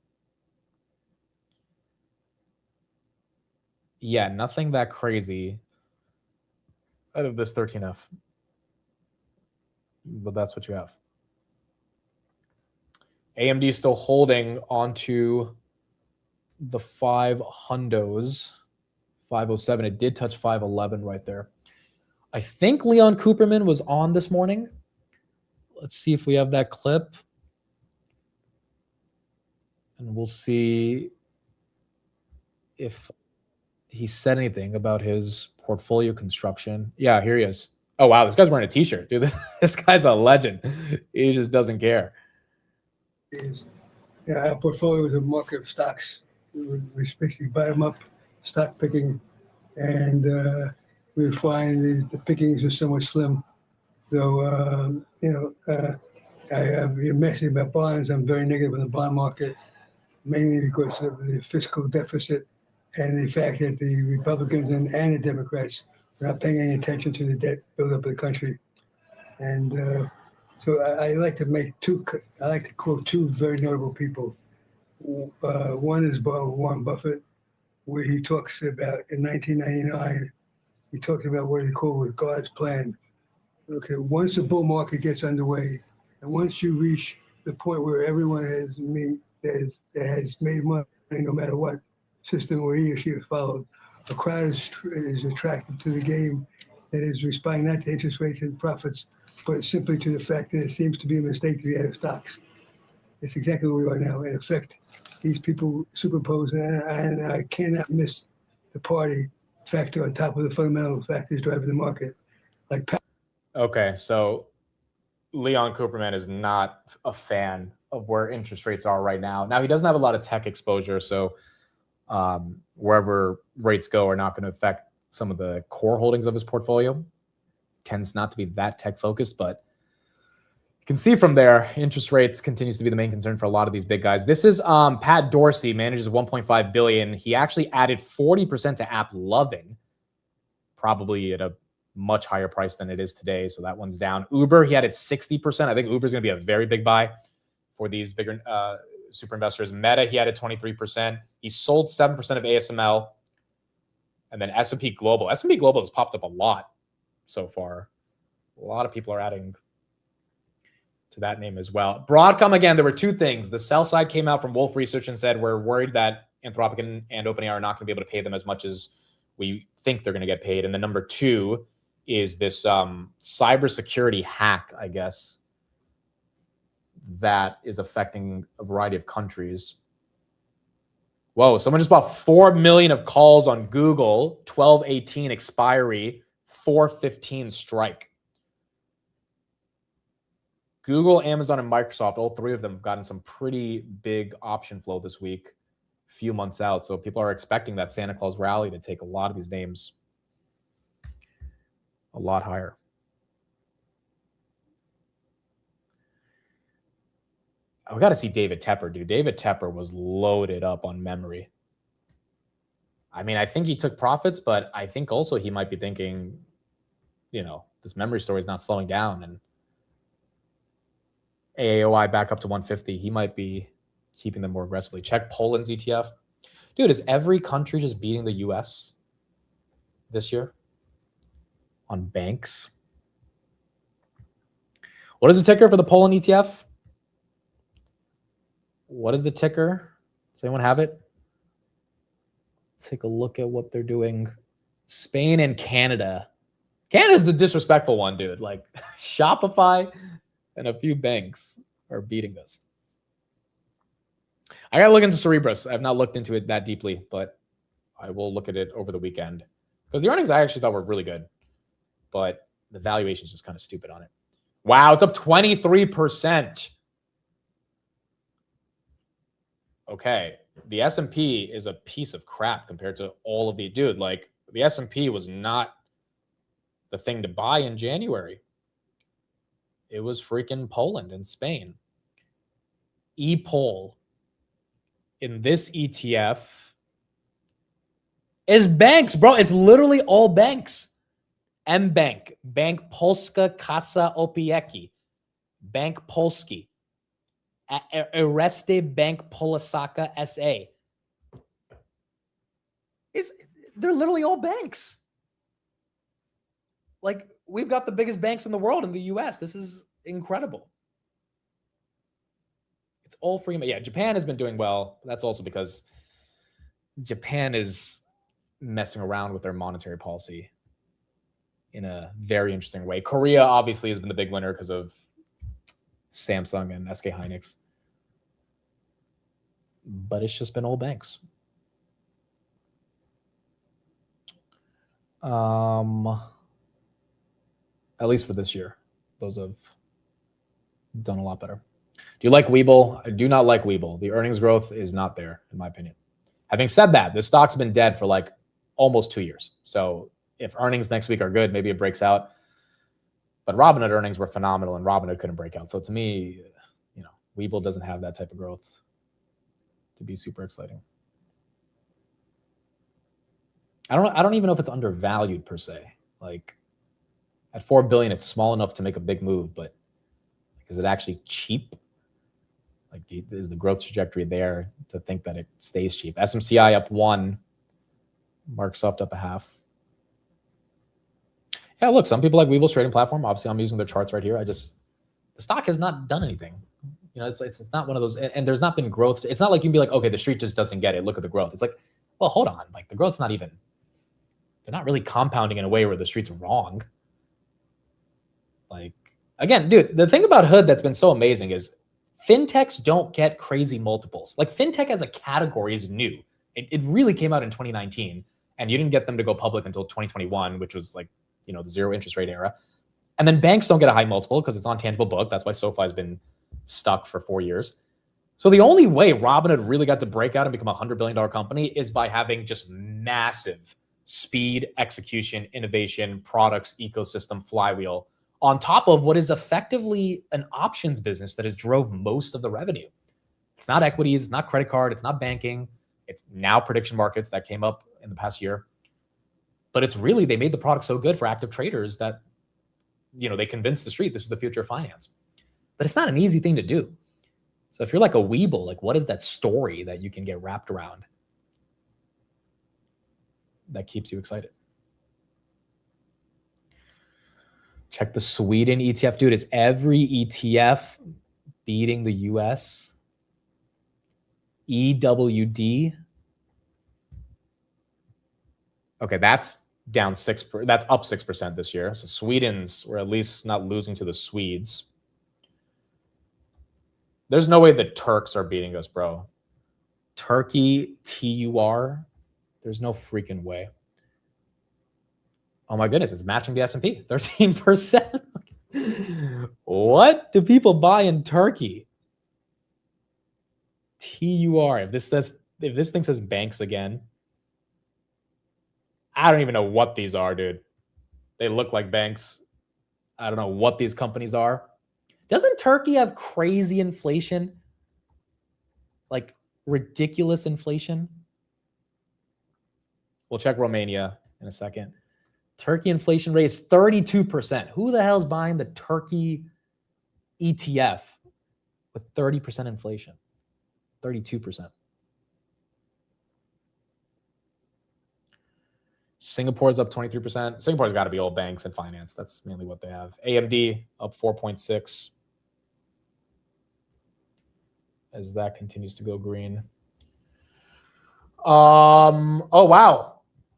Yeah, nothing that crazy out of this 13F. But that's what you have. AMD is still holding onto the 5 hundos. 507. It did touch 511 right there. I think Leon Cooperman was on this morning. Let's see if we have that clip. And we'll see if he said anything about his portfolio construction. Yeah, here he is. Oh, wow. This guy's wearing a t-shirt. Dude, this guy's a legend. He just doesn't care. Our portfolio is a market of stocks. We basically buy them up, stock picking, and we find the pickings are somewhat slim. So, I have a message about bonds. I'm very negative on the bond market, mainly because of the fiscal deficit and the fact that the Republicans and the Democrats are not paying any attention to the debt buildup of the country. And so I like to quote two very notable people. One is Warren Buffett, where he talks about in 1999, he talked about what he called God's plan. Okay, once the bull market gets underway, and once you reach the point where everyone has made money, no matter what system where he or she has followed, a crowd is attracted to the game that is responding not to interest rates and profits, but simply to the fact that it seems to be a mistake to be out of stocks. It's exactly where we are now. In effect, these people superimpose, and I cannot miss the party factor on top of the fundamental factors driving the market. Okay, so Leon Cooperman is not a fan of where interest rates are right now. Now, he doesn't have a lot of tech exposure, so wherever rates go are not going to affect some of the core holdings of his portfolio. Tends not to be that tech focused, but you can see from there, interest rates continues to be the main concern for a lot of these big guys. This is Pat Dorsey, manages $1.5 billion. He actually added 40% to AppLovin, probably at a much higher price than it is today. So that one's down. Uber, he added 60%. I think Uber's going to be a very big buy for these bigger super investors. Meta, he added 23%. He sold 7% of ASML. And then S&P Global. S&P Global has popped up a lot so far. A lot of people are adding to that name as well. Broadcom, again, there were two things. The sell side came out from Wolf Research and said, we're worried that Anthropic and OpenAI are not going to be able to pay them as much as we think they're going to get paid. And then number two is this cybersecurity hack, I guess, that is affecting a variety of countries. Whoa, someone just bought 4 million of calls on Google, 12/18 expiry, 4/15 strike. Google, Amazon, and Microsoft, all three of them have gotten some pretty big option flow this week, a few months out. So people are expecting that Santa Claus rally to take a lot of these names a lot higher. We got to see David Tepper, dude. David Tepper was loaded up on memory. I mean, I think he took profits, but I think also he might be thinking, this memory story is not slowing down, and AAOI back up to 150. He might be keeping them more aggressively. Check Poland's ETF. Dude, is every country just beating the US this year on banks? What is the ticker for the Poland ETF? What is the ticker? Does anyone have it? Take a look at what they're doing. Spain and Canada. Canada's the disrespectful one, dude. Like Shopify and a few banks are beating this. I gotta look into Cerebras. I have not looked into it that deeply, but I will look at it over the weekend. Because the earnings I actually thought were really good, but the valuation is just kind of stupid on it. Wow, it's up 23%. Okay, the S&P is a piece of crap compared to all of the dude. Like the S&P was not the thing to buy in January. It was freaking Poland and Spain. EPOL in this ETF is banks, bro. It's literally all banks. mBank, Bank Polska Kasa Opieki, Bank Polski, Erste Bank Polasaka SA. They're literally all banks. Like, we've got the biggest banks in the world in the US. This is incredible. It's all free. Yeah, Japan has been doing well. That's also because Japan is messing around with their monetary policy in a very interesting way. Korea obviously has been the big winner because of Samsung and SK Hynix. But it's just been all banks. At least for this year. Those have done a lot better. Do you like Webull? I do not like Webull. The earnings growth is not there, in my opinion. Having said that, this stock's been dead for like almost 2 years. So if earnings next week are good, maybe it breaks out. But Robinhood earnings were phenomenal, and Robinhood couldn't break out. So to me, Webull doesn't have that type of growth to be super exciting. I don't even know if it's undervalued per se. Like at $4 billion, it's small enough to make a big move, but is it actually cheap? Like, is the growth trajectory there to think that it stays cheap? SMCI up 1, Microsoft up 0.5. Yeah, look, some people like Webull's trading platform. Obviously, I'm using their charts right here. The stock has not done anything. It's not one of those, and there's not been growth. It's not like you can be like, okay, the street just doesn't get it. Look at the growth. It's like, well, hold on. Like the growth's not even, they're not really compounding in a way where the street's wrong. Like, again, dude, the thing about Hood that's been so amazing is fintechs don't get crazy multiples. Like fintech as a category is new. It really came out in 2019, and you didn't get them to go public until 2021, which was like, the zero interest rate era. And then banks don't get a high multiple because it's on tangible book. That's why SoFi has been stuck for 4 years. So the only way Robinhood really got to break out and become a $100 billion company is by having just massive speed, execution, innovation, products, ecosystem, flywheel, on top of what is effectively an options business that has drove most of the revenue. It's not equities, it's not credit card, it's not banking. It's now prediction markets that came up in the past year. But it's really, they made the product so good for active traders that, they convinced the street this is the future of finance. But it's not an easy thing to do. So if you're like a Webull, like what is that story that you can get wrapped around that keeps you excited? Check the Sweden ETF. Dude, is every ETF beating the US? EWD. Okay, that's down 6%. That's up 6% this year. So Sweden's, we're at least not losing to the Swedes. There's no way the Turks are beating us, bro. Turkey, TUR. There's no freaking way. Oh my goodness, it's matching the S&P, 13%. What do people buy in Turkey? TUR. If this thing says banks again, I don't even know what these are, dude. They look like banks. I don't know what these companies are. Doesn't Turkey have crazy inflation? Like ridiculous inflation? We'll check Romania in a second. Turkey inflation rate is 32%. Who the hell is buying the Turkey ETF with 30% inflation? 32%. Singapore's up 23%. Singapore's got to be all banks and finance. That's mainly what they have. AMD up 4.6 as that continues to go green. Oh, wow.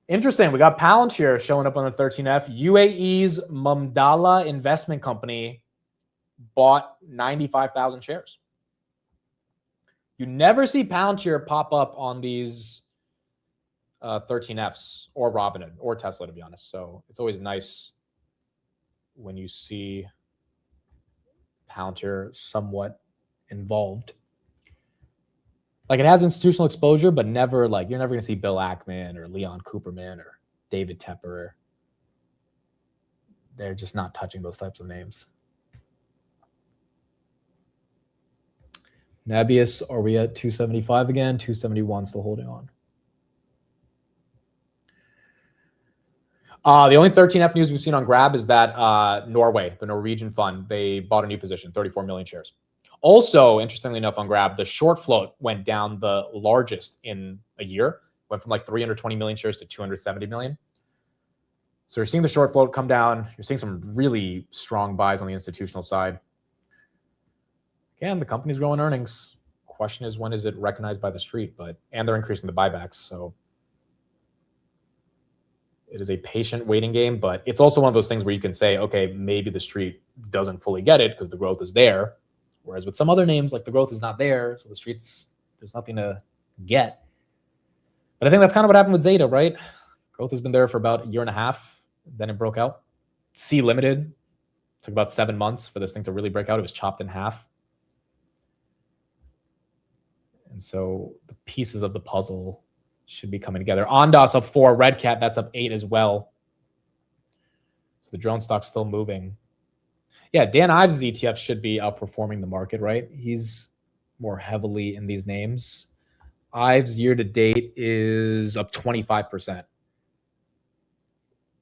Interesting. We got Palantir showing up on the 13F. UAE's Mumdala Investment Company bought 95,000 shares. You never see Palantir pop up on these 13Fs or Robinhood or Tesla, to be honest. So it's always nice when you see Palantir somewhat involved. Like, it has institutional exposure, but never, like, you're never going to see Bill Ackman or Leon Cooperman or David Tepper. They're just not touching those types of names. Nebius, are we at 275 again? 271, still holding on. The only 13F news we've seen on Grab is that Norway, the Norwegian fund, they bought a new position, 34 million shares. Also, interestingly enough, on Grab, the short float went down the largest in a year. Went from like 320 million shares to 270 million. So you're seeing the short float come down. You're seeing some really strong buys on the institutional side. Again, the company's growing earnings. Question is, when is it recognized by the street? And they're increasing the buybacks. So it is a patient waiting game, but it's also one of those things where you can say, okay, maybe the street doesn't fully get it because the growth is there. Whereas with some other names, like, the growth is not there, so the streets, there's nothing to get. But I think that's kind of what happened with Zeta, right? Growth has been there for about a year and a half, then it broke out. C Limited took about 7 months for this thing to really break out. It was chopped in half. And so the pieces of the puzzle should be coming together. Ondas up 4, Red Cat, that's up 8 as well. So the drone stock's still moving. Yeah, Dan Ives' ETF should be outperforming the market, right? He's more heavily in these names. Ives year to date is up 25%.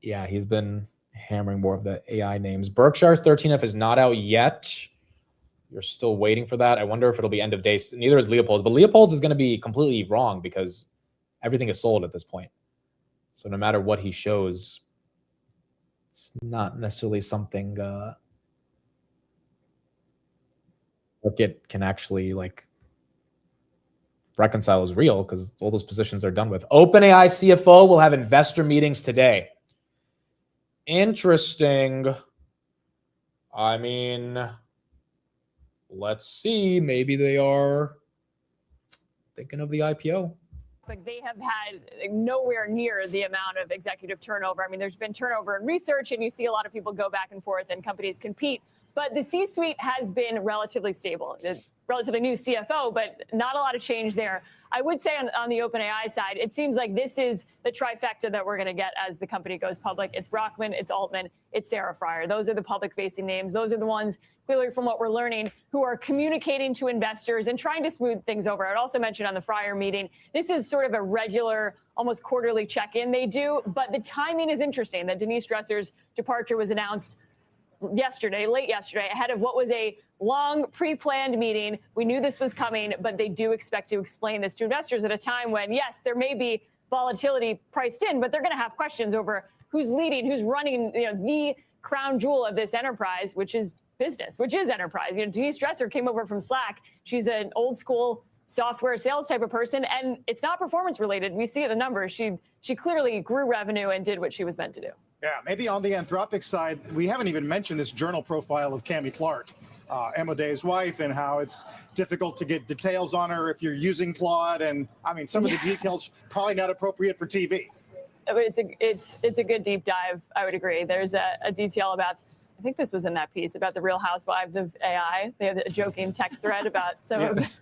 Yeah, he's been hammering more of the AI names. Berkshire's 13F is not out yet. You're still waiting for that. I wonder if it'll be end of day. Neither is Leopold's, but Leopold's is going to be completely wrong because everything is sold at this point. So no matter what he shows, it's not necessarily something market can actually like reconcile as real because all those positions are done with. OpenAI CFO will have investor meetings today. Interesting. I mean, let's see. Maybe they are thinking of the IPO. But they have had nowhere near the amount of executive turnover. I mean, there's been turnover in research, and you see a lot of people go back and forth, and companies compete. But the C-suite has been relatively stable. The relatively new CFO, but not a lot of change there. I would say on the OpenAI side, it seems like this is the trifecta that we're going to get as the company goes public. It's Brockman, it's Altman, it's Sarah Fryer. Those are the public-facing names. Those are the ones, clearly from what we're learning, who are communicating to investors and trying to smooth things over. I'd also mention on the Fryer meeting, this is sort of a regular, almost quarterly check-in they do, but the timing is interesting that Denise Dresser's departure was announced yesterday, late yesterday, ahead of what was a long pre-planned meeting. We knew this was coming, but they do expect to explain this to investors at a time when, yes, there may be volatility priced in, but they're going to have questions over who's leading, who's running, the crown jewel of this enterprise, which is business, which is enterprise. Denise Dresser came over from Slack. She's an old school software sales type of person, and it's not performance related. We see the numbers. She clearly grew revenue and did what she was meant to do. Yeah, maybe on the Anthropic side, we haven't even mentioned this journal profile of Cami Clark, Emma Day's wife, and how it's difficult to get details on her if you're using Claude. And I mean, some of the details probably not appropriate for TV. It's a good deep dive. I would agree. There's a detail about, I think this was in that piece, about the Real Housewives of AI. They have a joking text thread about some of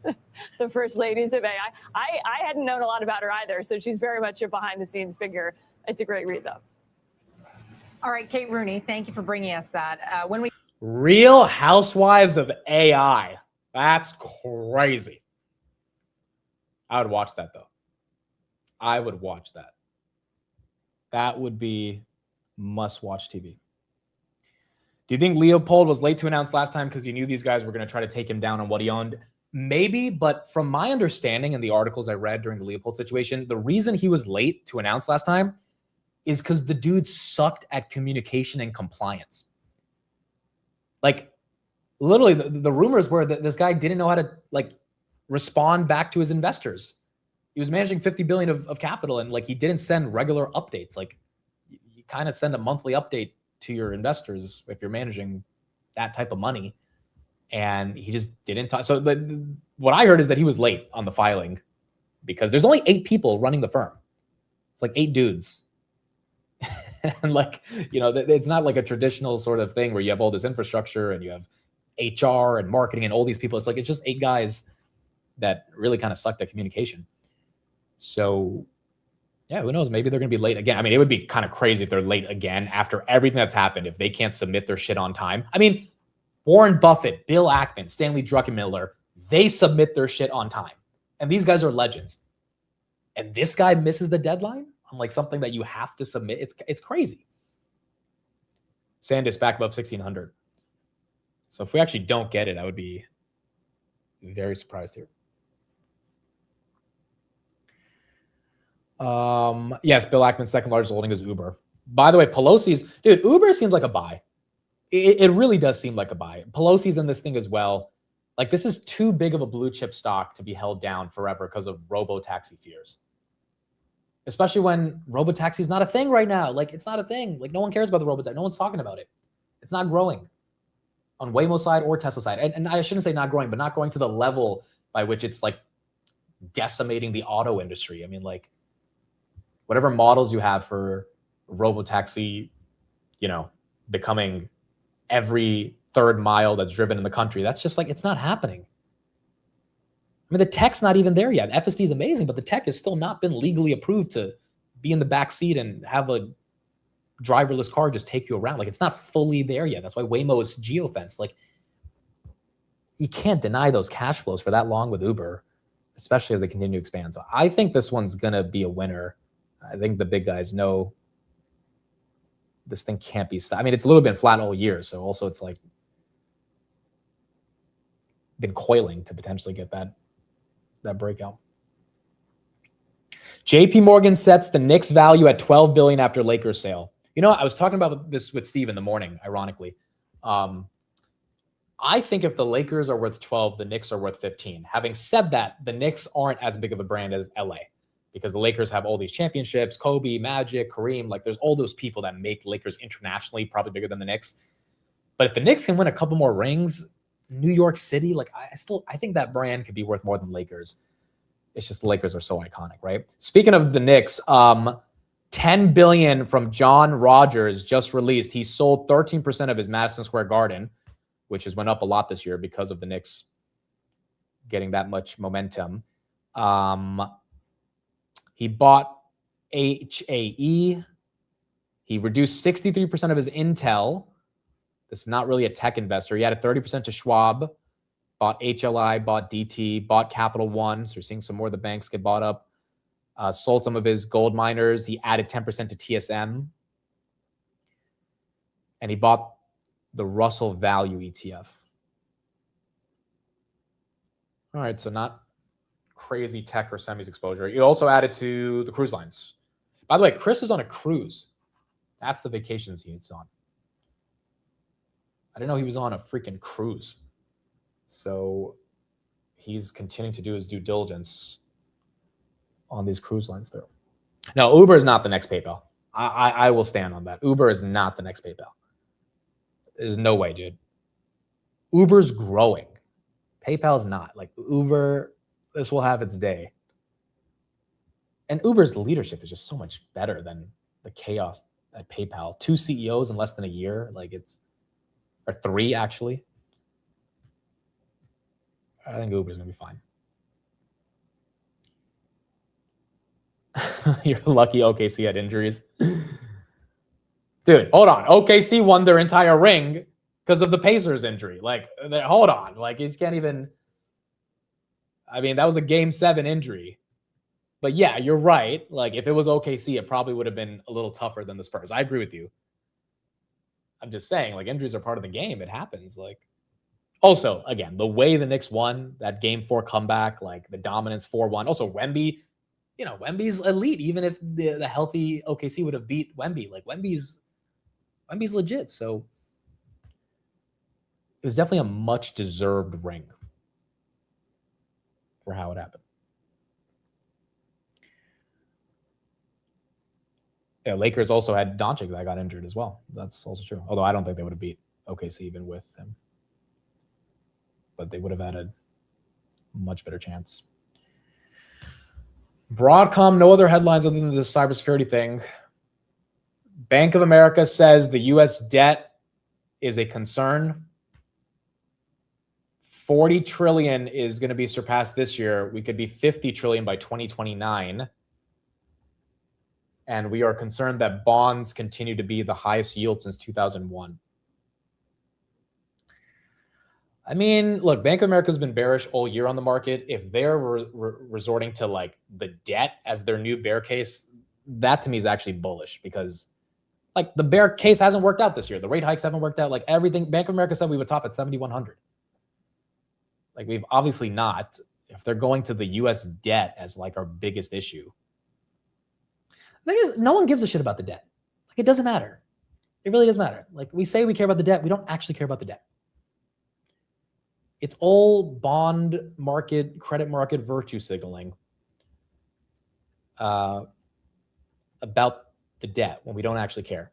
the first ladies of AI. I hadn't known a lot about her either, so she's very much a behind the scenes figure. It's a great read, though. All right, Kate Rooney, thank you for bringing us that. Real Housewives of AI. That's crazy. I would watch that, though. I would watch that. That would be must-watch TV. Do you think Leopold was late to announce last time because he knew these guys were going to try to take him down on what he owned? Maybe, but from my understanding in the articles I read during the Leopold situation, the reason he was late to announce last time is because the dude sucked at communication and compliance. Like, literally, the rumors were that this guy didn't know how to, like, respond back to his investors. He was managing 50 billion of capital, and, like, he didn't send regular updates. Like, you kind of send a monthly update to your investors if you're managing that type of money. And he just didn't talk. So what I heard is that he was late on the filing because there's only 8 people running the firm. It's like 8 dudes. And like, you know, it's not like a traditional sort of thing where you have all this infrastructure and you have HR and marketing and all these people. It's like, it's just 8 guys that really kind of sucked at communication. So yeah, who knows? Maybe they're going to be late again. I mean, it would be kind of crazy if they're late again after everything that's happened, if they can't submit their shit on time. I mean, Warren Buffett, Bill Ackman, Stanley Druckenmiller, they submit their shit on time. And these guys are legends. And this guy misses the deadline on like something that you have to submit. It's crazy. SanDisk back above 1600. So if we actually don't get it, I would be very surprised here. Yes, Bill Ackman's second largest holding is Uber. By the way, Pelosi's, dude, Uber seems like a buy. It really does seem like a buy. Pelosi's in this thing as well. Like, this is too big of a blue chip stock to be held down forever because of robo-taxi fears. Especially when robo-taxi is not a thing right now. Like, it's not a thing. Like, no one cares about the robo-taxi. No one's talking about it. It's not growing on Waymo side or Tesla side. And I shouldn't say not growing, but not growing to the level by which it's like decimating the auto industry. I mean, like, whatever models you have for robo-taxi, you know, becoming every third mile that's driven in the country, that's just like, it's not happening. I mean, the tech's not even there yet. FSD is amazing, but the tech has still not been legally approved to be in the back seat and have a driverless car just take you around. Like, it's not fully there yet. That's why Waymo is geofenced. Like, you can't deny those cash flows for that long with Uber, especially as they continue to expand. So I think this one's going to be a winner. I think the big guys know this thing can't be. I mean, it's a little bit flat all year. So also it's like been coiling to potentially get that breakout. JP Morgan sets the Knicks value at 12 billion after Lakers sale. You know, I was talking about this with Steve in the morning, ironically. I think if the Lakers are worth 12, the Knicks are worth 15. Having said that, the Knicks aren't as big of a brand as LA because the Lakers have all these championships, Kobe, Magic, Kareem. Like, there's all those people that make Lakers internationally probably bigger than the Knicks. But if the Knicks can win a couple more rings, New York City, like, I think that brand could be worth more than Lakers. It's just the Lakers are so iconic, right? Speaking of the Knicks, 10 billion from John Rogers just released. He sold 13% of his Madison Square Garden, which has went up a lot this year because of the Knicks getting that much momentum. He bought HAE. He reduced 63% of his Intel. This is not really a tech investor. He added 30% to Schwab, bought HLI, bought DT, bought Capital One. So we're seeing some more of the banks get bought up. Sold some of his gold miners. He added 10% to TSM. And he bought the Russell Value ETF. All right, so not crazy tech or semis exposure. He also added to the cruise lines. By the way, Chris is on a cruise. That's the vacations he's on. I didn't know he was on a freaking cruise. So he's continuing to do his due diligence on these cruise lines there. No, Uber is not the next PayPal. I will stand on that. Uber is not the next PayPal. There's no way, dude. Uber's growing. PayPal's not. Like, Uber, this will have its day. And Uber's leadership is just so much better than the chaos at PayPal. 2 CEOs in less than a year. Like, or 3 actually. I think Uber's gonna be fine. You're lucky OKC had injuries. Dude, hold on. OKC won their entire ring because of the Pacers injury. Like, hold on. Like, he can't even. I mean, that was a Game 7 injury. But yeah, you're right. Like if it was OKC, it probably would have been a little tougher than the Spurs. I agree with you. I'm just saying, like injuries are part of the game. It happens. Like also, again, the way the Knicks won that Game 4 comeback, like the dominance 4-1. Also, Wemby, Wemby's elite. Even if the healthy OKC would have beat Wemby, like Wemby's legit. So it was definitely a much deserved ring for how it happened. Yeah, Lakers also had Doncic that got injured as well. That's also true. Although I don't think they would have beat OKC even with him. But they would have had a much better chance. Broadcom, no other headlines other than this cybersecurity thing. Bank of America says the U.S. debt is a concern. 40 trillion is going to be surpassed this year. We could be 50 trillion by 2029. And we are concerned that bonds continue to be the highest yield since 2001. I mean, look, Bank of America has been bearish all year on the market. If they're resorting to like the debt as their new bear case, that to me is actually bullish because like the bear case hasn't worked out this year. The rate hikes haven't worked out. Like everything, Bank of America said we would top at 7,100. Like we've obviously not. If they're going to the U.S. debt as like our biggest issue. The thing is, no one gives a shit about the debt. Like it doesn't matter. It really doesn't matter. Like we say we care about the debt. We don't actually care about the debt. It's all bond market, credit market virtue signaling about the debt when we don't actually care.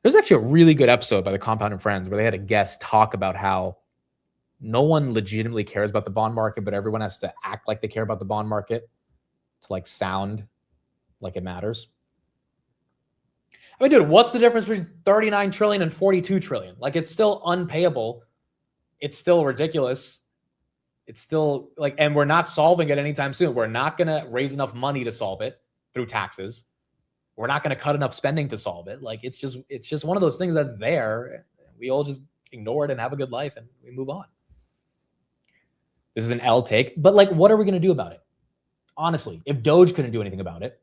There's actually a really good episode by the Compound and Friends where they had a guest talk about how no one legitimately cares about the bond market, but everyone has to act like they care about the bond market to like sound like it matters. I mean, dude, what's the difference between 39 trillion and 42 trillion? Like it's still unpayable. It's still ridiculous. It's still like, and we're not solving it anytime soon. We're not going to raise enough money to solve it through taxes. We're not going to cut enough spending to solve it. Like it's just one of those things that's there. We all just ignore it and have a good life and we move on. This is an L take, but like, what are we going to do about it? Honestly, if Doge couldn't do anything about it,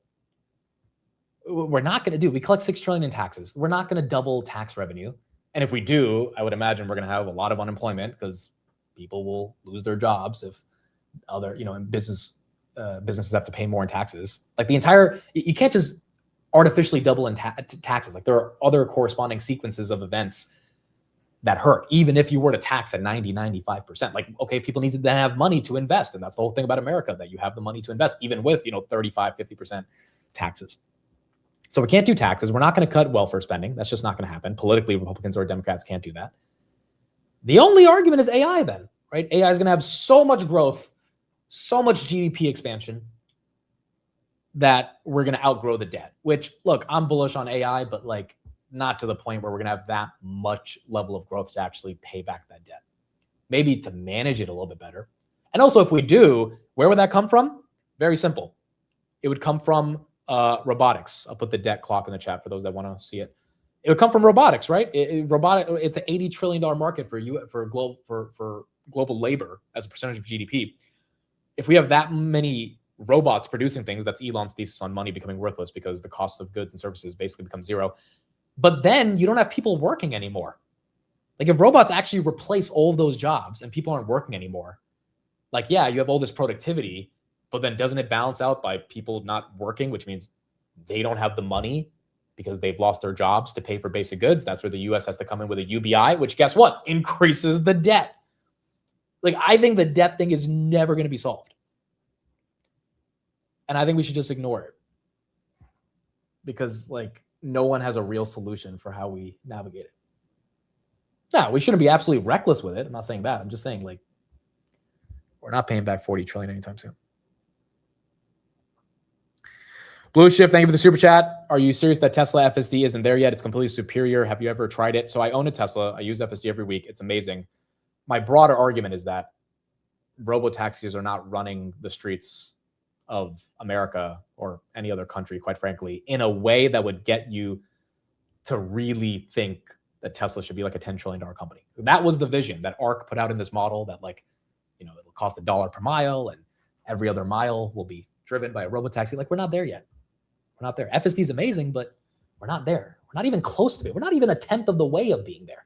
we're not going to do. We collect 6 trillion in taxes. We're not going to double tax revenue. And if we do, I would imagine we're going to have a lot of unemployment because people will lose their jobs if other, businesses have to pay more in taxes. Like you can't just artificially double in taxes. Like there are other corresponding sequences of events that hurt, even if you were to tax at 90-95%. Like, okay, people need to then have money to invest. And that's the whole thing about America, that you have the money to invest, even with, 35-50% taxes. So we can't do taxes. We're not going to cut welfare spending. That's just not going to happen. Politically, Republicans or Democrats can't do that. The only argument is AI then, right? AI is going to have so much growth, so much GDP expansion that we're going to outgrow the debt, which, look, I'm bullish on AI, but like not to the point where we're going to have that much level of growth to actually pay back that debt. Maybe to manage it a little bit better. And also, if we do, where would that come from? Very simple. It would come from robotics. I'll put the debt clock in the chat for those that want to see it. It would come from robotics, right? It's an $80 trillion market for global labor as a percentage of GDP. If we have that many robots producing things, that's Elon's thesis on money becoming worthless because the cost of goods and services basically become zero. But then you don't have people working anymore. Like if robots actually replace all of those jobs and people aren't working anymore, like, yeah, you have all this productivity, but then doesn't it balance out by people not working, which means they don't have the money because they've lost their jobs to pay for basic goods? That's where the US has to come in with a UBI, which guess what? Increases the debt. Like I think the debt thing is never going to be solved. And I think we should just ignore it because like no one has a real solution for how we navigate it. No, we shouldn't be absolutely reckless with it. I'm not saying that. I'm just saying like we're not paying back 40 trillion anytime soon. Blue Shift, thank you for the super chat. Are you serious that Tesla FSD isn't there yet? It's completely superior. Have you ever tried it? So I own a Tesla. I use FSD every week. It's amazing. My broader argument is that robo-taxis are not running the streets of America or any other country, quite frankly, in a way that would get you to really think that Tesla should be like a $10 trillion company. That was the vision that ARK put out in this model that like, it'll cost $1 per mile and every other mile will be driven by a robotaxi. Like, we're not there yet. We're not there. FSD is amazing, but we're not there. We're not even close to it. We're not even a tenth of the way of being there.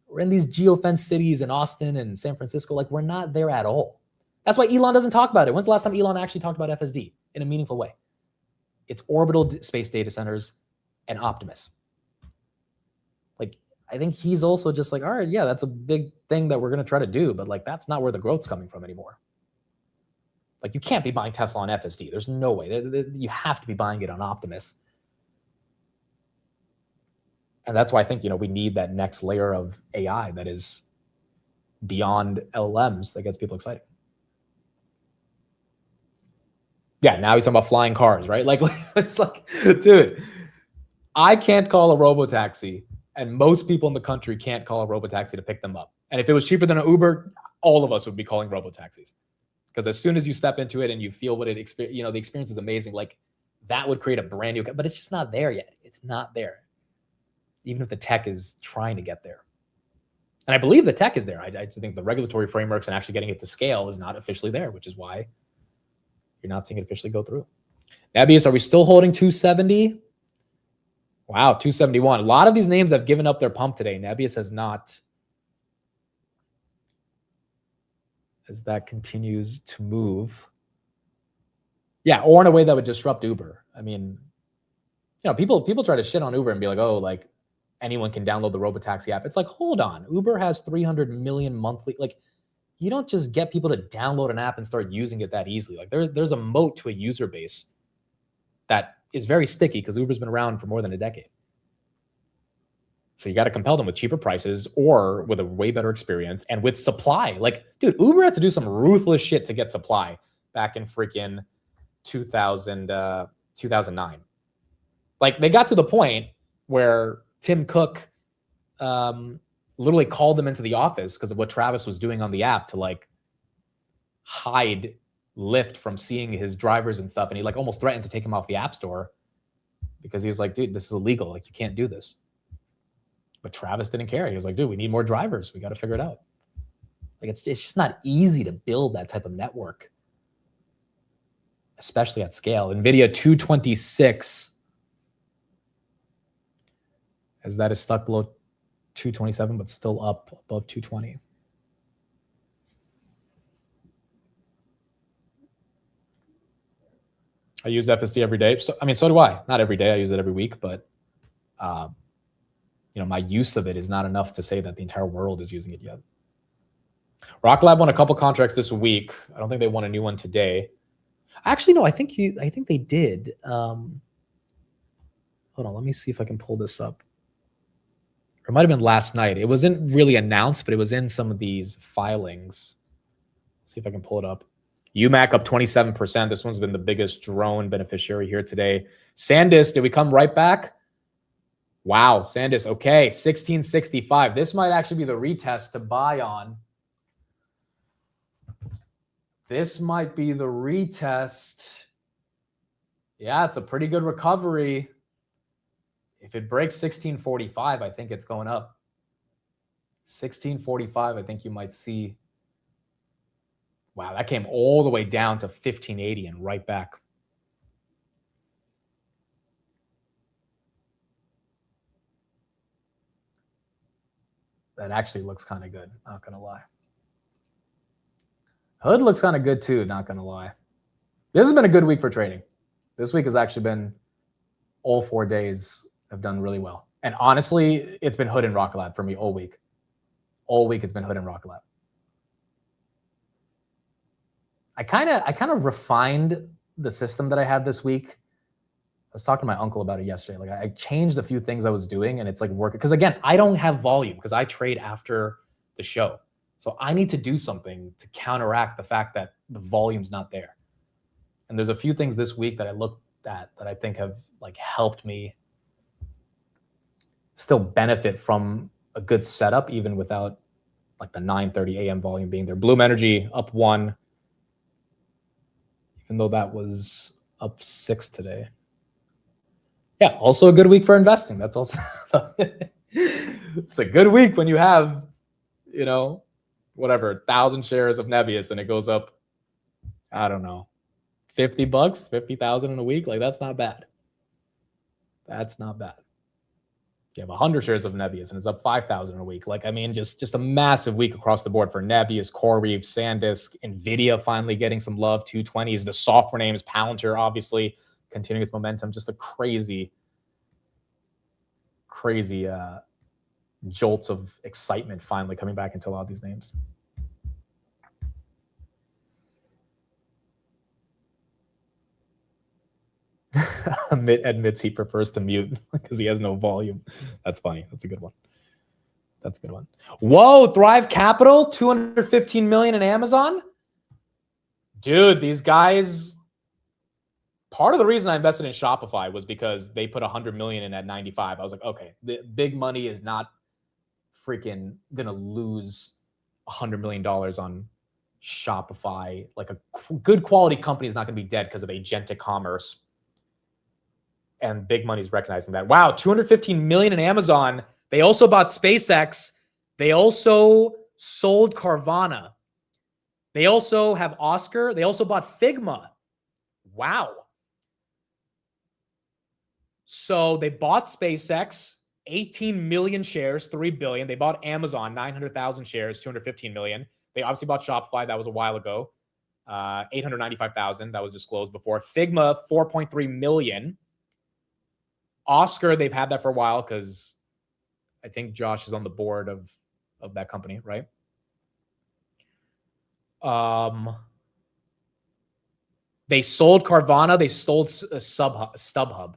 We're in these geofence cities in Austin and San Francisco. Like, we're not there at all. That's why Elon doesn't talk about it. When's the last time Elon actually talked about FSD in a meaningful way? It's orbital space data centers and Optimus. Like, I think he's also just like, all right, yeah, that's a big thing that we're going to try to do, but like, that's not where the growth's coming from anymore. Like, you can't be buying Tesla on FSD. There's no way. You have to be buying it on Optimus. And that's why I think, we need that next layer of AI that is beyond LLMs that gets people excited. Yeah, now he's talking about flying cars, right? Like, it's like, dude, I can't call a robotaxi, and most people in the country can't call a robotaxi to pick them up. And if it was cheaper than an Uber, all of us would be calling robotaxis. Because as soon as you step into it and you feel what the experience is amazing, like, that would create a brand new, but it's just not there yet. It's not there. Even if the tech is trying to get there. And I believe the tech is there. I think the regulatory frameworks and actually getting it to scale is not officially there, which is why you're not seeing it officially go through. Nebius, are we still holding 270? Wow, 271. A lot of these names have given up their pump today. Nebius has not. As that continues to move. Yeah, or in a way that would disrupt Uber. I mean, people try to shit on Uber and be like, oh, like, anyone can download the robotaxi app. It's like, hold on. Uber has 300 million monthly. Like, you don't just get people to download an app and start using it that easily. Like, there's a moat to a user base that is very sticky because Uber's been around for more than a decade. So you got to compel them with cheaper prices or with a way better experience and with supply. Like, dude, Uber had to do some ruthless shit to get supply back in freaking 2009. Like, they got to the point where Tim Cook literally called them into the office because of what Travis was doing on the app to like hide Lyft from seeing his drivers and stuff. And he like almost threatened to take him off the app store because he was like, dude, this is illegal. Like, you can't do this. But Travis didn't care. He was like, dude, we need more drivers. We got to figure it out. Like, it's just not easy to build that type of network, especially at scale. NVIDIA 226, as that is stuck below 227, but still up above 220. I use FSD every day. So, I mean, so do I. Not every day. I use it every week, but my use of it is not enough to say that the entire world is using it yet. Rock Lab won a couple contracts this week. I don't think they won a new one today. Actually, no, I think they did. Hold on, let me see if I can pull this up. It might have been last night. It wasn't really announced, but it was in some of these filings. Let's see if I can pull it up. UMAC up 27%. This one's been the biggest drone beneficiary here today. SanDisk, did we come right back? Wow, SanDisk, okay, 1665. This might actually be the retest to buy on. This might be the retest. Yeah, it's a pretty good recovery. If it breaks 1645, I think it's going up. 1645, I think you might see. Wow, that came all the way down to 1580 and right back. That actually looks kind of good, not going to lie. Hood looks kind of good too, not going to lie. This has been a good week for trading. This week has actually been, all 4 days have done really well. And honestly, it's been Hood and Rocket Lab for me all week. All week it's been Hood and Rocket Lab. I kind of refined the system that I had this week. I was talking to my uncle about it yesterday. Like, I changed a few things I was doing and it's like working. Because again, I don't have volume because I trade after the show. So I need to do something to counteract the fact that the volume's not there. And there's a few things this week that I looked at that I think have like helped me still benefit from a good setup, even without like the 9:30 a.m. volume being there. Bloom Energy up 1, even though that was up 6 today. Yeah, also a good week for investing. That's also, it's a good week when you have, whatever, 1,000 shares of Nebius and it goes up, I don't know, $50, 50,000 in a week. Like, that's not bad. That's not bad. You have 100 shares of Nebius and it's up 5,000 a week. Like, I mean, just a massive week across the board for Nebius, CoreWeave, SanDisk, NVIDIA finally getting some love, 220s. The software names, Palantir, obviously continuing its momentum. Just a crazy jolts of excitement finally coming back into a lot of these names. Admits he prefers to mute because he has no volume. That's funny. That's a good one. That's a good one. Whoa, Thrive Capital, 215 million in Amazon. Dude, these guys. Part of the reason I invested in Shopify was because they put 100 million in at 95. I was like, okay, the big money is not freaking gonna lose $100 million on Shopify. Like, a good quality company is not gonna be dead because of agentic commerce. And big money is recognizing that. Wow, 215 million in Amazon. They also bought SpaceX. They also sold Carvana. They also have Oscar. They also bought Figma. Wow. So they bought SpaceX, 18 million shares, 3 billion. They bought Amazon, 900,000 shares, 215 million. They obviously bought Shopify. That was a while ago. 895,000. That was disclosed before. Figma, 4.3 million. Oscar, they've had that for a while because I think Josh is on the board of that company, right? They sold Carvana. They sold StubHub.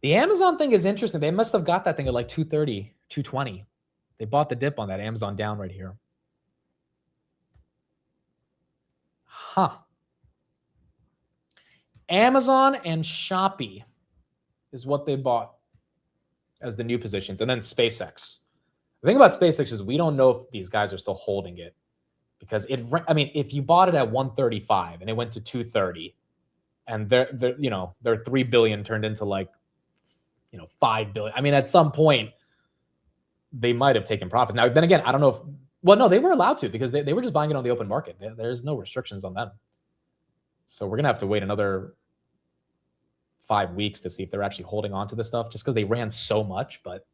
The Amazon thing is interesting. They must have got that thing at like 230, 220. They bought the dip on that. Amazon down right here. Huh. Amazon and Shopee is what they bought as the new positions. And then SpaceX. The thing about SpaceX is we don't know if these guys are still holding it. Because if you bought it at 135 and it went to 230 and their 3 billion turned into like, 5 billion. I mean, at some point they might have taken profit. Now, then again, I don't know if, well, no, they were allowed to because they were just buying it on the open market. There's no restrictions on them. So we're going to have to wait another 5 weeks to see if they're actually holding on to this stuff just because they ran so much. But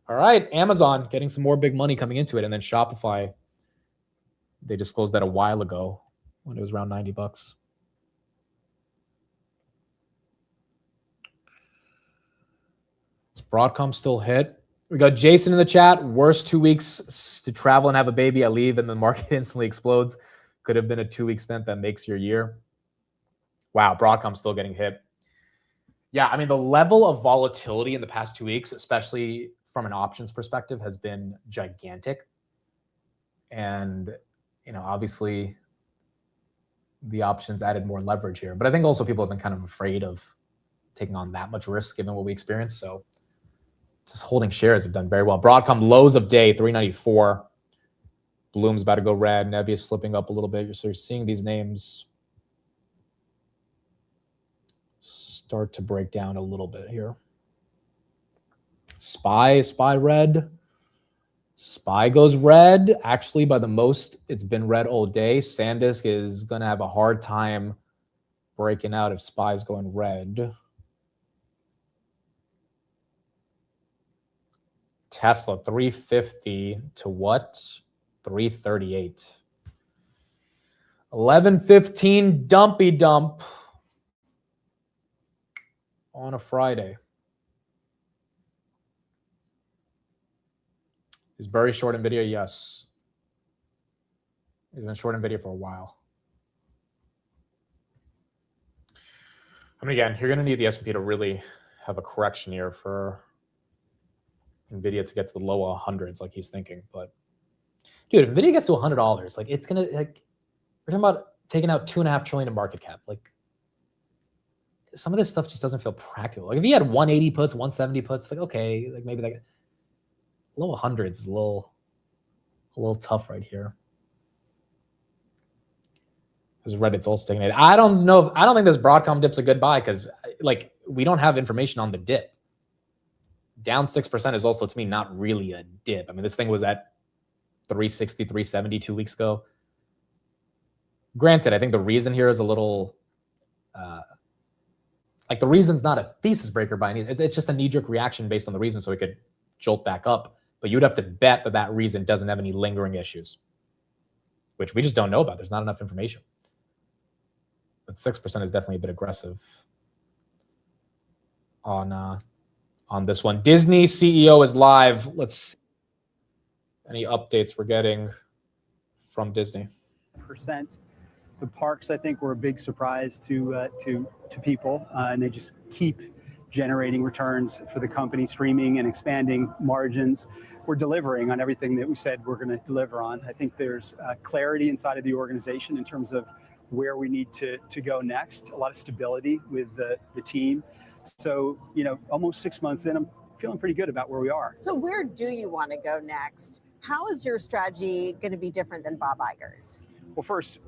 all right, Amazon getting some more big money coming into it. And then Shopify, they disclosed that a while ago when it was around $90. Is Broadcom still hit? We got Jason in the chat. Worst 2 weeks to travel and have a baby. I leave and the market instantly explodes. Could have been a 2-week stint that makes your year. Wow, Broadcom's still getting hit. Yeah, I mean, the level of volatility in the past 2 weeks, especially from an options perspective, has been gigantic. And, obviously the options added more leverage here. But I think also people have been kind of afraid of taking on that much risk given what we experienced. So just holding shares have done very well. Broadcom lows of day, 394. Bloom's about to go red. Nebius slipping up a little bit. So you're seeing these names start to break down a little bit here. SPY red. SPY goes red. Actually, by the most, it's been red all day. SanDisk is going to have a hard time breaking out if SPY is going red. Tesla, 350 to what? 338. 11:15 dumpy dump on a Friday. Is Burry short NVIDIA? Yes. He's been short NVIDIA for a while. I mean, again, you're going to need the S&P to really have a correction here for NVIDIA to get to the low 100s like he's thinking. But, dude, if NVIDIA gets to $100, like, it's going to, like, we're talking about taking out $2.5 trillion in market cap. Like, some of this stuff just doesn't feel practical. Like, if he had 180 puts, 170 puts, like, okay, like, maybe like low 100s is a little tough right here. Because Reddit's also taking it. I don't know. I don't think this Broadcom dip's a good buy because, like, we don't have information on the dip. Down 6% is also, to me, not really a dip. I mean, this thing was at 360, 370 2 weeks ago. Granted, I think the reason here is a little, like the reason's not a thesis breaker by any, it's just a knee-jerk reaction based on the reason so it could jolt back up. But you'd have to bet that that reason doesn't have any lingering issues, which we just don't know about. There's not enough information. But 6% is definitely a bit aggressive on this one. Disney CEO is live. Let's see any updates we're getting from Disney. Percent. The parks, I think, were a big surprise to people, and they just keep generating returns for the company, streaming and expanding margins. We're delivering on everything that we said we're going to deliver on. I think there's clarity inside of the organization in terms of where we need to go next. A lot of stability with the team. So, almost 6 months in, I'm feeling pretty good about where we are. So where do you want to go next? How is your strategy going to be different than Bob Iger's? Well, first,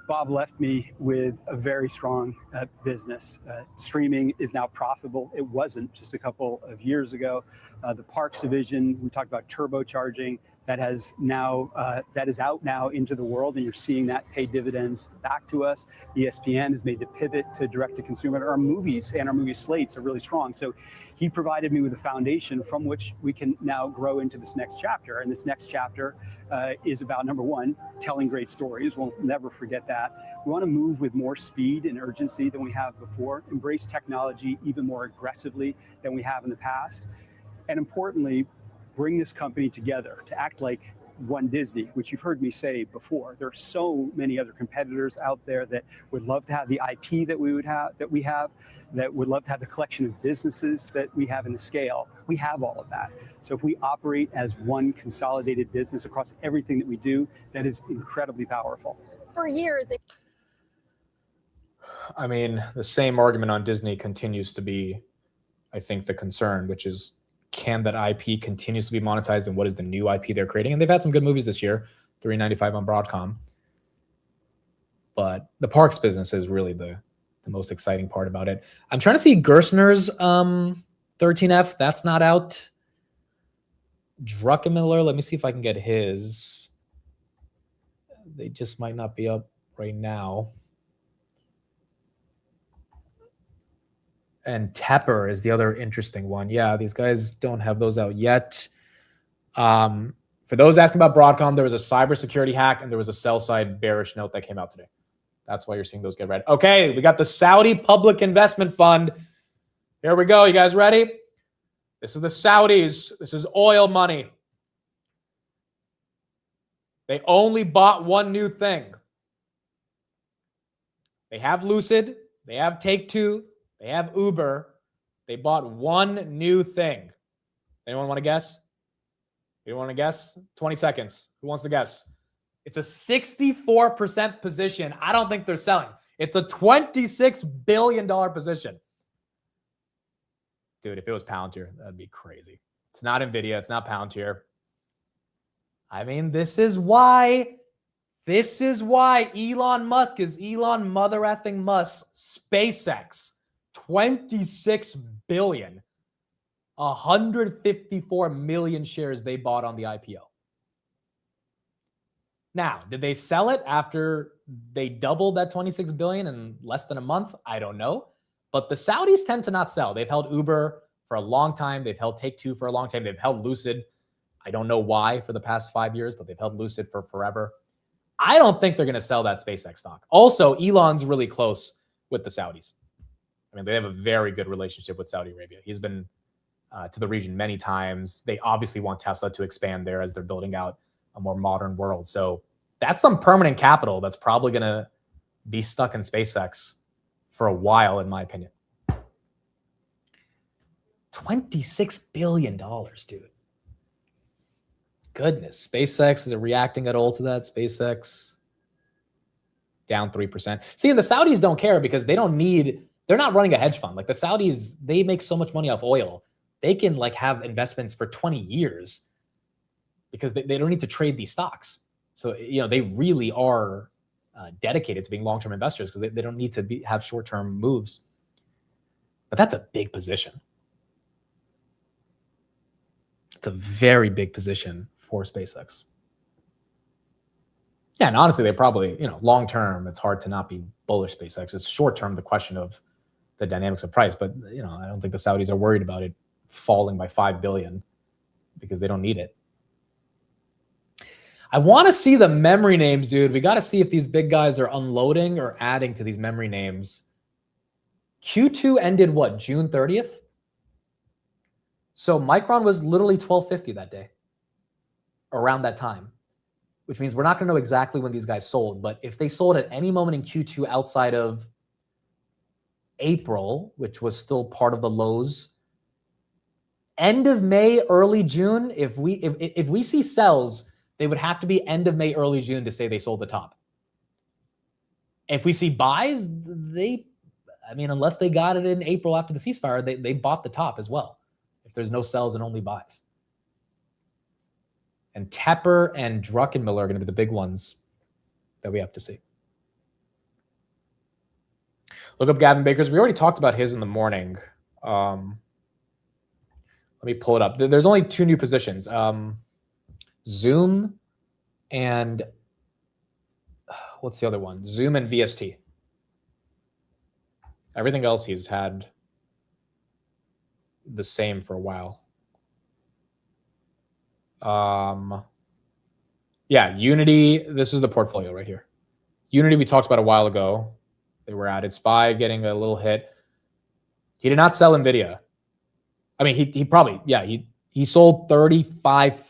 Bob left me with a very strong business. Streaming is now profitable. It wasn't just a couple of years ago. The parks division, we talked about turbocharging. That is out now into the world, and you're seeing that pay dividends back to us. ESPN has made the pivot to direct to consumer. Our movies and our movie slates are really strong. So he provided me with a foundation from which we can now grow into this next chapter. And this next chapter is about, number one, telling great stories. We'll never forget that. We want to move with more speed and urgency than we have before, embrace technology even more aggressively than we have in the past. And importantly, bring this company together to act like one Disney, which you've heard me say before. There are so many other competitors out there that would love to have the IP that we have, that would love to have the collection of businesses that we have in the scale. We have all of that. So if we operate as one consolidated business across everything that we do, that is incredibly powerful. For years, I mean, the same argument on Disney continues to be, I think, the concern, which is, can that IP continues to be monetized, and what is the new IP they're creating? And they've had some good movies this year, $3.95 on Broadcom. But the parks business is really the most exciting part about it. I'm trying to see Gerstner's 13F. That's not out. Druckenmiller, let me see if I can get his. They just might not be up right now. And Tepper is the other interesting one. Yeah, these guys don't have those out yet. For those asking about Broadcom, there was a cybersecurity hack and there was a sell-side bearish note that came out today. That's why you're seeing those get read. Okay, we got the Saudi Public Investment Fund. Here we go. You guys ready? This is the Saudis. This is oil money. They only bought one new thing. They have Lucid. They have Take-Two. They have Uber. They bought one new thing. Anyone want to guess? You want to guess? 20 seconds. Who wants to guess? It's a 64% position. I don't think they're selling. It's a $26 billion position. Dude, if it was Palantir, that'd be crazy. It's not NVIDIA. It's not Palantir. I mean, this is why Elon Musk is Elon mother effing Musk. SpaceX. 26 billion, 154 million shares they bought on the IPO. Now, did they sell it after they doubled that 26 billion in less than a month? I don't know. But the Saudis tend to not sell. They've held Uber for a long time. They've held Take-Two for a long time. They've held Lucid. I don't know why for the past 5 years, but they've held Lucid for forever. I don't think they're going to sell that SpaceX stock. Also, Elon's really close with the Saudis. I mean, they have a very good relationship with Saudi Arabia. He's been to the region many times. They obviously want Tesla to expand there as they're building out a more modern world. So that's some permanent capital that's probably going to be stuck in SpaceX for a while, in my opinion. $26 billion, dude. Goodness. SpaceX, is it reacting at all to that? SpaceX down 3%. See, and the Saudis don't care because they don't need... They're not running a hedge fund. Like the Saudis, they make so much money off oil. They can like have investments for 20 years because they don't need to trade these stocks. So, they really are dedicated to being long-term investors because they don't need to have short-term moves. But that's a big position. It's a very big position for SpaceX. Yeah, and honestly, they probably, long term, it's hard to not be bullish SpaceX. It's short term, the question of the dynamics of price. But, I don't think the Saudis are worried about it falling by 5 billion because they don't need it. I want to see the memory names, dude. We got to see if these big guys are unloading or adding to these memory names. Q2 ended what, June 30th? So Micron was literally 1250 that day, around that time, which means we're not going to know exactly when these guys sold. But if they sold at any moment in Q2 outside of April, which was still part of the lows, end of May, early June, if we see sells, they would have to be end of May, early June to say they sold the top. If we see buys, unless they got it in April after the ceasefire, they bought the top as well. If there's no sells and only buys. And Tepper and Druckenmiller are going to be the big ones that we have to see. Look up Gavin Baker's. We already talked about his in the morning. Let me pull it up. There's only 2 new positions. Zoom and what's the other one? Zoom and VST. Everything else he's had the same for a while. Yeah, Unity. This is the portfolio right here. Unity we talked about a while ago. They were added. SPY getting a little hit. He did not sell NVIDIA. I mean, he probably, he sold 35%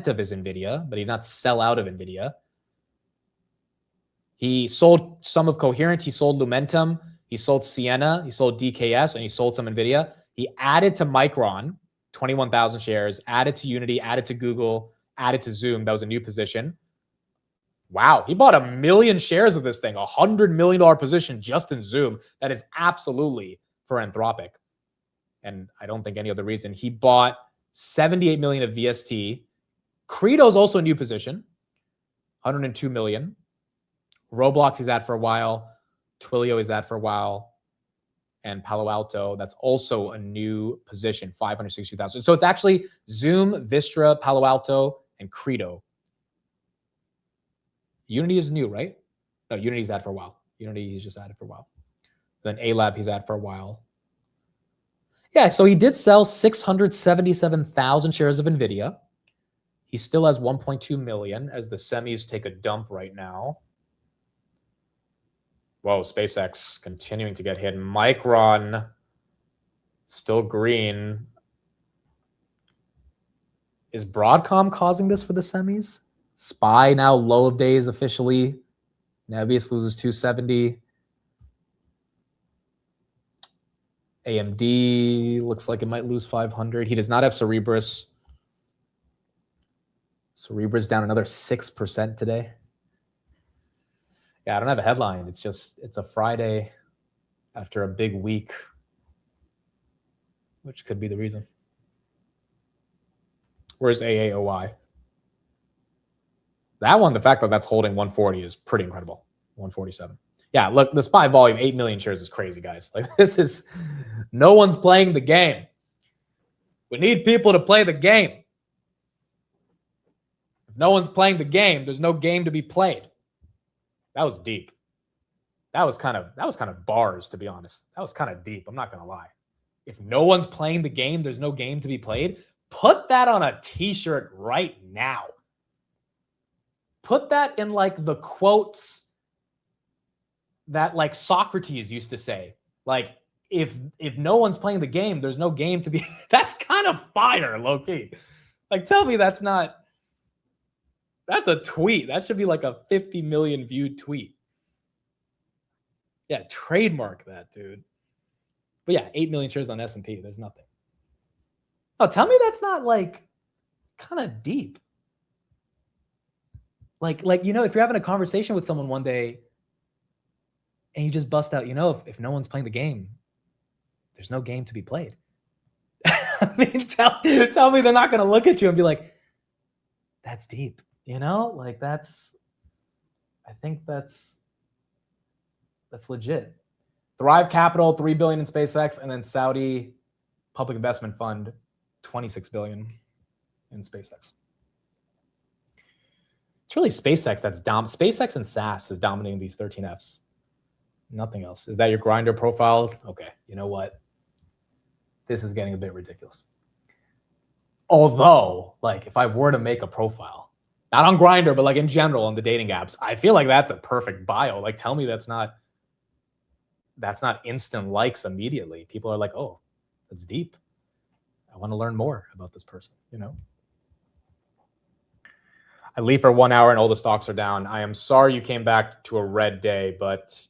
of his NVIDIA, but he did not sell out of NVIDIA. He sold some of Coherent. He sold Lumentum. He sold Ciena. He sold DKS, and he sold some NVIDIA. He added to Micron, 21,000 shares, added to Unity, added to Google, added to Zoom. That was a new position. Wow, he bought 1 million shares of this thing, $100 million position just in Zoom. That is absolutely for Anthropic. And I don't think any other reason. He bought 78 million of VST. Credo's also a new position, 102 million. Roblox he's at for a while. Twilio is at for a while. And Palo Alto, that's also a new position, 562,000. So it's actually Zoom, Vistra, Palo Alto, and Credo. Unity is new, right? No, Unity's at for a while. Unity, he's just at it for a while. Then ALab, he's at for a while. Yeah, so he did sell 677,000 shares of NVIDIA. He still has 1.2 million as the semis take a dump right now. Whoa, SpaceX continuing to get hit. Micron still green. Is Broadcom causing this for the semis? SPY now low of days officially. Nebius loses 270. AMD looks like it might lose 500. He does not have Cerebras. Cerebras down another 6% today. Yeah, I don't have a headline. It's a Friday after a big week, which could be the reason. Where's AAOI? That one, the fact that that's holding 140 is pretty incredible. 147. Yeah, look, the SPY volume, 8 million shares is crazy, guys. Like, this is, no one's playing the game. We need people to play the game. If no one's playing the game, there's no game to be played. That was deep. That was kind of bars, to be honest. That was kind of deep. I'm not going to lie. If no one's playing the game, there's no game to be played. Put that on a t-shirt right now. Put that in like the quotes that like Socrates used to say. Like, if no one's playing the game, there's no game to be. That's kind of fire, low-key. Like, tell me that's not. That's a tweet. That should be like a 50 million viewed tweet. Yeah, trademark that, dude. But yeah, 8 million shares on S&P. There's nothing. Oh, tell me that's not like kind of deep. Like, if you're having a conversation with someone one day and you just bust out, if no one's playing the game, there's no game to be played. I mean, tell me they're not going to look at you and be like, that's deep. Like I think that's legit. Thrive Capital, $3 billion in SpaceX, and then Saudi Public Investment Fund, $26 billion in SpaceX. It's really SpaceX that's SpaceX and SAS is dominating these 13Fs. Nothing else. Is that your grinder profile? Okay, you know what? This is getting a bit ridiculous. Although, like, if I were to make a profile, not on Grindr, but like in general on the dating apps, I feel like that's a perfect bio. Like, tell me that's not instant likes immediately. People are like, oh, that's deep. I want to learn more about this person, you know? I leave for 1 hour and all the stocks are down. I am sorry you came back to a red day, but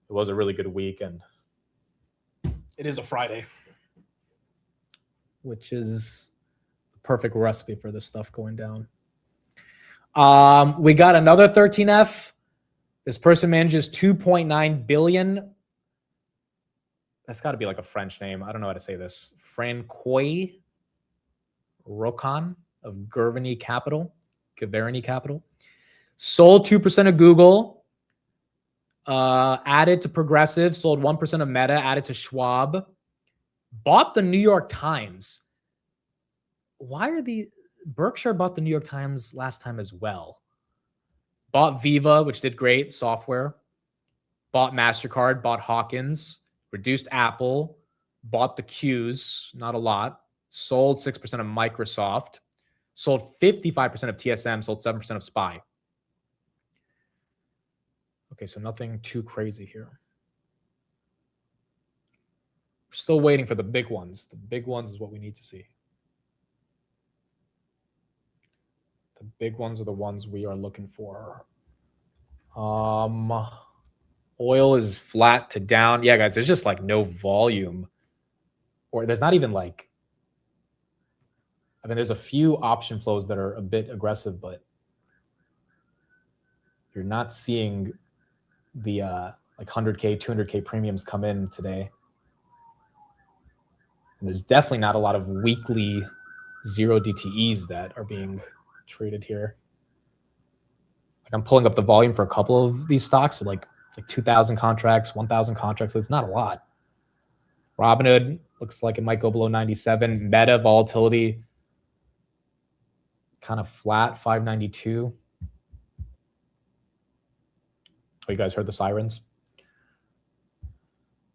it was a really good week, and it is a Friday, which is the perfect recipe for this stuff going down. We got another 13F. This person manages 2.9 billion. That's got to be like a French name. I don't know how to say this. Francois Rocan of Gavarni Capital. Sold 2% of Google. Added to Progressive. Sold 1% of Meta. Added to Schwab. Bought the New York Times. Why are the... Berkshire bought the New York Times last time as well. Bought Viva, which did great, software. Bought MasterCard, bought Hawkins, reduced Apple, bought the Qs, not a lot. Sold 6% of Microsoft. Sold 55% of TSM, sold 7% of SPY. Okay, so nothing too crazy here. We're still waiting for the big ones. The big ones is what we need to see. The big ones are the ones we are looking for. Oil is flat to down. Yeah, guys, there's just like no volume. Or there's not even like, I mean, there's a few option flows that are a bit aggressive, but you're not seeing the like 100K, 200K premiums come in today. And there's definitely not a lot of weekly 0 DTEs that are being traded here. Like, I'm pulling up the volume for a couple of these stocks with like 2,000 contracts, 1,000 contracts. It's not a lot. Robinhood looks like it might go below 97. Meta volatility kind of flat, 592. Oh, you guys heard the sirens?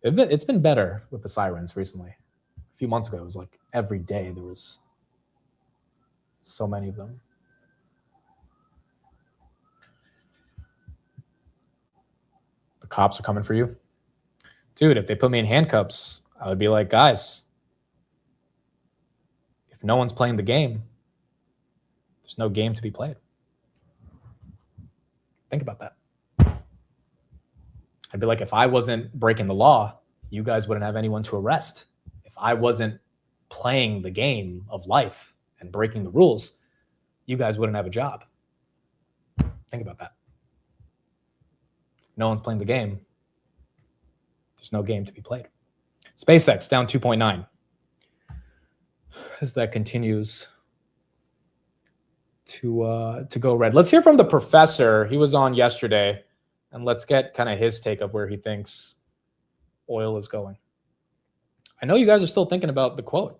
It's been better with the sirens recently. A few months ago, it was like every day there was so many of them. The cops are coming for you. Dude, if they put me in handcuffs, I would be like, guys, if no one's playing the game, there's no game to be played. Think about that. I'd be like, if I wasn't breaking the law, you guys wouldn't have anyone to arrest. If I wasn't playing the game of life and breaking the rules, you guys wouldn't have a job. Think about that. No one's playing the game. There's no game to be played. SpaceX down 2.9 as that continues to go red. Let's hear from the professor. He was on yesterday, and let's get kind of his take of where he thinks oil is going. I know you guys are still thinking about the quote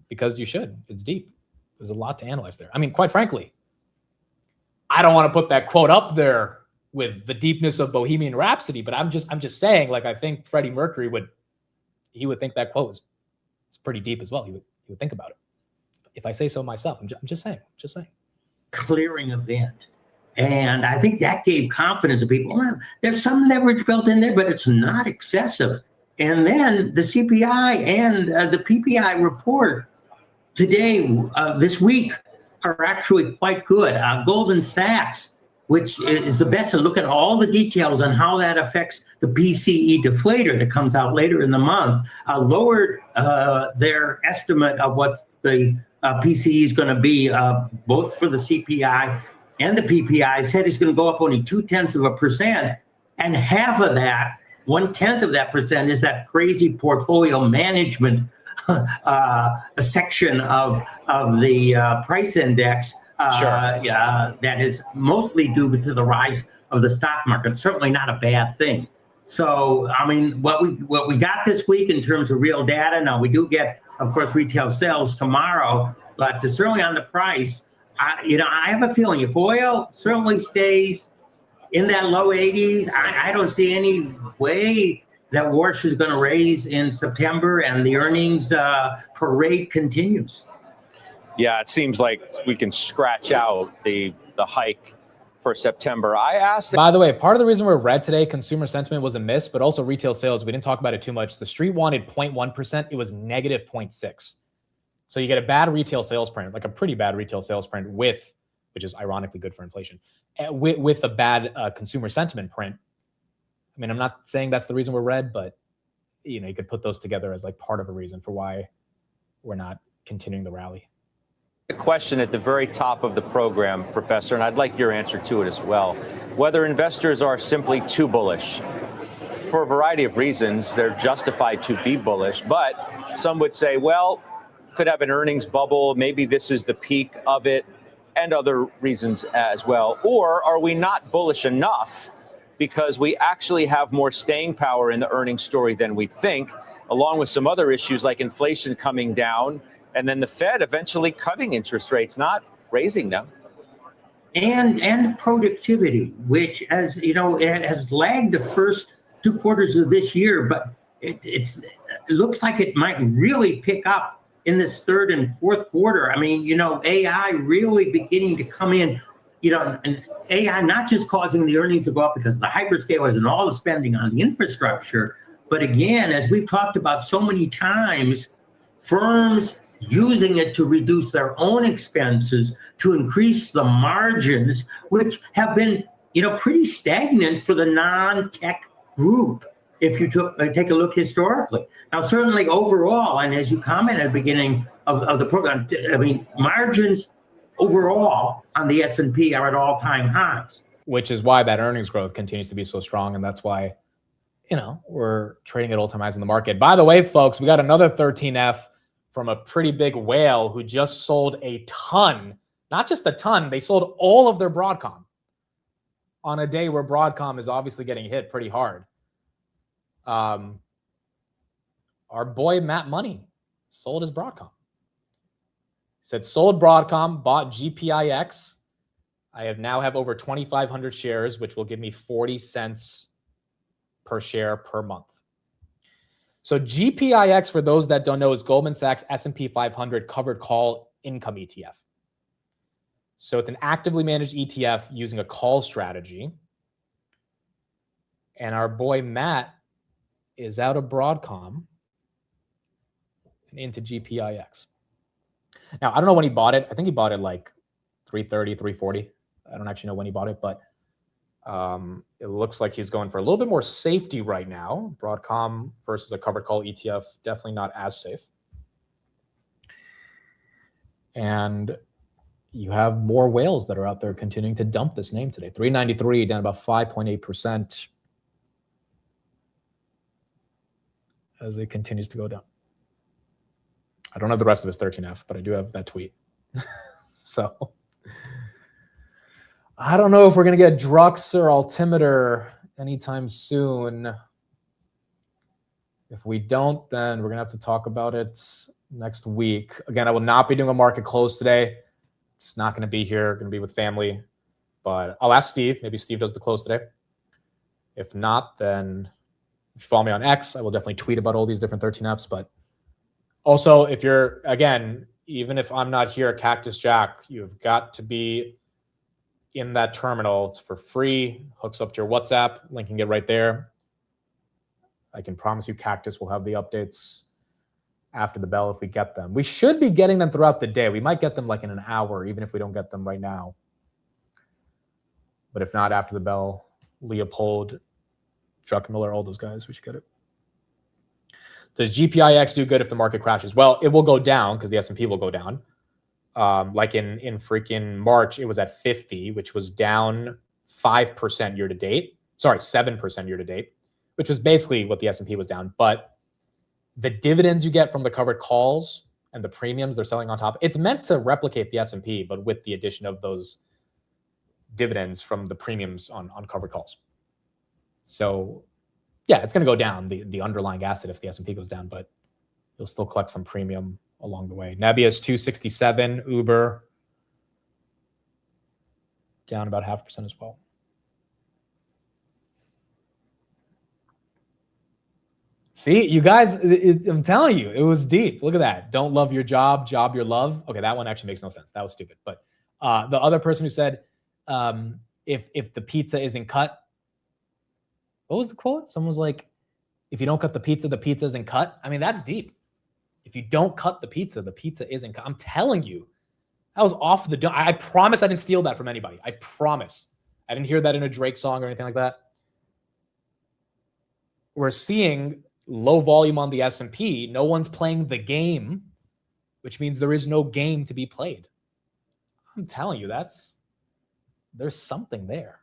because you should. It's deep. There's a lot to analyze there. I mean, quite frankly, I don't want to put that quote up there with the deepness of Bohemian Rhapsody, but I'm just saying, like, I think Freddie Mercury would think that quote was pretty deep as well. He would think about it. If I say so myself, I'm just saying. Clearing event. And I think that gave confidence to people. Well, there's some leverage built in there, but it's not excessive. And then the CPI and the PPI report today, this week, are actually quite good. Goldman Sachs, which is the best at looking at all the details on how that affects the PCE deflator that comes out later in the month, lowered their estimate of what the PCE is going to be, both for the CPI and the PPI. Said it's going to go up only 0.2%, and half of that, 1/10 of that percent, is that crazy portfolio management a section of the price index. That is mostly due to the rise of the stock market. Certainly not a bad thing. So, I mean, what we got this week in terms of real data. Now we do get, of course, retail sales tomorrow, but certainly on the price, I have a feeling if oil certainly stays in that low 80s, I don't see any way that Warsh is going to raise in September, and the earnings parade continues. Yeah, it seems like we can scratch out the hike for September. I asked. By the way, part of the reason we're red today, consumer sentiment was a miss, but also retail sales. We didn't talk about it too much. The street wanted 0.1%. It was negative 0.6. So you get a bad retail sales print, like a pretty bad retail sales print with, which is ironically good for inflation, with a bad consumer sentiment print. I mean, I'm not saying that's the reason we're red, but you could put those together as like part of a reason for why we're not continuing the rally. A question at the very top of the program, Professor, and I'd like your answer to it as well. Whether investors are simply too bullish. For a variety of reasons, they're justified to be bullish, but some would say, well, could have an earnings bubble. Maybe this is the peak of it, and other reasons as well. Or are we not bullish enough because we actually have more staying power in the earnings story than we think, along with some other issues like inflation coming down, and then the Fed eventually cutting interest rates, not raising them. And productivity, which, as you know, it has lagged the first 2 quarters of this year, but it looks like it might really pick up in this third and fourth quarter. I mean, AI really beginning to come in, and AI not just causing the earnings to go up because of the hyperscalers and all the spending on the infrastructure, but again, as we've talked about so many times, firms using it to reduce their own expenses, to increase the margins, which have been, pretty stagnant for the non-tech group. If you take a look historically. Now, certainly overall, and as you commented at the beginning of the program, I mean, margins overall on the S&P are at all-time highs. Which is why that earnings growth continues to be so strong, and that's why, we're trading at all-time highs in the market. By the way, folks, we got another 13F from a pretty big whale who just sold a ton, not just a ton, they sold all of their Broadcom on a day where Broadcom is obviously getting hit pretty hard. Our boy Matt Money sold his Broadcom. He said, sold Broadcom, bought GPIX. I now have over 2,500 shares, which will give me 40 cents per share per month. So GPIX, for those that don't know, is Goldman Sachs S&P 500 covered call income ETF. So it's an actively managed ETF using a call strategy. And our boy Matt is out of Broadcom and into GPIX. Now, I don't know when he bought it. I think he bought it like 330, 340. I don't actually know when he bought it, but it looks like he's going for a little bit more safety right now. Broadcom versus a covered call ETF, definitely not as safe. And you have more whales that are out there continuing to dump this name today. 393 down about 5.8% as it continues to go down. I don't have the rest of his 13F, but I do have that tweet. So I don't know if we're going to get Drux or Altimeter anytime soon. If we don't, then we're going to have to talk about it next week. Again, I will not be doing a market close today. Just not going to be here. Going to be with family. But I'll ask Steve. Maybe Steve does the close today. If not, then if you follow me on X, I will definitely tweet about all these different 13Fs. But also, if you're, again, even if I'm not here at Cactus Jack, you've got to be in that terminal. It's for free. Hooks up to your WhatsApp. Linking it right there. I can promise you Cactus will have the updates after the bell if we get them. We should be getting them throughout the day. We might get them like in an hour, even if we don't get them right now. But if not, after the bell, Leopold, Druckenmiller, all those guys, we should get it. Does GPIX do good if the market crashes? Well, it will go down because the S&P will go down. Like in freaking March, it was at 50, which was down 5% year to date. Sorry, 7% year to date, which was basically what the S&P was down. But the dividends you get from the covered calls and the premiums they're selling on top, it's meant to replicate the S&P, but with the addition of those dividends from the premiums on covered calls. So yeah, it's going to go down, the underlying asset, if the S&P goes down, but you'll still collect some premium along the way. Nebius 267, Uber down about 0.5% as well. See, you guys, I'm telling you, it was deep. Look at that. Don't love your job, job your love. Okay, that one actually makes no sense. That was stupid. But the other person who said, if the pizza isn't cut, what was the quote? Someone was like, if you don't cut the pizza isn't cut. I mean, that's deep. If you don't cut the pizza isn't cut. I'm telling you, that was off the dome. I promise I didn't steal that from anybody. I promise. I didn't hear that in a Drake song or anything like that. We're seeing low volume on the S&P. No one's playing the game, which means there is no game to be played. I'm telling you, there's something there.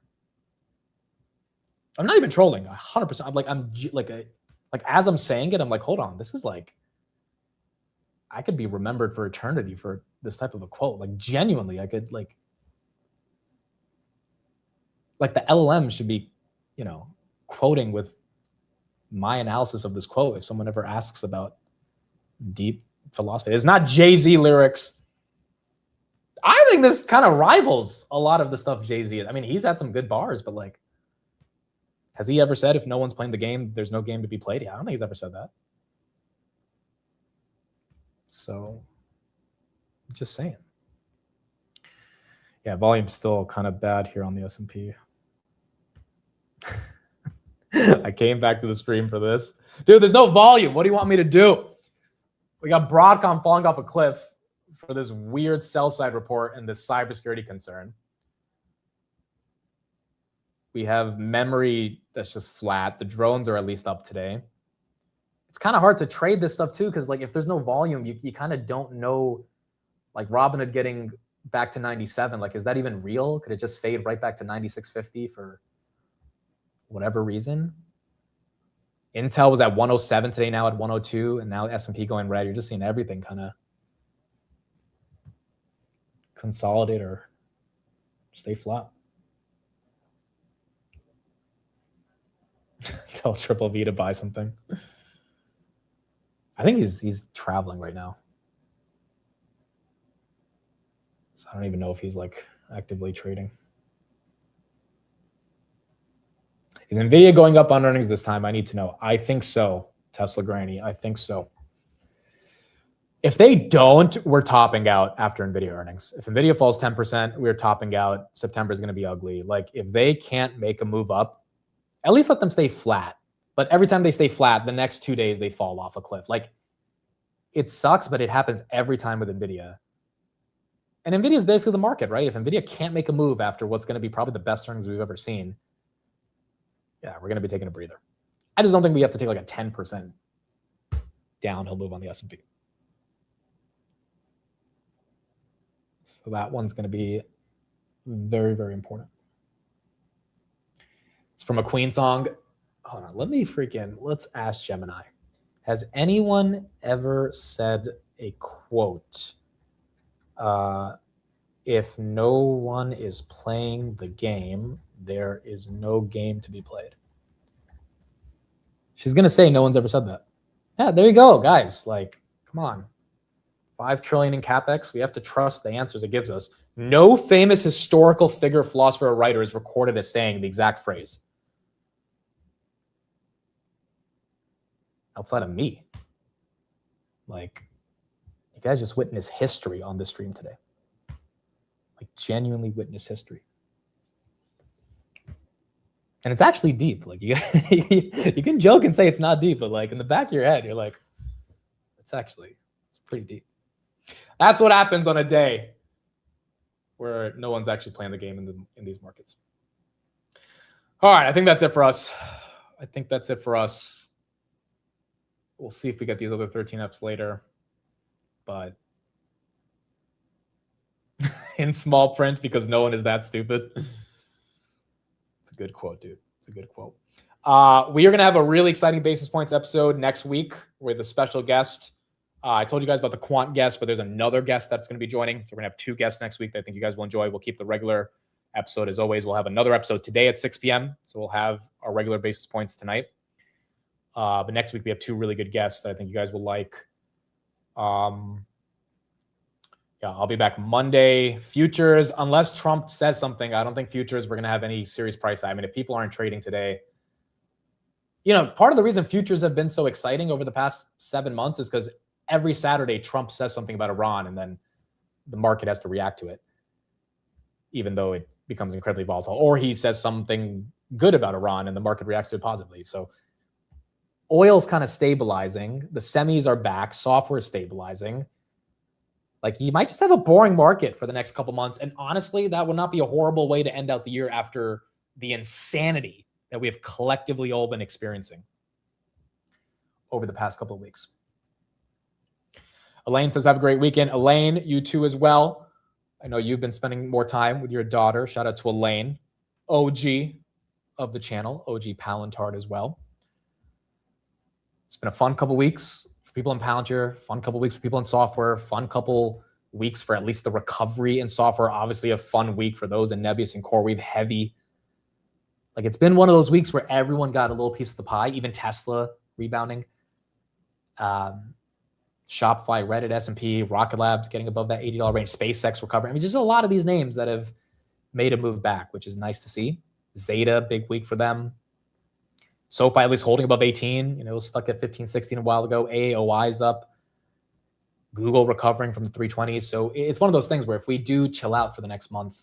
I'm not even trolling. 100%. As I'm saying it, I'm like, hold on. This is like, I could be remembered for eternity for this type of a quote. Like genuinely, I could like the LLM should be, quoting with my analysis of this quote if someone ever asks about deep philosophy. It's not Jay-Z lyrics. I think this kind of rivals a lot of the stuff Jay-Z is. I mean, he's had some good bars, but like, has he ever said if no one's playing the game, there's no game to be played? Yeah, I don't think he's ever said that. So, just saying. Yeah, volume's still kind of bad here on the S&P. I came back to the stream for this. Dude, there's no volume. What do you want me to do? We got Broadcom falling off a cliff for this weird sell-side report and this cybersecurity concern. We have memory that's just flat. The drones are at least up today. It's kind of hard to trade this stuff too, because like if there's no volume, you kind of don't know, like Robinhood getting back to 97, like is that even real? Could it just fade right back to 96.50 for whatever reason? Intel was at 107 today, now at 102, and now S&P going red. You're just seeing everything kind of consolidate or stay flat. Tell Triple V to buy something. I think he's traveling right now. So I don't even know if he's like actively trading. Is NVIDIA going up on earnings this time? I need to know. I think so, Tesla Granny. I think so. If they don't, we're topping out after NVIDIA earnings. If NVIDIA falls 10%, we're topping out. September is going to be ugly. Like if they can't make a move up, at least let them stay flat. But every time they stay flat, the next 2 days they fall off a cliff. Like it sucks, but it happens every time with NVIDIA. And NVIDIA is basically the market, right? If NVIDIA can't make a move after what's going to be probably the best earnings we've ever seen, yeah, we're going to be taking a breather. I just don't think we have to take like a 10% downhill move on the S&P. So that one's going to be very, very important. It's from a Queen song. Hold on, let's ask Gemini. Has anyone ever said a quote, if no one is playing the game, there is no game to be played? She's going to say no one's ever said that. Yeah, there you go, guys. Like, come on. 5 trillion in CapEx. We have to trust the answers it gives us. No famous historical figure, philosopher, or writer is recorded as saying the exact phrase. Outside of me. Like, you guys just witnessed history on this stream today. Like, genuinely witnessed history. And it's actually deep. Like, you can joke and say it's not deep, but like in the back of your head, you're like, it's pretty deep. That's what happens on a day where no one's actually playing the game in these markets. All right, I think that's it for us. We'll see if we get these other 13 Fs later. But in small print, because no one is that stupid. It's a good quote, dude. It's a good quote. We are going to have a really exciting Basis Points episode next week with a special guest. I told you guys about the quant guest, but there's another guest that's going to be joining. So we're going to have 2 guests next week that I think you guys will enjoy. We'll keep the regular episode as always. We'll have another episode today at 6 p.m. So we'll have our regular Basis Points tonight. But next week we have 2 really good guests that I think you guys will like. Yeah, Yeah, I'll be back Monday. Futures, unless Trump says something, I don't think futures we're going to have any serious price. I mean, if people aren't trading today, part of the reason futures have been so exciting over the past 7 months is because every Saturday Trump says something about Iran and then the market has to react to it, even though it becomes incredibly volatile. Or he says something good about Iran and the market reacts to it positively. So oil's kind of stabilizing. The semis are back. Software is stabilizing. Like, you might just have a boring market for the next couple months. And honestly, that would not be a horrible way to end out the year after the insanity that we have collectively all been experiencing over the past couple of weeks. Elaine says, have a great weekend. Elaine, you too as well. I know you've been spending more time with your daughter. Shout out to Elaine, OG of the channel, OG Palantard as well. It's been a fun couple weeks for people in Palantir, fun couple weeks for people in software, fun couple weeks for at least the recovery in software. Obviously a fun week for those in Nebius and CoreWeave heavy. Like, it's been one of those weeks where everyone got a little piece of the pie, even Tesla rebounding. Shopify, Reddit, S&P, Rocket Labs getting above that $80 range, SpaceX recovering. I mean, just a lot of these names that have made a move back, which is nice to see. Zeta, big week for them. SoFi at least holding above 18. It was stuck at 15, 16 a while ago. AOI is up. Google recovering from the 320s. So it's one of those things where if we do chill out for the next month,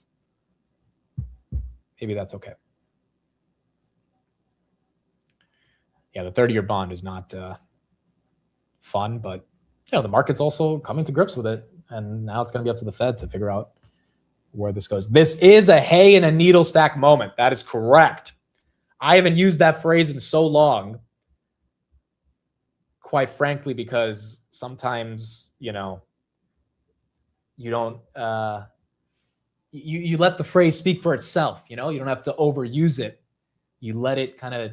maybe that's okay. Yeah, the 30-year bond is not fun, but the market's also coming to grips with it. And now it's going to be up to the Fed to figure out where this goes. This is a hay in a needle stack moment. That is correct. I haven't used that phrase in so long, quite frankly, because sometimes, you don't, you let the phrase speak for itself. You don't have to overuse it. You let it kind of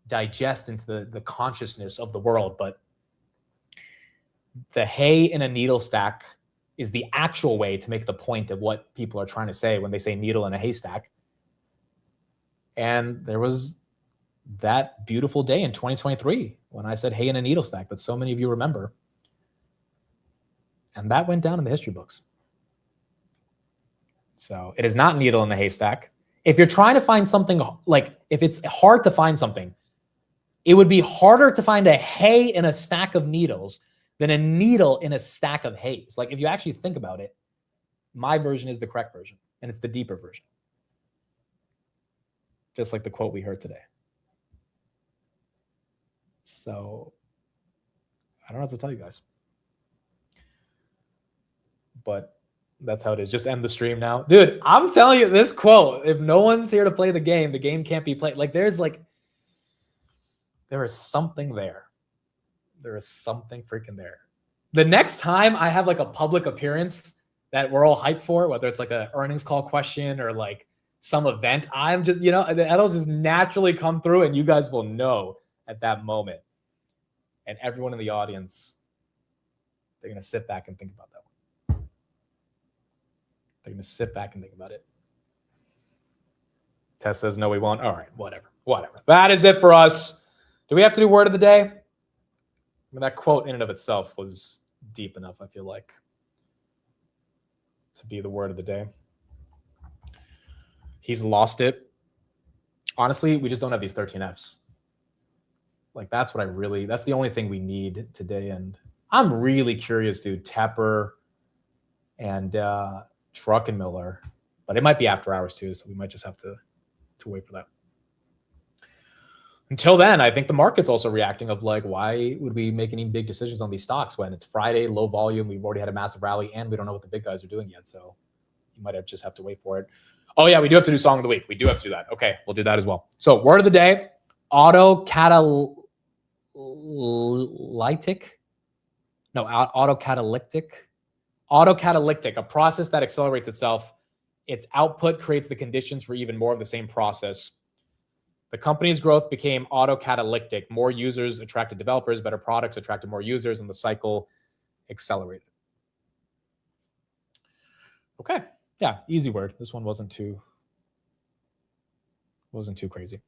digest into the consciousness of the world. But the hay in a needle stack is the actual way to make the point of what people are trying to say when they say needle in a haystack. And there was that beautiful day in 2023 when I said hay in a needle stack that so many of you remember. And that went down in the history books. So it is not needle in the haystack. If you're trying to find something, like if it's hard to find something, it would be harder to find a hay in a stack of needles than a needle in a stack of hays. Like, if you actually think about it, my version is the correct version, and it's the deeper version. Just like the quote we heard today. So I don't know what to tell you guys. But that's how it is. Just end the stream now. Dude, I'm telling you this quote. If no one's here to play the game can't be played. Like, there is something there. There is something freaking there. The next time I have like a public appearance that we're all hyped for, whether it's like an earnings call question or like some event, I'm just, that'll just naturally come through and you guys will know at that moment. And everyone in the audience, they're going to sit back and think about that one. They're going to sit back and think about it. Tess says, no, we won't. All right, whatever. That is it for us. Do we have to do word of the day? I mean, that quote in and of itself was deep enough, I feel like, to be the word of the day. He's lost it. Honestly, we just don't have these 13Fs. Like, that's the only thing we need today. And I'm really curious, dude. Tepper and Druckenmiller, but it might be after hours too, so we might just have to wait for that. Until then, I think the market's also reacting of like, why would we make any big decisions on these stocks when it's Friday, low volume, we've already had a massive rally, and we don't know what the big guys are doing yet. So you might just have to wait for it. Oh yeah, we do have to do song of the week. We do have to do that. Okay, we'll do that as well. So word of the day, autocatalytic, a process that accelerates itself. Its output creates the conditions for even more of the same process. The company's growth became autocatalytic. More users attracted developers, better products attracted more users, and the cycle accelerated. Okay. Yeah, easy word. This one wasn't too crazy.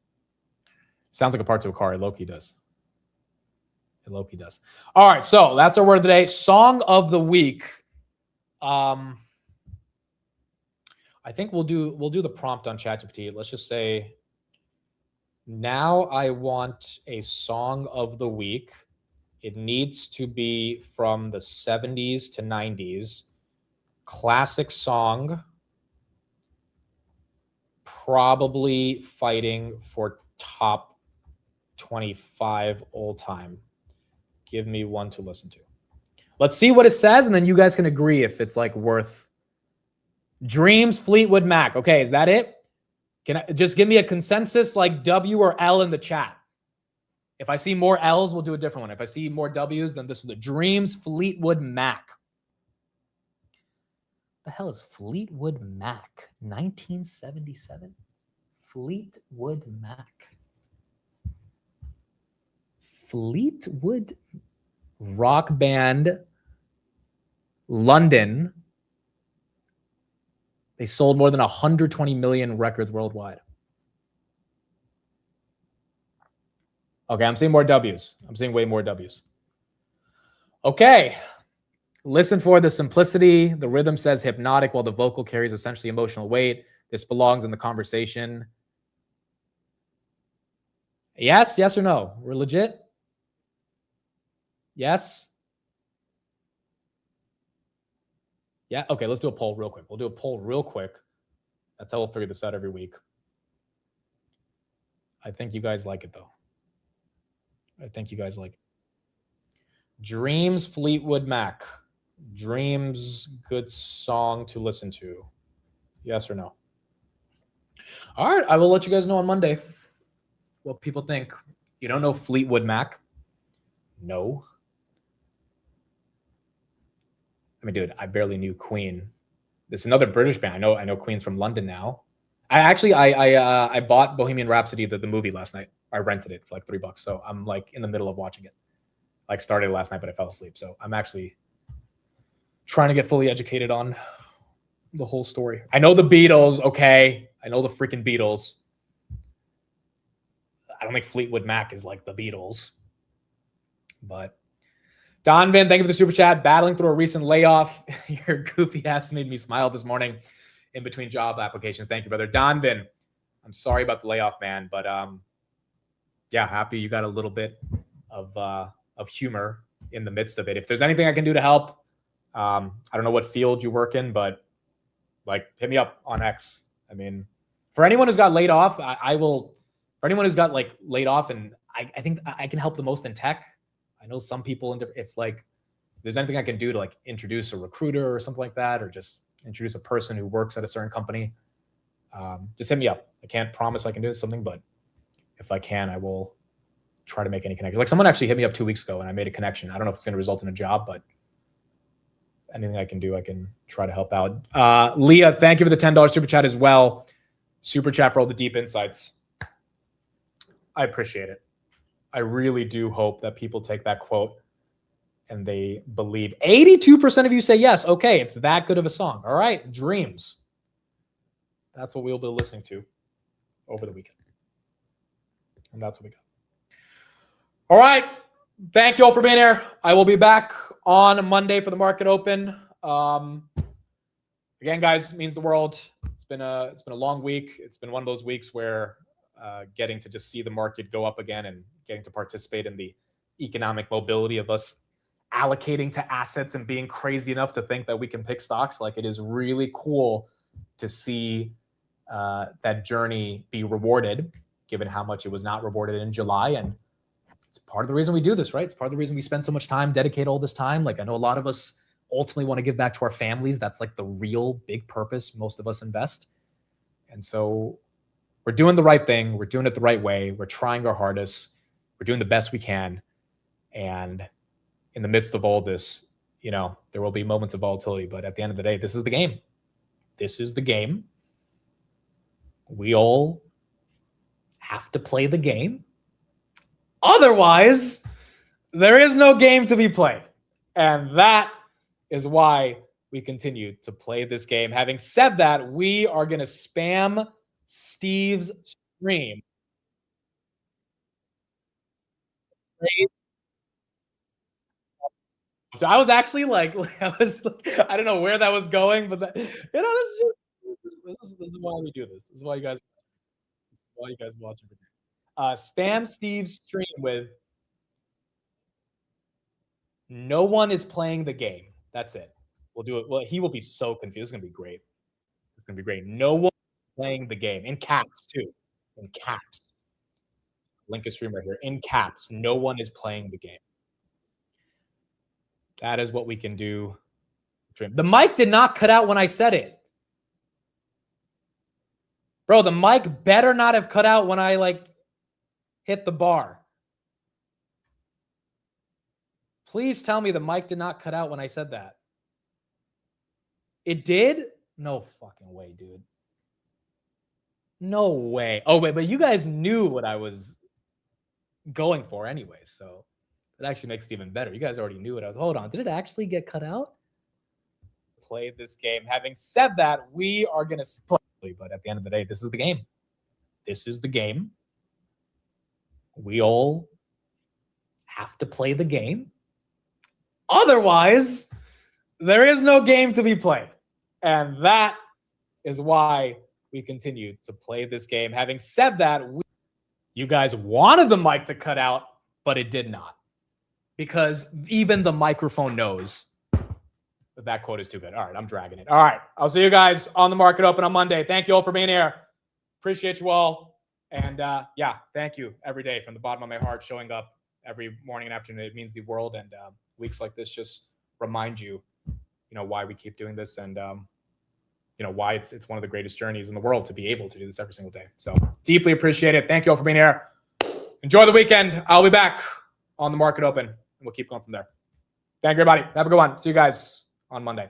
Sounds like a part to a car. It low-key does. All right, so that's our word of the day. Song of the week. I think we'll do the prompt on ChatGPT. Let's just say, now I want a song of the week. It needs to be from the 70s to 90s. Classic song. Probably fighting for top 25 all time. Give me one to listen to. Let's see what it says, and then you guys can agree if it's like worth. Dreams, Fleetwood Mac. Okay, is that it? Can I just give me a consensus like W or L in the chat? If I see more L's, we'll do a different one. If I see more W's, then this is the Dreams, Fleetwood Mac. The hell is Fleetwood Mac? 1977? Fleetwood Mac. Fleetwood rock band, London. They sold more than 120 million records worldwide. Okay, I'm seeing more W's. I'm seeing way more W's. Okay. Listen for the simplicity. The rhythm says hypnotic, while the vocal carries essentially emotional weight. This belongs in the conversation. Yes, yes or no? We're legit? Yes? Yeah, okay, let's do a poll real quick. We'll do a poll real quick. That's how we'll figure this out every week. I think you guys like it, though. I think you guys like it. Dreams, Fleetwood Mac. Dreams, good song to listen to. Yes or no? All right, I will let you guys know on Monday what people think. You don't know Fleetwood Mac? No. I mean, dude, I barely knew Queen. This is another British band. I know Queen's from London now. I bought Bohemian Rhapsody, the movie, last night. I rented it for like $3, so I'm like in the middle of watching it. Like started last night, but I fell asleep. So I'm actually trying to get fully educated on the whole story. I know the Beatles, okay. I know the freaking Beatles. I don't think Fleetwood Mac is like the Beatles. But Donvin, thank you for the super chat. Battling through a recent layoff. Your goofy ass made me smile this morning in between job applications. Thank you, brother. Donvin, I'm sorry about the layoff, man. But yeah, happy you got a little bit of humor in the midst of it. If there's anything I can do to help, I don't know what field you work in, but like hit me up on X. I mean, for anyone who's got laid off, I will. For anyone who's got like laid off, and I think I can help the most in tech. I know some people, if like there's anything I can do to like introduce a recruiter or something like that, or just introduce a person who works at a certain company, just hit me up. I can't promise I can do something, but if I can, I will try to make any connection. Like someone actually hit me up 2 weeks ago and I made a connection. I don't know if it's going to result in a job, but anything I can do, I can try to help out. Leah, thank you for the $10 super chat as well. Super chat for all the deep insights. I appreciate it. I really do hope that people take that quote and they believe. 82% of you say yes. Okay, it's that good of a song. All right, Dreams. That's what we'll be listening to over the weekend. And that's what we got. All right. Thank you all for being here. I will be back on Monday for the market open. Again, guys, it means the world. It's been a long week. It's been one of those weeks where getting to just see the market go up again and getting to participate in the economic mobility of us allocating to assets and being crazy enough to think that we can pick stocks. Like, it is really cool to see that journey be rewarded, given how much it was not rewarded in July. And it's part of the reason we do this, right? It's part of the reason we spend so much time, dedicate all this time. Like, I know a lot of us ultimately want to give back to our families. That's like the real big purpose most of us invest. And so we're doing the right thing. We're doing it the right way. We're trying our hardest. We're doing the best we can. And in the midst of all this, you know, there will be moments of volatility, but at the end of the day, this is the game. This is the game. We all have to play the game. Otherwise, there is no game to be played. And that is why we continue to play this game. Having said that, we are going to spam Steve's stream. So I was actually like, I don't know where that was going, but this is why we do this. This is why you guys watch every day. Spam Steve's stream with no one is playing the game. That's it. We'll do it. Well, he will be so confused. It's gonna be great. It's gonna be great. No one is playing the game in caps too. In caps. Link a stream right here. In caps. No one is playing the game. That is what we can do. The mic did not cut out when I said it. Bro, the mic better not have cut out when I hit the bar. Please tell me the mic did not cut out when I said that. It did? No fucking way, dude. No way. Oh, wait, but you guys knew what I was going for anyway, so it actually makes it even better. You guys already knew what I was. Hold on. Did it actually get cut out? Play this game. Having said that, we are going to play, but at the end of the day, this is the game. This is the game. We all have to play the game. Otherwise, there is no game to be played. And that is why we continue to play this game. Having said that, you guys wanted the mic to cut out, but it did not. Because even the microphone knows that quote is too good. All right, I'm dragging it. All right, I'll see you guys on the Market Open on Monday. Thank you all for being here. Appreciate you all. And yeah, thank you every day from the bottom of my heart, showing up every morning and afternoon. It means the world. And weeks like this just remind you, why we keep doing this and, why it's one of the greatest journeys in the world to be able to do this every single day. So deeply appreciate it. Thank you all for being here. Enjoy the weekend. I'll be back on the Market Open and we'll keep going from there. Thank you, everybody. Have a good one. See you guys on Monday.